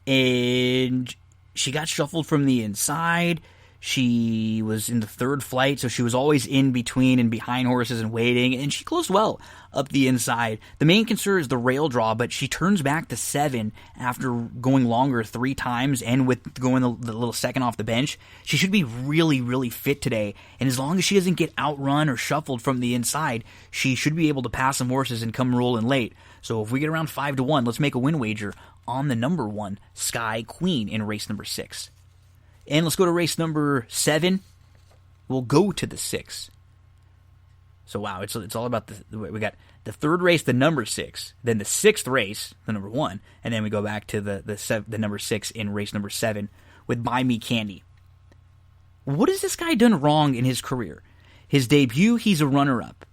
and she got shuffled from the inside. She was in the third flight, so she was always in between and behind horses and waiting, and she closed well up the inside. The main concern is the rail draw, but she turns back to 7 after going longer 3 times and with going the little second off the bench. She should be really, really fit today, and as long as she doesn't get outrun or shuffled from the inside, she should be able to pass some horses and come rolling late. So if we get around 5-1, let's make a win wager on the number 1, Sky Queen, in race number 6. And let's go to race number 7. We'll go to the 6. So wow, it's all about we got the third race, the number 6, then the 6th race, the number 1, and then we go back to the number 6 in race number 7 with Buy Me Candy. What has this guy done wrong in his career? His debut, he's a runner-up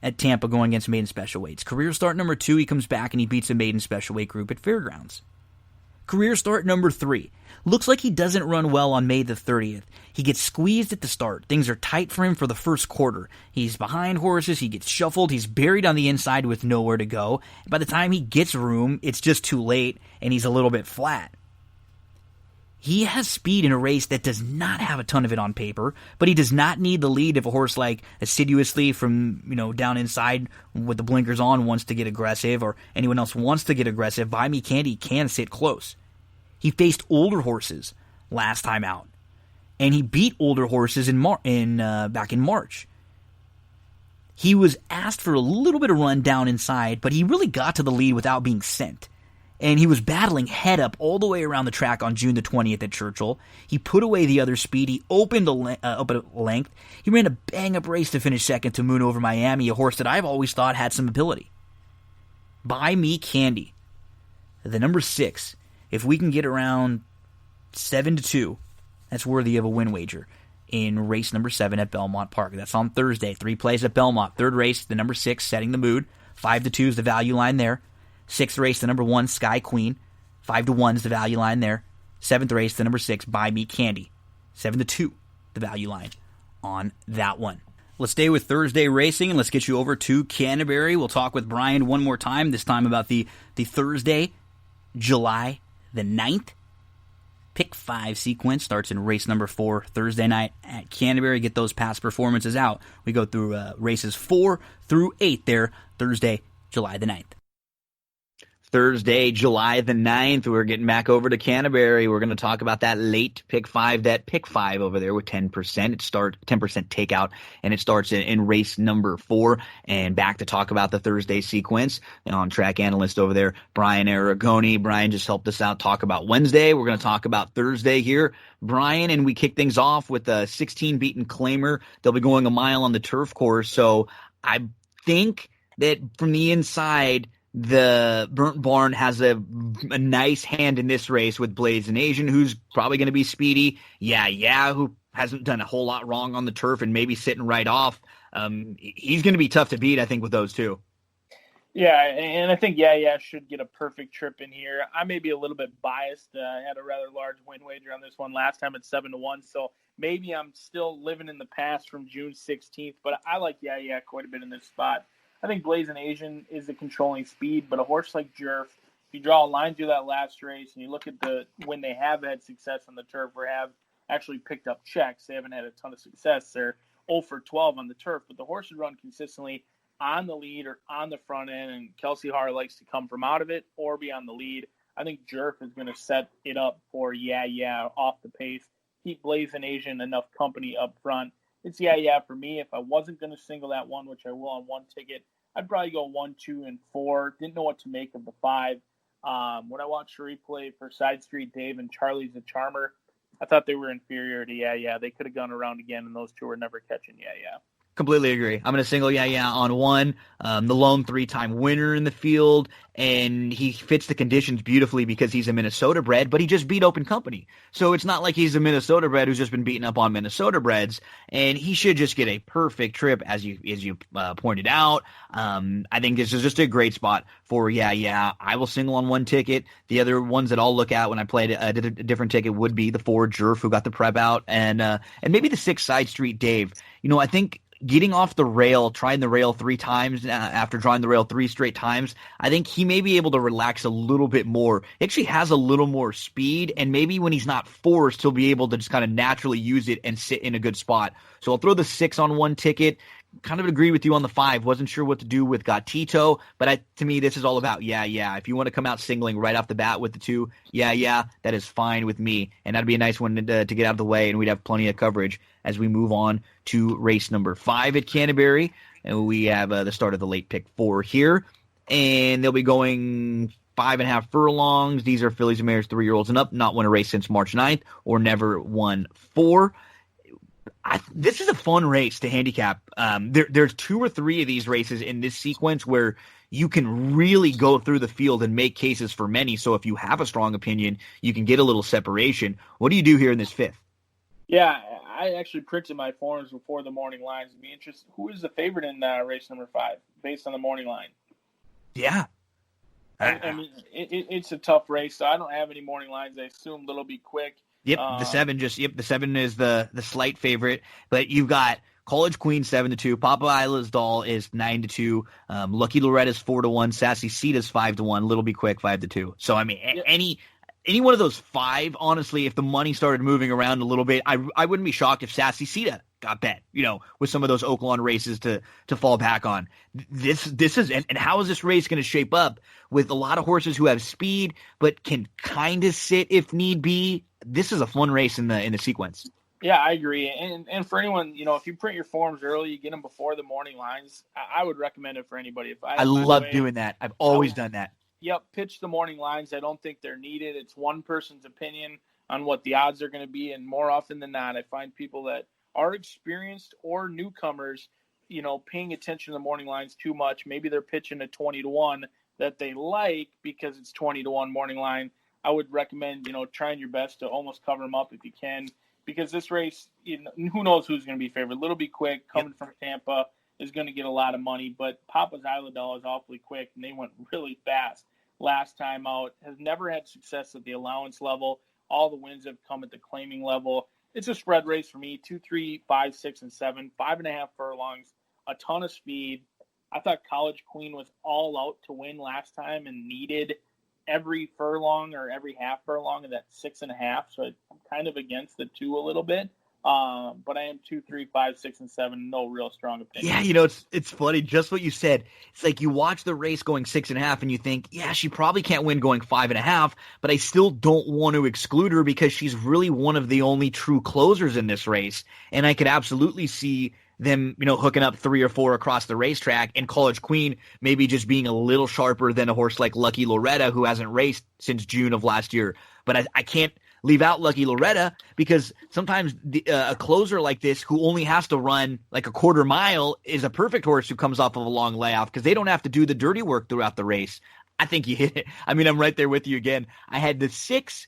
at Tampa going against maiden special weights. Career start number 2, he comes back and he beats a maiden special weight group at Fairgrounds. Career start number 3. Looks like he doesn't run well on May the 30th. He gets squeezed at the start. Things are tight for him for the first quarter. He's behind horses. He gets shuffled. He's buried on the inside with nowhere to go. By the time he gets room, it's just too late, and he's a little bit flat. He has speed in a race that does not have a ton of it on paper, but he does not need the lead if a horse like Assiduously from, down inside with the blinkers on wants to get aggressive, or anyone else wants to get aggressive. Buy Me Candy can sit close. He faced older horses last time out, and he beat older horses back in March. He was asked for a little bit of run down inside, but he really got to the lead without being sent. And he was battling head up all the way around the track on June the 20th at Churchill. He put away the other speed. He opened up a length. He ran a bang-up race to finish second to Moon Over Miami, a horse that I've always thought had some ability. Buy Me Candy, the number 6. If we can get around 7-2, that's worthy of a win wager in race number 7 at Belmont Park. That's on Thursday. 3 plays at Belmont. Third race, the number 6, setting the mood. 5-2 is the value line there. 6th race, the number 1, Sky Queen. 5-1 is the value line there. 7th race, the number 6, Buy Me Candy. 7-2, the value line on that one. Let's stay with Thursday racing, and let's get you over to Canterbury. We'll talk with Brian one more time, this time about the Thursday, July the 9th. Pick 5 sequence starts in race number 4 Thursday night at Canterbury. Get those past performances out. We go through races 4 through 8 there, Thursday, July the 9th. Thursday, July the 9th, we're getting back over to Canterbury. We're going to talk about that late pick 5, that pick 5 over there with 10%. 10% takeout, and it starts in race number 4. And back to talk about the Thursday sequence. On track analyst over there, Brian Arrigoni. Brian just helped us out talk about Wednesday. We're going to talk about Thursday here, Brian, and we kick things off with a 16 beaten claimer. They'll be going a mile on the turf course. So I think that from the inside, the Burnt Barn has a nice hand in this race with Blazing Asian, who's probably going to be speedy. Who hasn't done a whole lot wrong on the turf and maybe sitting right off. He's going to be tough to beat, I think, with those two. Yeah, and I think should get a perfect trip in here. I may be a little bit biased. I had a rather large win wager on this one last time at 7-1, so maybe I'm still living in the past from June 16th, but I like quite a bit in this spot. I think Blazing Asian is the controlling speed, but a horse like Jerf, if you draw a line through that last race and you look at when they have had success on the turf or have actually picked up checks, they haven't had a ton of success. They're 0 for 12 on the turf, but the horses run consistently on the lead or on the front end, and Kelsey Haar likes to come from out of it or be on the lead. I think Jerf is going to set it up for off the pace, keep Blazing Asian enough company up front. It's for me. If I wasn't going to single that one, which I will on one ticket, I'd probably go 1, 2, and 4. Didn't know what to make of the 5. When I watched the replay for Side Street Dave and Charlie's the Charmer, I thought they were inferior to They could have gone around again, and those two were never catching Completely agree. I'm going to single on 1, the lone 3-time winner in the field, and he fits the conditions beautifully because he's a Minnesota bred, but he just beat Open Company. So it's not like he's a Minnesota bred who's just been beaten up on Minnesota breds, and he should just get a perfect trip, as you pointed out. I think this is just a great spot for I will single on 1 ticket. The other ones that I'll look at when I played a different ticket would be the 4 Jerf, who got the prep out, and maybe the 6 Side Street Dave. I think getting off the rail, trying the rail 3 times after drawing the rail 3 straight times, I think he may be able to relax a little bit more. He actually has a little more speed, and maybe when he's not forced, he'll be able to just kind of naturally use it and sit in a good spot. So I'll throw the 6 on one ticket. Kind of agree with you on the 5. Wasn't sure what to do with Gatito, but to me, this is all about yeah. If you want to come out singling right off the bat with the 2, yeah, that is fine with me. And that'd be a nice one to get out of the way, and we'd have plenty of coverage as we move on to race number 5 at Canterbury. And we have the start of the late pick 4 here. And they'll be going 5.5 furlongs. These are fillies and mares, 3-year-olds and up, not won a race since March 9th or never won 4. This is a fun race to handicap. There's 2 or 3 of these races in this sequence where you can really go through the field and make cases for many. So if you have a strong opinion, you can get a little separation. What do you do here in this 5th? Yeah, I actually printed my forms before the morning lines. It'd be interesting. Who is the favorite in race number 5 based on the morning line? Yeah. I mean, it's a tough race, so I don't have any morning lines. I assume it'll be quick. Yep, the 7 is the slight favorite, but you've got College Queen 7-2, Papa Isla's Doll is 9-2, Lucky Loretta's 4-1, Sassy Sita's 5-1, Little Be Quick 5-2. So I mean, any one of those 5, honestly, if the money started moving around a little bit, I wouldn't be shocked if Sassy Sita got bet, with some of those Oaklawn races to fall back on. This is, and how is this race going to shape up with a lot of horses who have speed but can kind of sit if need be? This is a fun race in the sequence. Yeah, I agree. And for anyone, if you print your forms early, you get them before the morning lines. I would recommend it for anybody. I love doing that. I've always done that. Yep, pitch the morning lines. I don't think they're needed. It's one person's opinion on what the odds are going to be, and more often than not, I find people that are experienced or newcomers, paying attention to the morning lines too much. Maybe they're pitching a 20-1 that they like because it's 20-1 morning line. I would recommend, trying your best to almost cover them up if you can, because this race, who knows who's going to be favored. Little Be Quick, coming from Tampa, is going to get a lot of money, but Papa's Isla Doll is awfully quick, and they went really fast last time out. Has never had success at the allowance level. All the wins have come at the claiming level. It's a spread race for me, 2, 3, 5, 6, and 7, 5.5 furlongs, a ton of speed. I thought College Queen was all out to win last time and needed every furlong or every half furlong of that 6.5. So I'm kind of against the 2 a little bit. But I am 2, 3, 5, 6, and 7. No real strong opinion. Yeah, it's funny. Just what you said. It's like you watch the race going 6.5, and you think, yeah, she probably can't win going 5.5. But I still don't want to exclude her because she's really one of the only true closers in this race, and I could absolutely see them, hooking up 3 or 4 across the racetrack, and College Queen maybe just being a little sharper than a horse like Lucky Loretta, who hasn't raced since June of last year. But I can't leave out Lucky Loretta because sometimes a closer like this who only has to run like a quarter mile is a perfect horse who comes off of a long layoff because they don't have to do the dirty work throughout the race. I think you hit it. I mean, I'm right there with you again. I had the 6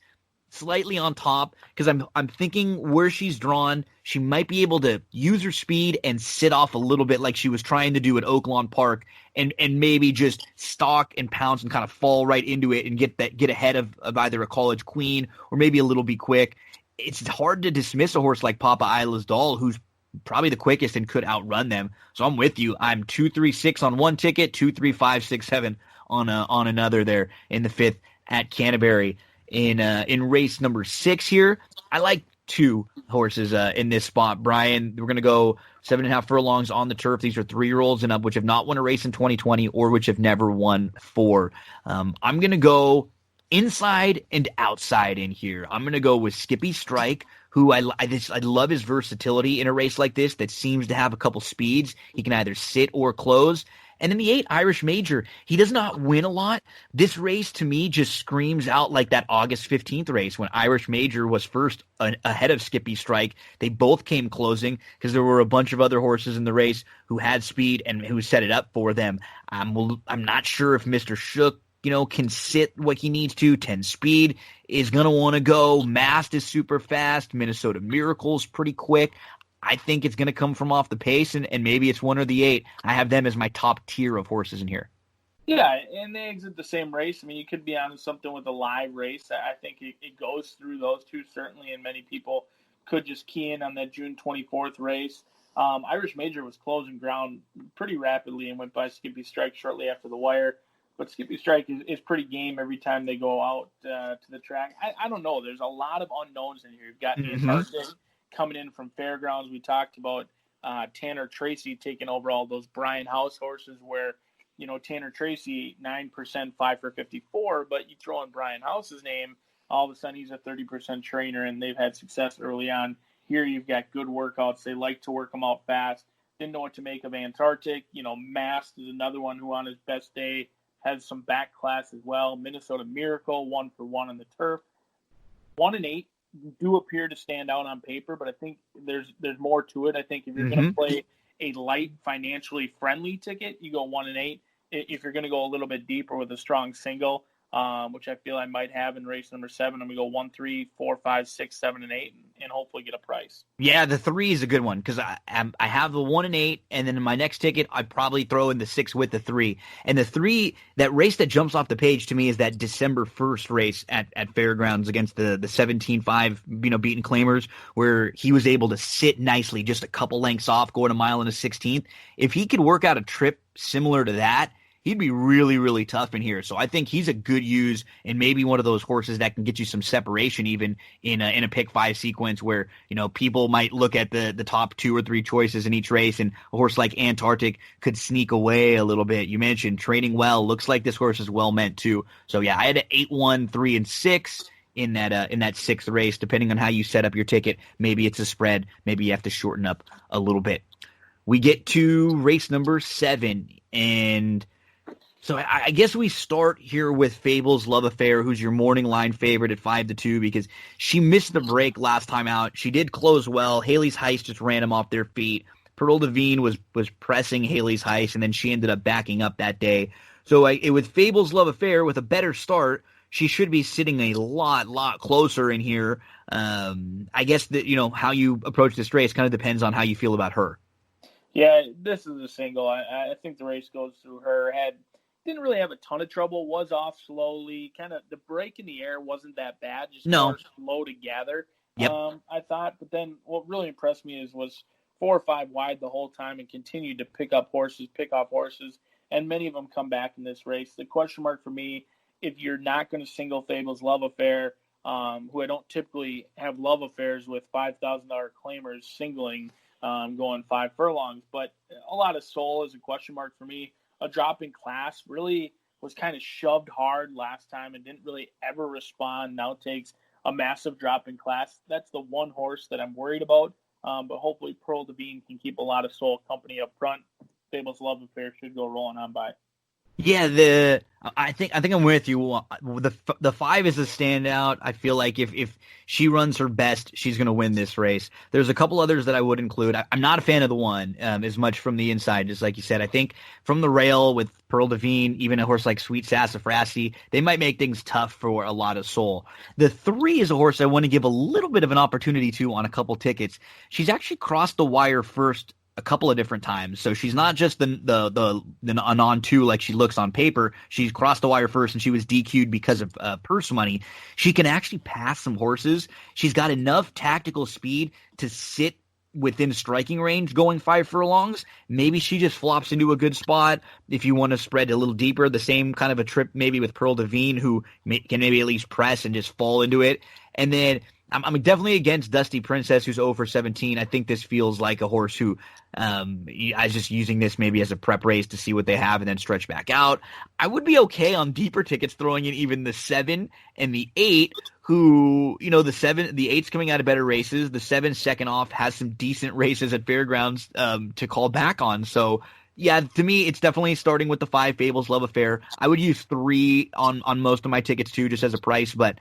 slightly on top because I'm thinking where she's drawn, she might be able to use her speed and sit off a little bit like she was trying to do at Oaklawn Park and maybe just stalk and pounce and kind of fall right into it and get ahead of either a College Queen or maybe a Little Be Quick. It's hard to dismiss a horse like Papa Isla's Doll, who's probably the quickest and could outrun them. So I'm with you. I'm 2, 3, 6 on one ticket, 2, 3, 5, 6, 7 on another there in the 5th at Canterbury. In race number 6 here, I like 2 horses in this spot. Brian, we're going to go 7.5 furlongs on the turf. These are 3-year-olds and up, which have not won a race in 2020 or which have never won 4. I'm going to go inside and outside in here. I'm going to go with Skippy Strike, who I love his versatility in a race like this that seems to have a couple speeds. He can either sit or close. And in the 8, Irish Major, he does not win a lot. This race, to me, just screams out like that August 15th race when Irish Major was first ahead of Skippy Strike. They both came closing because there were a bunch of other horses in the race who had speed and who set it up for them. I'm not sure if Mr. Shook, can sit what he needs to. 10 Speed is going to want to go. Mast is super fast. Minnesota Miracle's pretty quick. I think it's going to come from off the pace, and maybe it's 1 or the 8. I have them as my top tier of horses in here. Yeah, and they exit the same race. I mean, you could be on something with a live race. I think it goes through those 2, certainly, and many people could just key in on that June 24th race. Irish Major was closing ground pretty rapidly and went by Skippy Strike shortly after the wire. But Skippy Strike is pretty game every time they go out to the track. I don't know. There's a lot of unknowns in here. You've got Antarctic coming in from Fairgrounds. We talked about Tanner Tracy taking over all those Brian House horses where, Tanner Tracy, 9%, 5 for 54, but you throw in Brian House's name, all of a sudden he's a 30% trainer, and they've had success early on. Here you've got good workouts. They like to work them out fast. Didn't know what to make of Antarctic. Mast is another one who on his best day has some back class as well. Minnesota Miracle, 1 for 1 on the turf. 1 and 8 do appear to stand out on paper, but I think there's more to it. I think if you're going to play a light, financially friendly ticket, you go 1 and 8. If you're going to go a little bit deeper with a strong single, which I feel I might have in race number 7, I'm going to go 1, 3, 4, 5, 6, 7, and 8, and hopefully get a price. Yeah, the 3 is a good one because I have the 1 and 8, and then in my next ticket, I'd probably throw in the 6 with the 3. And the 3, that race that jumps off the page to me is that December 1st race at Fairgrounds against the 17-5, beaten Claimers, where he was able to sit nicely, just a couple lengths off, going a mile and a 16th. If he could work out a trip similar to that, he'd be really, really tough in here. So I think he's a good use and maybe one of those horses that can get you some separation even in a pick 5 sequence where, people might look at the top 2 or 3 choices in each race, and a horse like Antarctic could sneak away a little bit. You mentioned training well. Looks like this horse is well meant too. So yeah, I had an 8, 1, 3, and 6 in that 6th race, depending on how you set up your ticket. Maybe it's a spread. Maybe you have to shorten up a little bit. We get to race number 7, and so I guess we start here with Fable's Love Affair, who's your morning line favorite at 5-2 because she missed the break last time out. She did close well. Haley's Heist just ran them off their feet. Pearl Devine was pressing Haley's Heist, and then she ended up backing up that day. So with Fable's Love Affair, with a better start, she should be sitting a lot closer in here. I guess that how you approach this race kind of depends on how you feel about her. Yeah, this is a single. I think the race goes through her. Didn't really have a ton of trouble. Was off slowly. Kind of the break in the air wasn't that bad. Just more slow to gather. Yep. I thought. But then what really impressed me was 4 or 5 wide the whole time and continued to pick off horses, and many of them come back in this race. The question mark for me, if you're not going to single Fable's Love Affair, who I don't typically have love affairs with $5,000 claimers singling, going 5 furlongs, but a lot of soul is a question mark for me. A drop in class really was kind of shoved hard last time and didn't really ever respond. Now takes a massive drop in class. That's the one horse that I'm worried about. But hopefully Pearl Devine can keep a lot of soul company up front. Fable's Love Affair should go rolling on by. Yeah, I think I'm with you. The 5 is a standout. I feel like if she runs her best, she's going to win this race. There's a couple others that I would include. I'm not a fan of the 1 as much from the inside, just like you said. I think from the rail with Pearl Devine, even a horse like Sweet Sassafras, they might make things tough for a lot of soul. The 3 is a horse I want to give a little bit of an opportunity to on a couple tickets. She's actually crossed the wire first a couple of different times. So she's not just the non-2 like she looks on paper. She's crossed the wire first and she was DQ'd because of purse money. She can actually pass some horses. She's got enough tactical speed to sit within striking range going 5 furlongs. Maybe she just flops into a good spot if you want to spread a little deeper. The same kind of a trip maybe with Pearl Devine, who can maybe at least press and just fall into it. And then I'm definitely against Dusty Princess, who's 0 for 17. I think this feels like a horse who I was just using this maybe as a prep race to see what they have and then stretch back out. I would be okay on deeper tickets throwing in even the 7 and the 8, who, the 8's coming out of better races. The 7 second off has some decent races at Fairgrounds to call back on. So, yeah, to me, it's definitely starting with the 5, Fable's Love Affair. I would use 3 on most of my tickets too, just as a price, but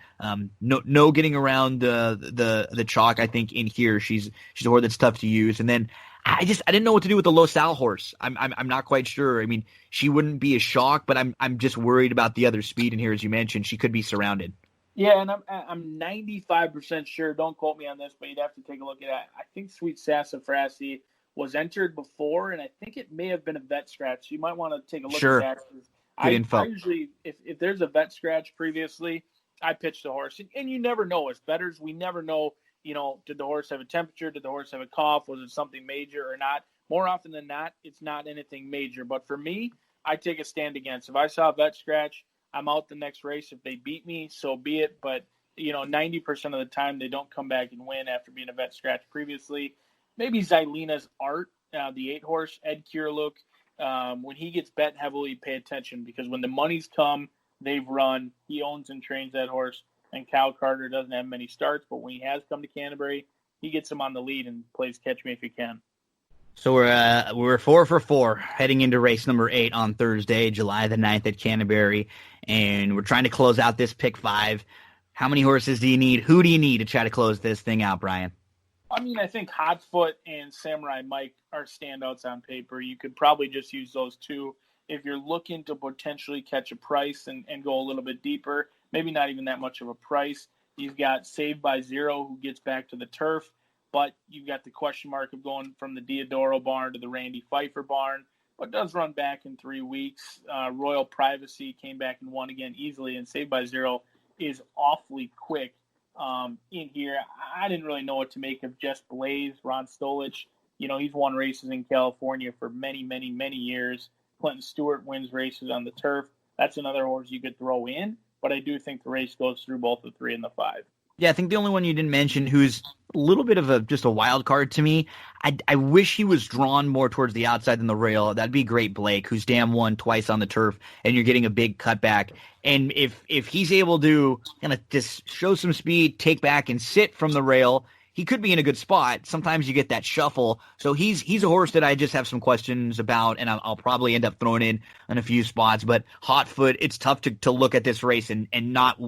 no getting around the chalk. I think in here she's a horse that's tough to use. And then I didn't know what to do with the Los Al horse. I'm not quite sure. I mean, she wouldn't be a shock, but I'm just worried about the other speed in here, as you mentioned. She could be surrounded. Yeah, and I'm 95% sure. Don't quote me on this, but you'd have to take a look at it. I think Sweet Sassafras was entered before, and I think it may have been a vet scratch. You might want to take a look at that. Good info. I usually, if there's a vet scratch previously, I pitch the horse. And you never know. As bettors, we never know did the horse have a temperature? Did the horse have a cough? Was it something major or not? More often than not, it's not anything major. But for me, I take a stand against. If I saw a vet scratch, I'm out the next race. If they beat me, so be it. But, 90% of the time they don't come back and win after being a vet scratch previously. Maybe Xylena's Art, the 8-horse, Ed Kierluk. When he gets bet heavily, pay attention, because when the money's come, they've run. He owns and trains that horse. And Cal Carter doesn't have many starts, but when he has come to Canterbury, he gets him on the lead and plays Catch Me If You Can. So we're 4 for 4 heading into race number 8 on Thursday, July the 9th at Canterbury, and we're trying to close out this pick 5. How many horses do you need? Who do you need to try to close this thing out, Brian? I think Hotfoot and Samurai Mike are standouts on paper. You could probably just use those two if you're looking to potentially catch a price and go a little bit deeper. Maybe not even that much of a price. You've got Saved by Zero, who gets back to the turf, but you've got the question mark of going from the Diodoro barn to the Randy Pfeiffer barn, but does run back in 3 weeks. Royal Privacy came back and won again easily, and Saved by Zero is awfully quick in here. I didn't really know what to make of Jess Blaze, Ron Stolich. He's won races in California for many, many, many years. Clinton Stewart wins races on the turf. That's another horse you could throw in, but I do think the race goes through both the 3 and the 5. Yeah, I think the only one you didn't mention who's a little bit of just a wild card to me, I wish he was drawn more towards the outside than the rail. That'd be Great Blake, who's won twice on the turf, and you're getting a big cutback. And if he's able to kind of just show some speed, take back, and sit from the rail, he could be in a good spot. Sometimes you get that shuffle. So he's a horse that I just have some questions about, and I'll probably end up throwing in a few spots. But Hotfoot, it's tough to look at this race and not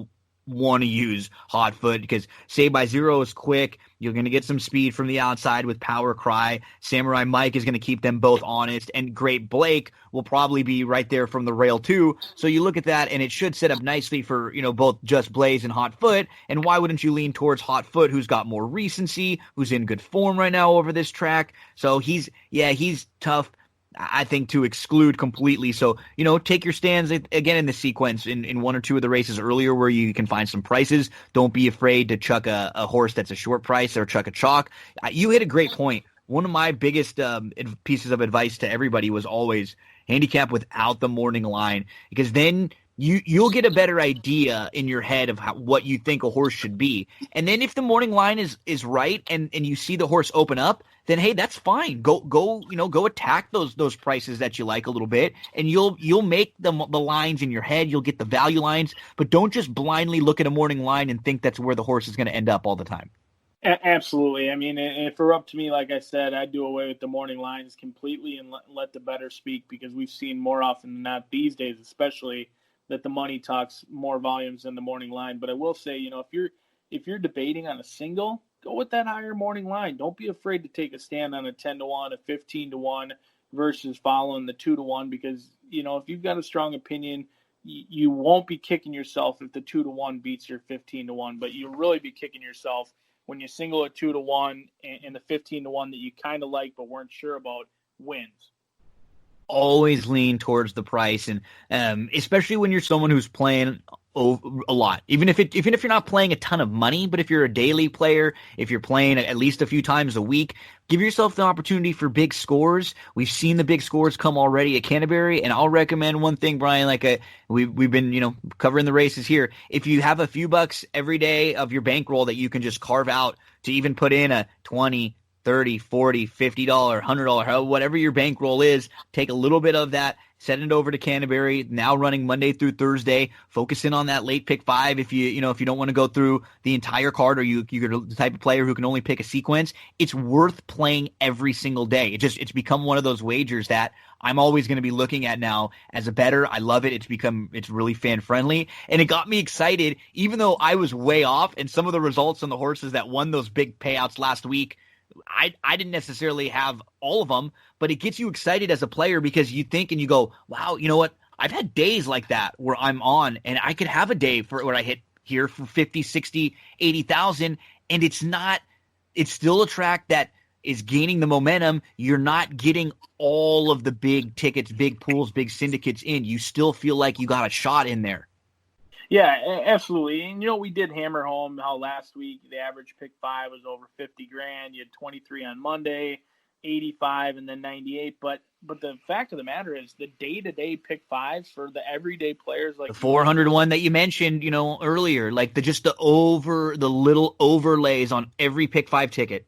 want to use Hotfoot, because Saved by Zero is quick. You're going to get some speed from the outside with Power Cry. Samurai Mike is going to keep them both honest, and Great Blake will probably be right there from the rail too. So you look at that, and it should set up nicely for both Just Blaze and Hotfoot. And why wouldn't you lean towards Hotfoot, who's got more recency, who's in good form right now over this track? So he's tough, I think, to exclude completely. So, take your stands again in the sequence in 1 or 2 of the races earlier where you can find some prices. Don't be afraid to chuck a horse that's a short price or chuck a chalk. You hit a great point. One of my biggest pieces of advice to everybody was always handicap without the morning line, because then you'll get a better idea in your head of what you think a horse should be. And then if the morning line is right and you see the horse open up, then hey, that's fine. Go attack those prices that you like a little bit, and you'll make the lines in your head. You'll get the value lines, but don't just blindly look at a morning line and think that's where the horse is going to end up all the time. Absolutely. I mean, if it were up to me, like I said, I'd do away with the morning lines completely and let the better speak, because we've seen more often than not these days, especially, that the money talks more volumes than the morning line. But I will say, if you're debating on a single, go with that higher morning line. Don't be afraid to take a stand on a 10-1, a 15-1 versus following the 2-1, because, if you've got a strong opinion, you won't be kicking yourself if the 2-1 beats your 15-1, but you'll really be kicking yourself when you single a 2-1 and the 15-1 that you kind of like but weren't sure about wins. Always lean towards the price, and especially when you're someone who's playing a lot. Even if you're not playing a ton of money, but if you're a daily player, if you're playing at least a few times a week, give yourself the opportunity for big scores. We've seen the big scores come already at Canterbury, and I'll recommend one thing, Brian. We've been covering the races here. If you have a few bucks every day of your bankroll that you can just carve out to even put in a $20, $30, $40, $50, $100, whatever your bankroll is, take a little bit of that, send it over to Canterbury, now running Monday through Thursday. Focus in on that late pick 5 if you don't want to go through the entire card, or you're the type of player who can only pick a sequence. It's worth playing every single day. It's become one of those wagers that I'm always going to be looking at now as a bettor. I love it. It's really fan friendly, and it got me excited, even though I was way off, and some of the results on the horses that won those big payouts last week, I didn't necessarily have all of them, but it gets you excited as a player, because you think and you go, wow, you know what? I've had days like that where I'm on, and I could have a day where I hit here for 50, 60, 80,000, and it's still a track that is gaining the momentum. You're not getting all of the big tickets, big pools, big syndicates in. You still feel like you got a shot in there. Yeah, absolutely. And we did hammer home how last week the average pick 5 was over 50 grand. You had 23 on Monday, 85, and then 98. But the fact of the matter is the day-to-day pick 5s for the everyday players, like the 401 that you mentioned, earlier, like the little overlays on every pick 5 ticket.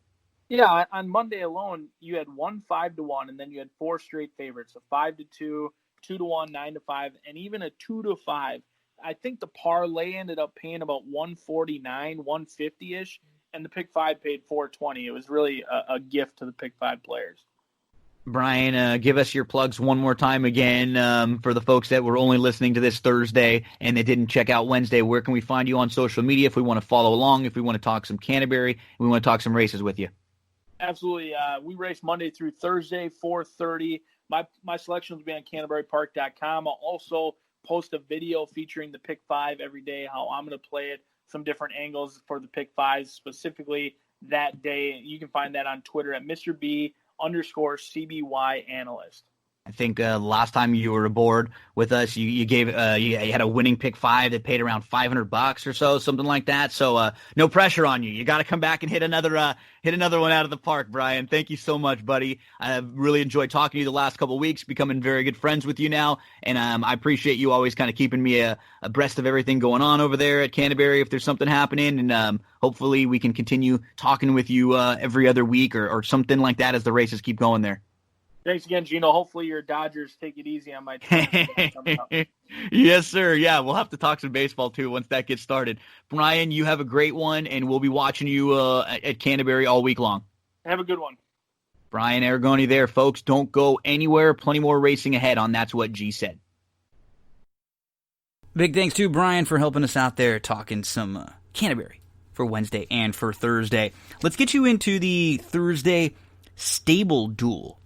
Yeah, on Monday alone, you had 1 5-1, and then you had 4 straight favorites: a 5-2, 2-1, 9-5, and even a 2-5. I think the parlay ended up paying about 149, 150-ish, and the pick 5 paid 420. It was really a gift to the pick 5 players. Brian, give us your plugs one more time again for the folks that were only listening to this Thursday and they didn't check out Wednesday. Where can we find you on social media if we want to follow along, if we want to talk some Canterbury, we want to talk some races with you? Absolutely. We race Monday through Thursday, 4:30. My selections will be on CanterburyPark.com. I'll also post a video featuring the pick 5 every day, how I'm going to play it, some different angles for the pick 5s specifically that day. You can find that on Twitter at Mr. B_CBY analyst. I think last time you were aboard with us, you had a winning pick 5 that paid around $500 or so, something like that. So no pressure on you. You got to come back and hit another one out of the park, Brian. Thank you so much, buddy. I've really enjoyed talking to you the last couple of weeks, becoming very good friends with you now, and I appreciate you always kind of keeping me abreast of everything going on over there at Canterbury if there's something happening, and hopefully we can continue talking with you every other week or something like that as the races keep going there. Thanks again, Gino. Hopefully your Dodgers take it easy on my team. Yes, sir. Yeah, we'll have to talk some baseball, too, once that gets started. Brian, you have a great one, and we'll be watching you at Canterbury all week long. Have a good one. Brian Arrigoni there, folks. Don't go anywhere. Plenty more racing ahead on That's What G Said. Big thanks to Brian for helping us out there talking some Canterbury for Wednesday and for Thursday. Let's get you into the Thursday stable duel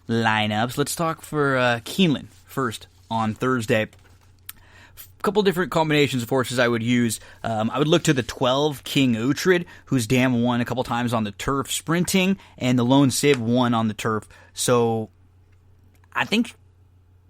lineups. Let's talk for Keeneland first on Thursday. A couple different combinations of horses I would use. I would look to the 12 King Uhtred, who's damn won a couple times on the turf sprinting, and the Lone Sib won on the turf. So I think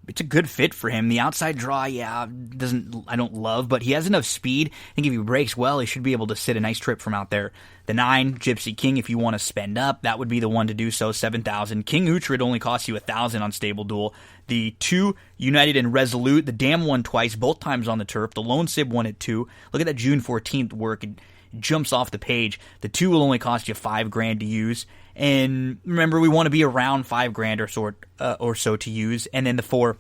it's a good fit for him. The outside draw, I don't love, but he has enough speed. I think if he breaks well, he should be able to sit a nice trip from out there. The 9, Gypsy King, if you want to spend up, that would be the one to do so, 7,000. King Uhtred only costs you 1,000 on Stable Duel. The 2, United and Resolute, the Dam won twice, both times on the turf. The Lone Sib won at 2. Look at that June 14th work. It jumps off the page. The 2 will only cost you $5,000 to use. And remember, we want to be around $5,000 or so to use. And then the 4,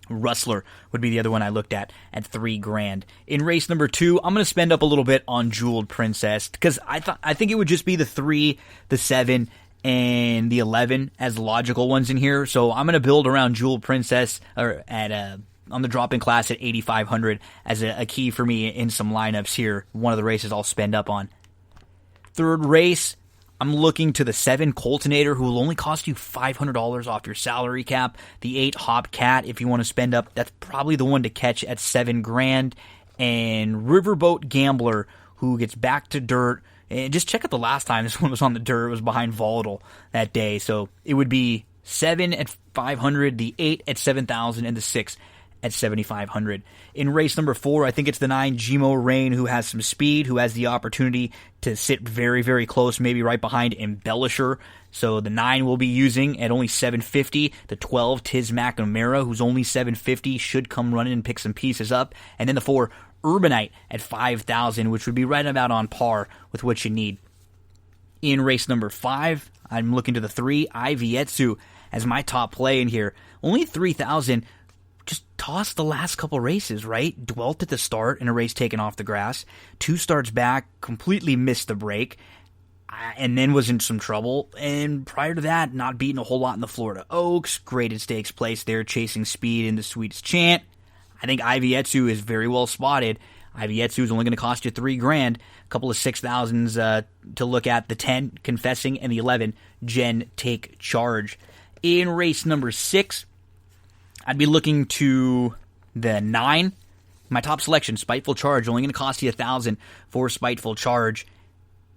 Rustler would be the other one I looked at $3,000. In race number 2, I'm going to spend up a little bit on Jeweled Princess because I think it would just be the 3, the 7, and the 11 as logical ones in here. So I'm going to build around Jeweled Princess on the drop-in class at 8,500 as a key for me in some lineups here. One of the races I'll spend up on. Third race, I'm looking to the 7 Coltonator, who will only cost you $500 off your salary cap. The 8 Hop Cat, if you want to spend up, that's probably the one to catch at $7,000. And Riverboat Gambler, who gets back to dirt. And just check out the last time this one was on the dirt. It was behind Volatile that day. So it would be 7 at $500, the 8 at $7,000, and the 6 at $7,500. In race number 4, I think it's the 9 Gmo Rain, who has some speed, who has the opportunity to sit very, very close, maybe right behind Embellisher. So the 9 will be using at only $750. The 12 Tiz McNamara, who's only $750, should come running and pick some pieces up. And then the 4 Urbanite at $5,000, which would be right about on par with what you need. In race number 5, I'm looking to the 3 Ivietsu as my top play in here. Only $3,000. Just tossed the last couple races, right? Dwelt at the start in a race taken off the grass. 2 starts back, completely missed the break, and then was in some trouble. And prior to that, not beating a whole lot in the Florida Oaks. Graded stakes place there, chasing speed in the Sweetest Chant. I think Ivietsu is very well spotted. Ivietsu is only going to cost you $3,000. A couple of 6,000s to look at. The 10, Confessing, and the 11, Jen Take Charge. In race number 6, I'd be looking to the 9. My top selection, Spiteful Charge, only going to cost you $1,000 for Spiteful Charge.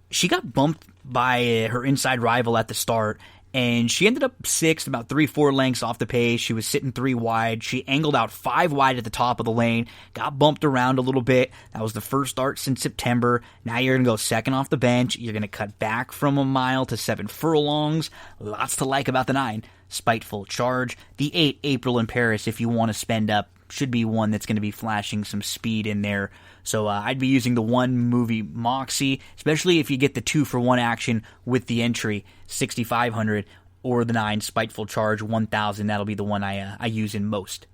She got bumped by her inside rival at the start, And she ended up sixth, about 3-4 lengths off the pace. She was sitting 3 wide. She angled out 5 wide at the top of the lane, got bumped around a little bit. That was the first start since September. Now you're going to go second off the bench. You're going to cut back from a mile to 7 furlongs. Lots to like about the 9. Spiteful Charge. The 8, April in Paris, if you want to spend up, should be one that's going to be flashing some speed in there. So I'd be using the 1 Movie Moxie, especially if you get the 2-for-1 action with the entry, 6,500, or the 9 Spiteful Charge, 1,000. That'll be the one I use in most.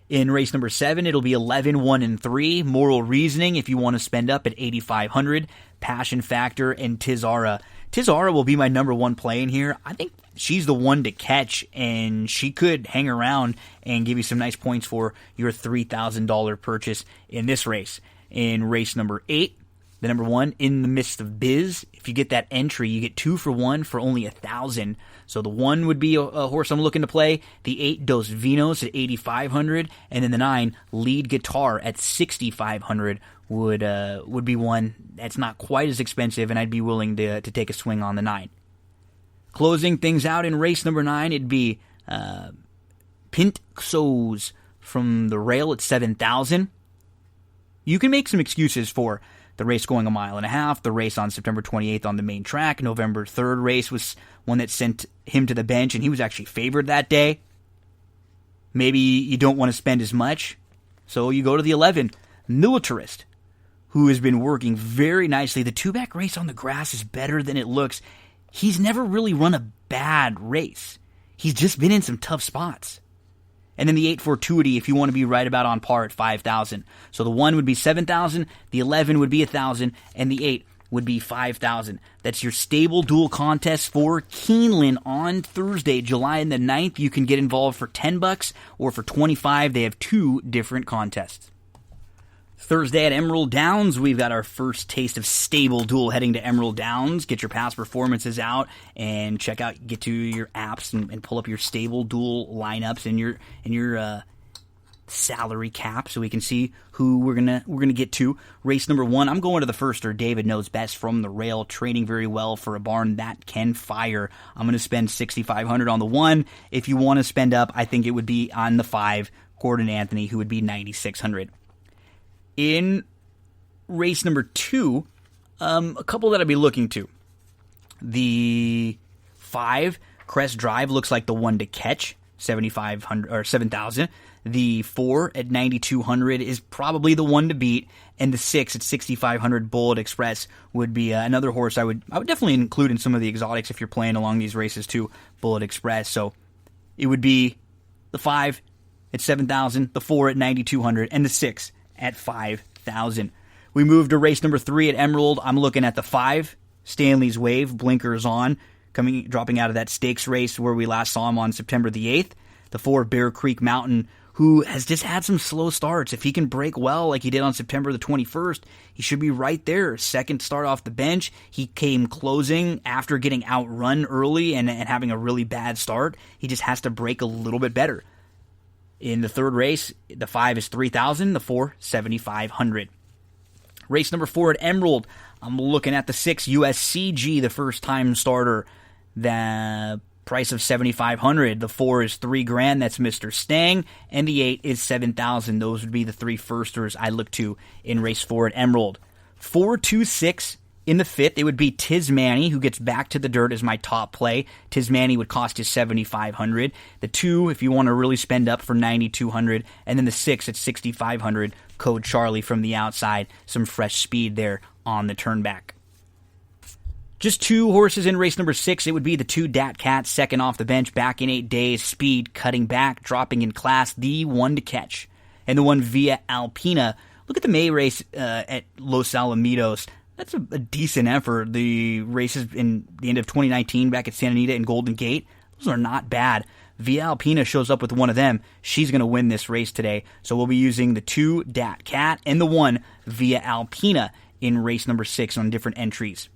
In race number 7, it'll be 11, 1, and 3. Moral Reasoning, if you want to spend up at 8,500. Passion Factor and Tizara. Tizara will be my number 1 play in here. I think she's the one to catch, and she could hang around and give you some nice points for your $3,000 purchase in this race. In race number 8, the number 1, In the Midst of Biz. If you get that entry, you get 2-for-1 for only 1,000. So the 1 would be a horse I'm looking to play. The 8, Dos Vinos at 8,500, and then the 9, Lead Guitar at 6,500 would be one that's not quite as expensive, and I'd be willing to take a swing on the 9. Closing things out in race number 9, it'd be Pint Xos from the rail at 7,000. You can make some excuses for the race going a mile and a half, the race on September 28th on the main track. November 3rd race was one that sent him to the bench, and he was actually favored that day. Maybe you don't want to spend as much, so you go to the 11, Militarist, who has been working very nicely. The 2-back race on the grass is better than it looks. He's never really run a bad race. He's just been in some tough spots. And then the 8, Fortuity, if you want to be right about on par at 5,000. So the 1 would be 7,000, the 11 would be 1,000, and the 8 would be 5,000. That's your stable dual contest for Keeneland on Thursday, July the 9th. You can get involved for $10 or for $25. They have 2 different contests. Thursday at Emerald Downs, we've got our first taste of stable duel heading to Emerald Downs. Get your past performances out and get to your apps and pull up your stable duel lineups and your salary cap so we can see who we're gonna get to. Race number 1, I'm going to the firster. David knows best from the rail, training very well for a barn that can fire. I'm going to spend 6,500 on the 1. If you want to spend up, I think it would be on the 5, Gordon Anthony, who would be 9,600. In race number 2, a couple that I'd be looking to. The 5, Crest Drive, looks like the one to catch, 7,500 or 7,000. The 4 at 9,200 is probably the one to beat, and the 6 at 6,500, Bullet Express, would be another horse I would definitely include in some of the exotics if you're playing along these races too. Bullet Express. So it would be the 5 at 7,000, the 4 at 9,200, and the 6 at 5,000. We move to race number 3 at Emerald. I'm looking at the 5, Stanley's Wave, blinkers on, dropping out of that stakes race where we last saw him on September the 8th. The 4, Bear Creek Mountain, who has just had some slow starts. If he can break well like he did on September the 21st, he should be right there. Second start off the bench. He came closing after getting outrun early and having a really bad start. He just has to break a little bit better. In the 3rd race, the 5 is 3,000, the 4, 7,500. Race number 4 at Emerald, I'm looking at the 6, USCG, the first-time starter. The price of 7,500. The 4 is $3,000, that's Mr. Stang, and the 8 is 7,000. Those would be the 3 firsters I look to in race 4 at Emerald. 4, 2, 6. In the 5th, it would be Tismani, who gets back to the dirt as my top play. Tismani would cost you 7,500. The 2, if you want to really spend up, for 9,200. And then the 6 at 6,500, Code Charlie from the outside. Some fresh speed there on the turnback. Just 2 horses in race number 6. It would be the 2, Dat Cat, second off the bench, back in 8 days. Speed, cutting back, dropping in class, the one to catch. And the 1, Via Alpina. Look at the May race at Los Alamitos. That's a decent effort. The races in the end of 2019 back at Santa Anita and Golden Gate, those are not bad. Via Alpina shows up with one of them. She's going to win this race today. So we'll be using the 2, Dat Cat, and the 1, Via Alpina, in race number 6 on different entries.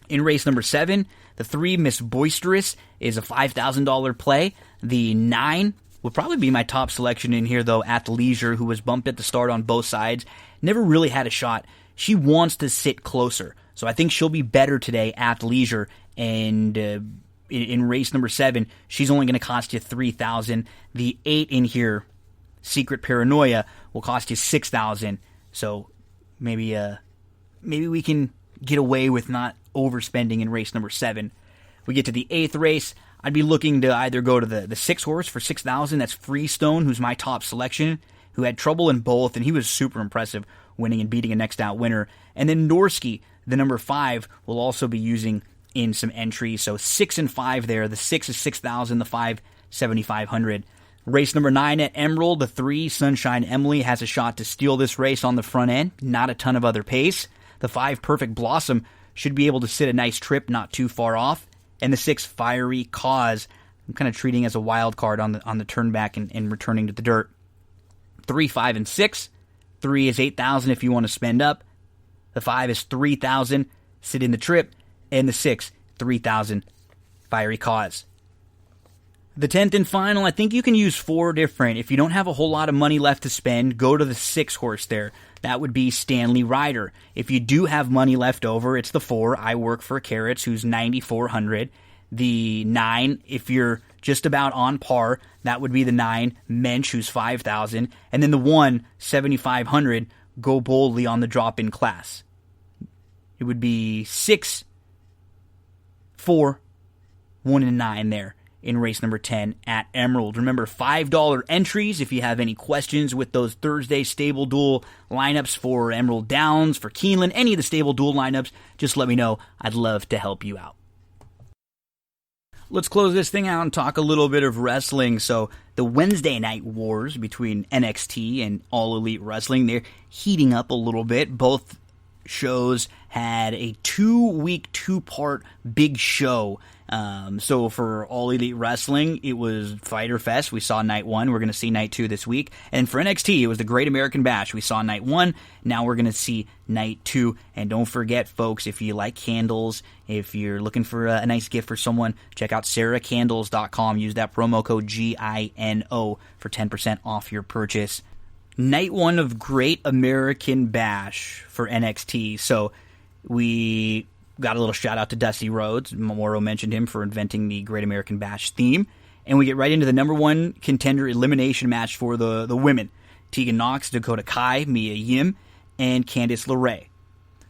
In race number 7, the 3, Miss Boisterous, is a $5,000 play. The 9 would probably be my top selection in here, though, Athleisure, who was bumped at the start on both sides. Never really had a shot. She wants to sit closer, so I think she'll be better today, Athleisure, and in race number 7, she's only going to cost you $3,000. The 8 in here, Secret Paranoia, will cost you $6,000. So maybe we can get away with not overspending in race number 7. We get to the 8th race. I'd be looking to either go to the 6 horse for $6,000. That's Freestone, who's my top selection, who had trouble in both, and he was super impressive, winning and beating a next out winner. And then Norsky, the number 5, will also be using in some entries. So 6 and 5 there. The 6 is $6,000, the 5, $7,500. Race number 9 at Emerald, the 3, Sunshine Emily, has a shot to steal this race on the front end. Not a ton of other pace. The 5, Perfect Blossom, should be able to sit a nice trip not too far off. And the 6, Fiery Cause, I'm kind of treating as a wild card on the turn back and returning to the dirt. 3, 5, and 6. 3 is $8,000 if you want to spend up. The 5 is $3,000, sit in the trip. And the 6, $3,000, Fiery Cause. The 10th and final, I think you can use 4 different. If you don't have a whole lot of money left to spend, go to the 6 horse there. That would be Stanley Ryder. If you do have money left over, it's the 4, I Work for Carrots, who's $9,400. The 9, if you're just about on par, that would be the 9, Mensch, who's $5,000. And then the 1, $7,500, Go Boldly on the drop-in class. It would be 6, 4, 1, and 9 there in race number 10 at Emerald. Remember, $5 entries if you have any questions with those Thursday Stable Duel lineups for Emerald Downs, for Keeneland, any of the Stable Duel lineups, just let me know. I'd love to help you out. Let's close this thing out and talk a little bit of wrestling. So the Wednesday night wars between NXT and All Elite Wrestling, they're heating up a little bit. Both shows had a 2-week, 2-part big show. So for All Elite Wrestling, it was Fyter Fest. We saw night 1. We're going to see night 2 this week. And for NXT, it was the Great American Bash. We saw night 1. Now we're going to see night 2. And don't forget, folks, if you like candles, if you're looking for a nice gift for someone, check out sarahcandles.com. Use that promo code GINO for 10% off your purchase. Night 1 of Great American Bash for NXT. So we got a little shout out to Dusty Rhodes. Moro mentioned him for inventing the Great American Bash theme. And we get right into the number 1 contender elimination match for the women. Tegan Nox, Dakota Kai, Mia Yim, and Candice LeRae.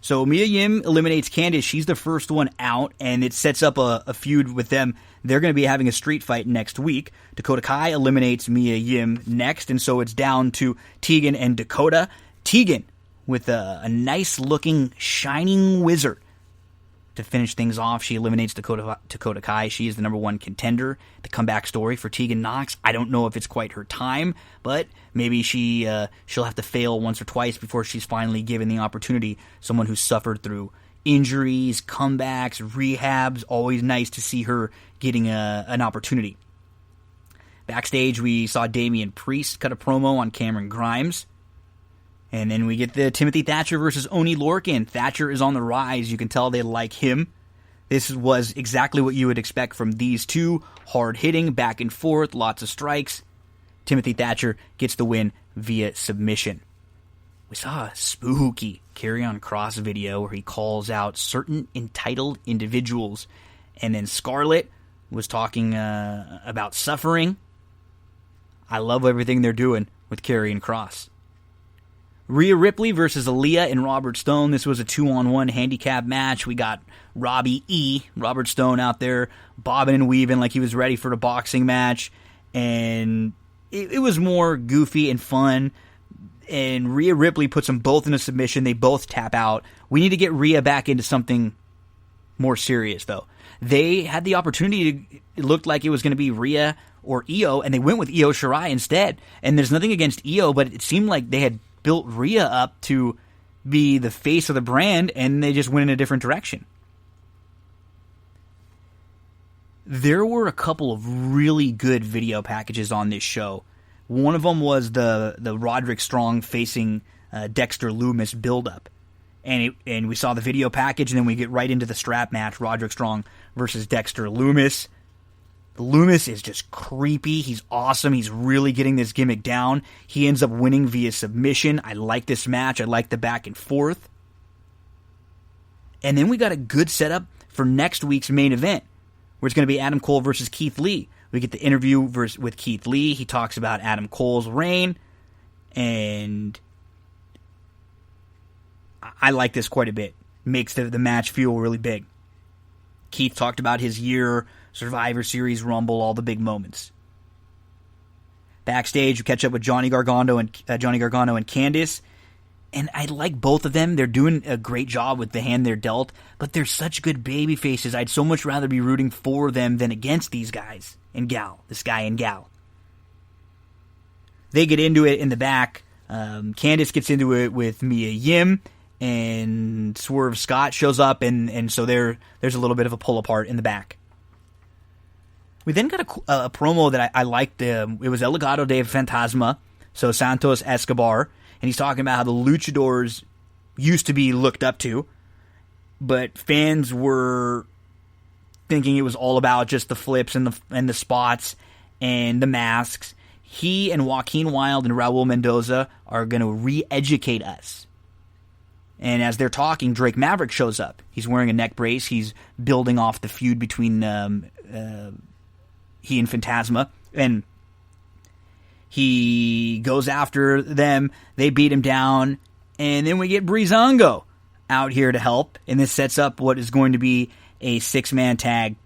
So Mia Yim eliminates Candice. She's the first one out, and it sets up a feud with them. They're going to be having a street fight next week. Dakota Kai eliminates Mia Yim next, and so it's down to Tegan and Dakota. Tegan with a nice-looking, shining wizard. To finish things off, she eliminates Dakota Kai. She is the number 1 contender. The comeback story for Tegan Nox, I don't know if it's quite her time, but maybe she'll have to fail once or twice before she's finally given the opportunity. Someone who's suffered through injuries, comebacks, rehabs. Always nice to see her getting an opportunity. Backstage, we saw Damian Priest cut a promo on Cameron Grimes. And then we get the Timothy Thatcher versus Oney Lorcan. Thatcher is on the rise. You can tell they like him. This was exactly what you would expect from these two. Hard-hitting, back and forth, lots of strikes. Timothy Thatcher gets the win via submission. We saw a spooky Karrion Kross video where he calls out certain entitled individuals. And then Scarlett was talking about suffering. I love everything they're doing with Karrion Kross. Rhea Ripley versus Aaliyah and Robert Stone. This was a 2-on-1 handicap match. We got Robbie E., Robert Stone, out there bobbing and weaving like he was ready for the boxing match. And it was more goofy and fun. And Rhea Ripley puts them both in a submission. They both tap out. We need to get Rhea back into something more serious, though. They had the opportunity. It looked like it was going to be Rhea or Io, and they went with Io Shirai instead. And there's nothing against Io, but it seemed like they had built Rhea up to be the face of the brand, and they just went in a different direction. There were a couple of really good video packages on this show. One of them was the Roderick Strong facing Dexter Lumis build-up. And we saw the video package, and then we get right into the strap match, Roderick Strong versus Dexter Lumis. Lumis is just creepy. He's awesome. He's really getting this gimmick down. He ends up winning via submission. I like this match. I like the back and forth. And then we got a good setup for next week's main event. where it's going to be Adam Cole versus Keith Lee. We get the interview with Keith Lee. He talks about Adam Cole's reign, and I like this quite a bit. Makes the match feel really big. Keith talked about his year, Survivor Series, Rumble, all the big moments. Backstage, we catch up with Johnny Gargano and Candice, and I like both of them. They're doing a great job with the hand they're dealt, but they're such good baby faces. I'd so much rather be rooting for them than against these guys and gal. This guy and gal. They get into it in the back. Candice gets into it with Mia Yim, and Swerve Scott shows up, and so there's a little bit of a pull apart in the back. We then got a promo that I liked. It was El Legado de Fantasma, so Santos Escobar, and he's talking about how the luchadors used to be looked up to, but fans were thinking it was all about just the flips and the spots and the masks. He and Joaquin Wilde and Raul Mendoza are going to re-educate us. And as they're talking, Drake Maverick shows up. He's wearing a neck brace. He's building off the feud between he and Phantasma, and he goes after them. They beat him down, and then we get Breezango out here to help, and this sets up what is going to be a 6-man tag.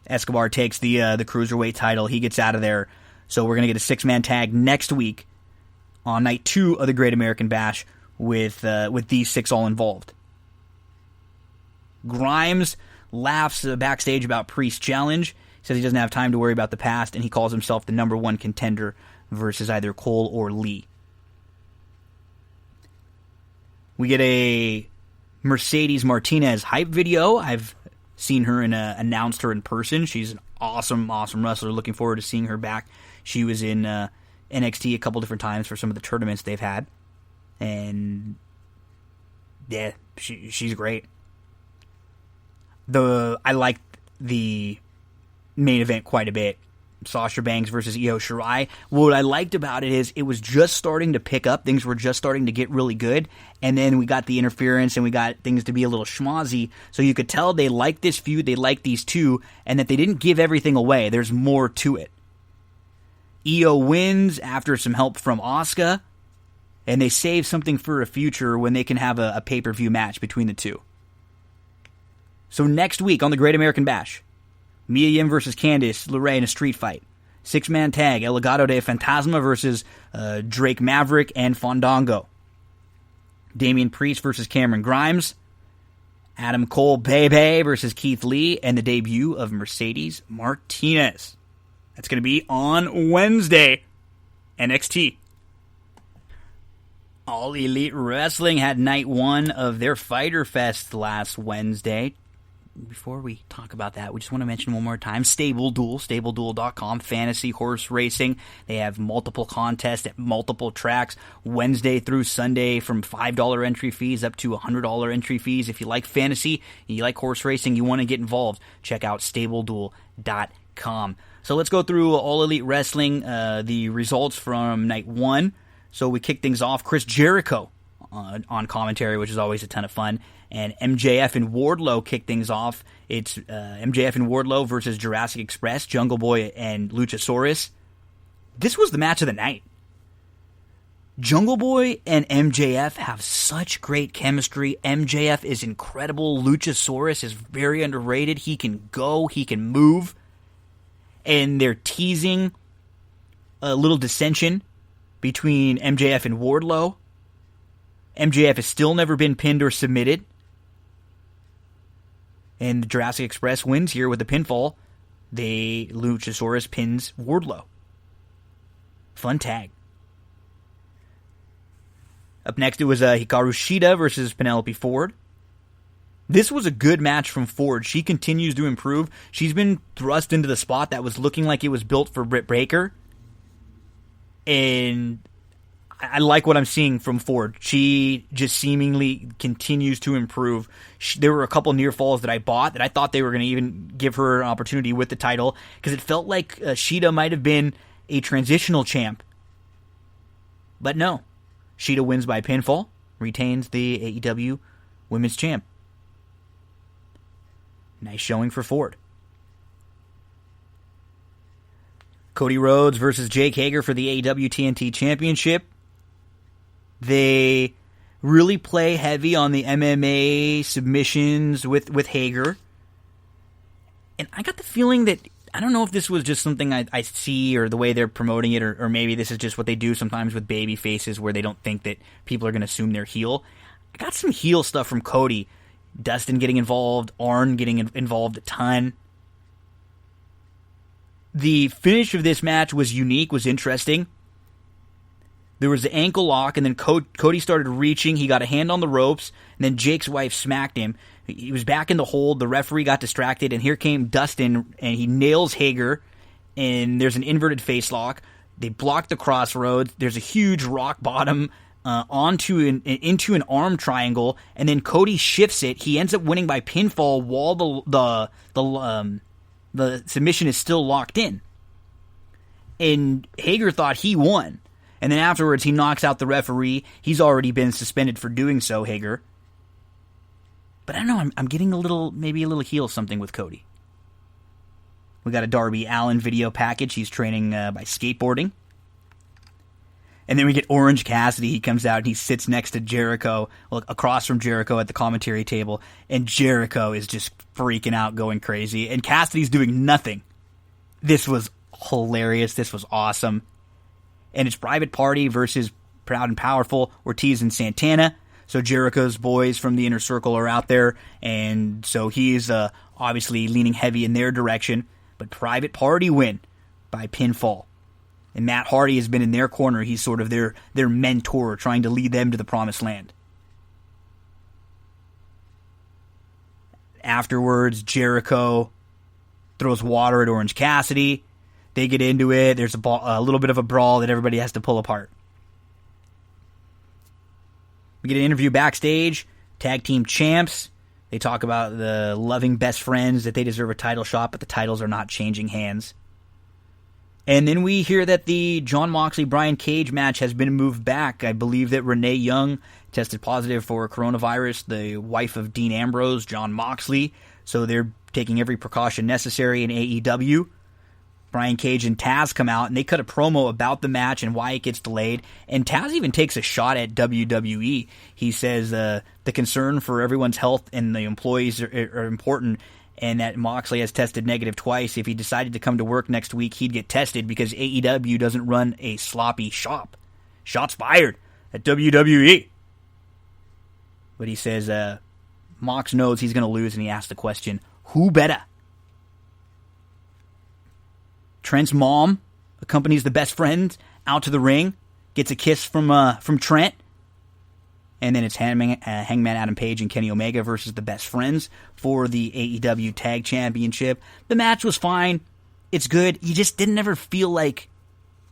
Escobar takes the Cruiserweight title. He gets out of there, so we're going to get a 6-man tag next week on night 2 of the Great American Bash with these 6 all involved. Grimes laughs backstage about Priest's challenge. Says he doesn't have time to worry about the past, and he calls himself the number 1 contender versus either Cole or Lee. We get a Mercedes Martinez hype video. I've seen her announced her in person. She's an awesome wrestler. Looking forward to seeing her back. She was in NXT a couple different times for some of the tournaments they've had, and yeah, she's great. I like the main event quite a bit. Sasha Banks versus Io Shirai. What I liked about it is it was just starting to pick up. Things were just starting to get really good. And then we got the interference and we got things to be a little schmozzy. So you could tell they liked this feud, they liked these two, and that they didn't give everything away. There's more to it. Io wins after some help from Asuka, and they save something for a future when they can have a pay-per-view match between the two. So next week on the Great American Bash, Mia Yim versus Candice LeRae in a street fight. 6-man tag, El Legado de Fantasma versus Drake Maverick and Fandango. Damian Priest versus Cameron Grimes. Adam Cole Bebe versus Keith Lee, and the debut of Mercedes Martinez. That's going to be on Wednesday. NXT. All Elite Wrestling had night 1 of their Fyter Fest last Wednesday. Before we talk about that, we just want to mention one more time, Stable Duel, StableDuel.com, fantasy horse racing. They have multiple contests at multiple tracks, Wednesday through Sunday, from $5 entry fees up to $100 entry fees. If you like fantasy, you like horse racing, you want to get involved, check out StableDuel.com. So let's go through All Elite Wrestling, the results from night 1. So we kick things off, Chris Jericho on commentary, which is always a ton of fun. And MJF and Wardlow kick things off. It's MJF and Wardlow versus Jurassic Express, Jungle Boy and Luchasaurus. This was the match of the night. Jungle Boy and MJF have such great chemistry. MJF is incredible. Luchasaurus is very underrated. He can go. He can move. And they're teasing a little dissension between MJF and Wardlow. MJF has still never been pinned or submitted. And the Jurassic Express wins here with a pinfall. Luchasaurus pins Wardlow. Fun tag. Up next, it was Hikaru Shida versus Penelope Ford. This was a good match from Ford. She continues to improve. She's been thrust into the spot that was looking like it was built for Britt Baker. And I like what I'm seeing from Ford. She just seemingly continues to improve. There were a couple near falls that I bought that I thought they were going to even give her an opportunity with the title, because it felt like Shida might have been a transitional champ. But no. Shida wins by pinfall, retains the AEW Women's Champ. Nice showing for Ford. Cody Rhodes versus Jake Hager for the AEW TNT Championship. They really play heavy on the MMA submissions with Hager. And I got the feeling that, I don't know if this was just something I see or the way they're promoting it, or maybe this is just what they do sometimes with baby faces where they don't think that people are going to assume they're heel. I got some heel stuff from Cody. Dustin getting involved, Arn getting involved a ton. The finish of this match was unique, was interesting. There was the ankle lock, and then Cody started reaching. He got a hand on the ropes, and then Jake's wife smacked him. He was back in the hold. The referee got distracted, and here came Dustin, and he nails Hager, and there's an inverted face lock. They block the crossroads. There's a huge rock bottom into an arm triangle, and then Cody shifts it. He ends up winning by pinfall while the submission is still locked in. And Hager thought he won. And then afterwards, he knocks out the referee. He's already been suspended for doing so, Hager. But I don't know, I'm getting maybe a little heel something with Cody. We got a Darby Allin video package. He's training by skateboarding. And then we get Orange Cassidy. He comes out and he sits next to Jericho, across from Jericho at the commentary table. And Jericho is just freaking out, going crazy. And Cassidy's doing nothing. This was hilarious. This was awesome. And it's Private Party versus Proud and Powerful, Ortiz and Santana. So Jericho's boys from the Inner Circle are out there. And so he's obviously leaning heavy in their direction. But Private Party win by pinfall. And Matt Hardy has been in their corner. He's sort of their mentor, trying to lead them to the promised land. Afterwards, Jericho throws water at Orange Cassidy. They get into it. There's a little bit of a brawl that everybody has to pull apart. We get an interview backstage. Tag team champs. They talk about the loving best friends, that they deserve a title shot, but the titles are not changing hands. And then we hear that the Jon Moxley-Brian Cage match has been moved back. I believe that Renee Young tested positive for coronavirus, the wife of Dean Ambrose, Jon Moxley. So they're taking every precaution necessary in AEW. Brian Cage and Taz come out, and they cut a promo about the match and why it gets delayed. And Taz even takes a shot at WWE. He says the concern for everyone's health and the employees are important, and that Moxley has tested negative twice. If he decided to come to work next week, he'd get tested because AEW doesn't run a sloppy shop. Shots fired at WWE. But he says Mox knows he's going to lose, and he asks the question, who better? Trent's mom accompanies the best friend out to the ring, gets a kiss from Trent, and then it's Hangman Adam Page and Kenny Omega versus the best friends for the AEW Tag Championship. The match was fine. It's good. You just didn't ever feel like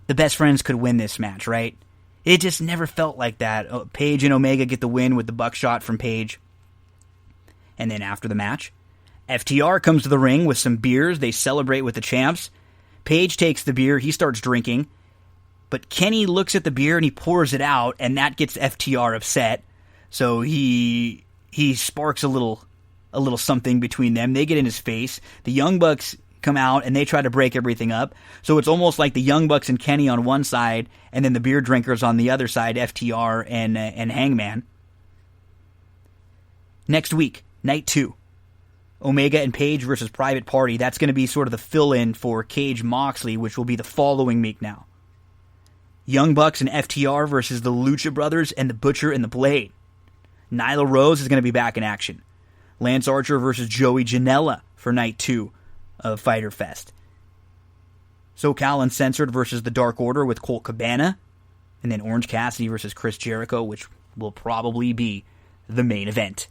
the best friends could win this match, right? It just never felt like that. Page and Omega get the win with the buckshot from Page. And then after the match, FTR comes to the ring with some beers. They celebrate with the champs. Page takes the beer. He starts drinking. But Kenny looks at the beer and he pours it out, and that gets FTR upset. So he sparks a little something between them. They get in his face. The Young Bucks come out and they try to break everything up. So it's almost like the Young Bucks and Kenny on one side, and then the beer drinkers on the other side, FTR and Hangman. Next week, night 2. Omega and Page versus Private Party. That's going to be sort of the fill-in for Cage Moxley, which will be the following week now. Young Bucks and FTR versus the Lucha Brothers and the Butcher and the Blade. Nyla Rose is going to be back in action. Lance Archer versus Joey Janela for night 2 of Fyter Fest. SoCal Uncensored versus the Dark Order with Colt Cabana. And then Orange Cassidy versus Chris Jericho, which will probably be the main event.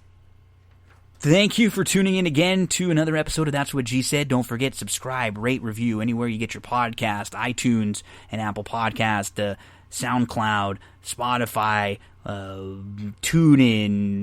Thank you for tuning in again to another episode of That's What G Said. Don't forget, subscribe, rate, review, anywhere you get your podcast, iTunes and Apple Podcast, SoundCloud, Spotify, TuneIn,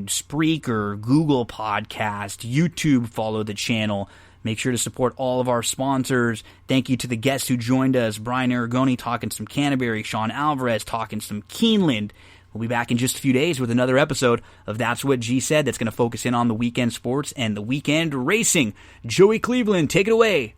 Spreaker, Google Podcast, YouTube. Follow the channel. Make sure to support all of our sponsors. Thank you to the guests who joined us. Brian Arrigoni talking some Canterbury, Sean Alvarez talking some Keeneland. We'll be back in just a few days with another episode of That's What G Said that's going to focus in on the weekend sports and the weekend racing. Joey Cleveland, take it away.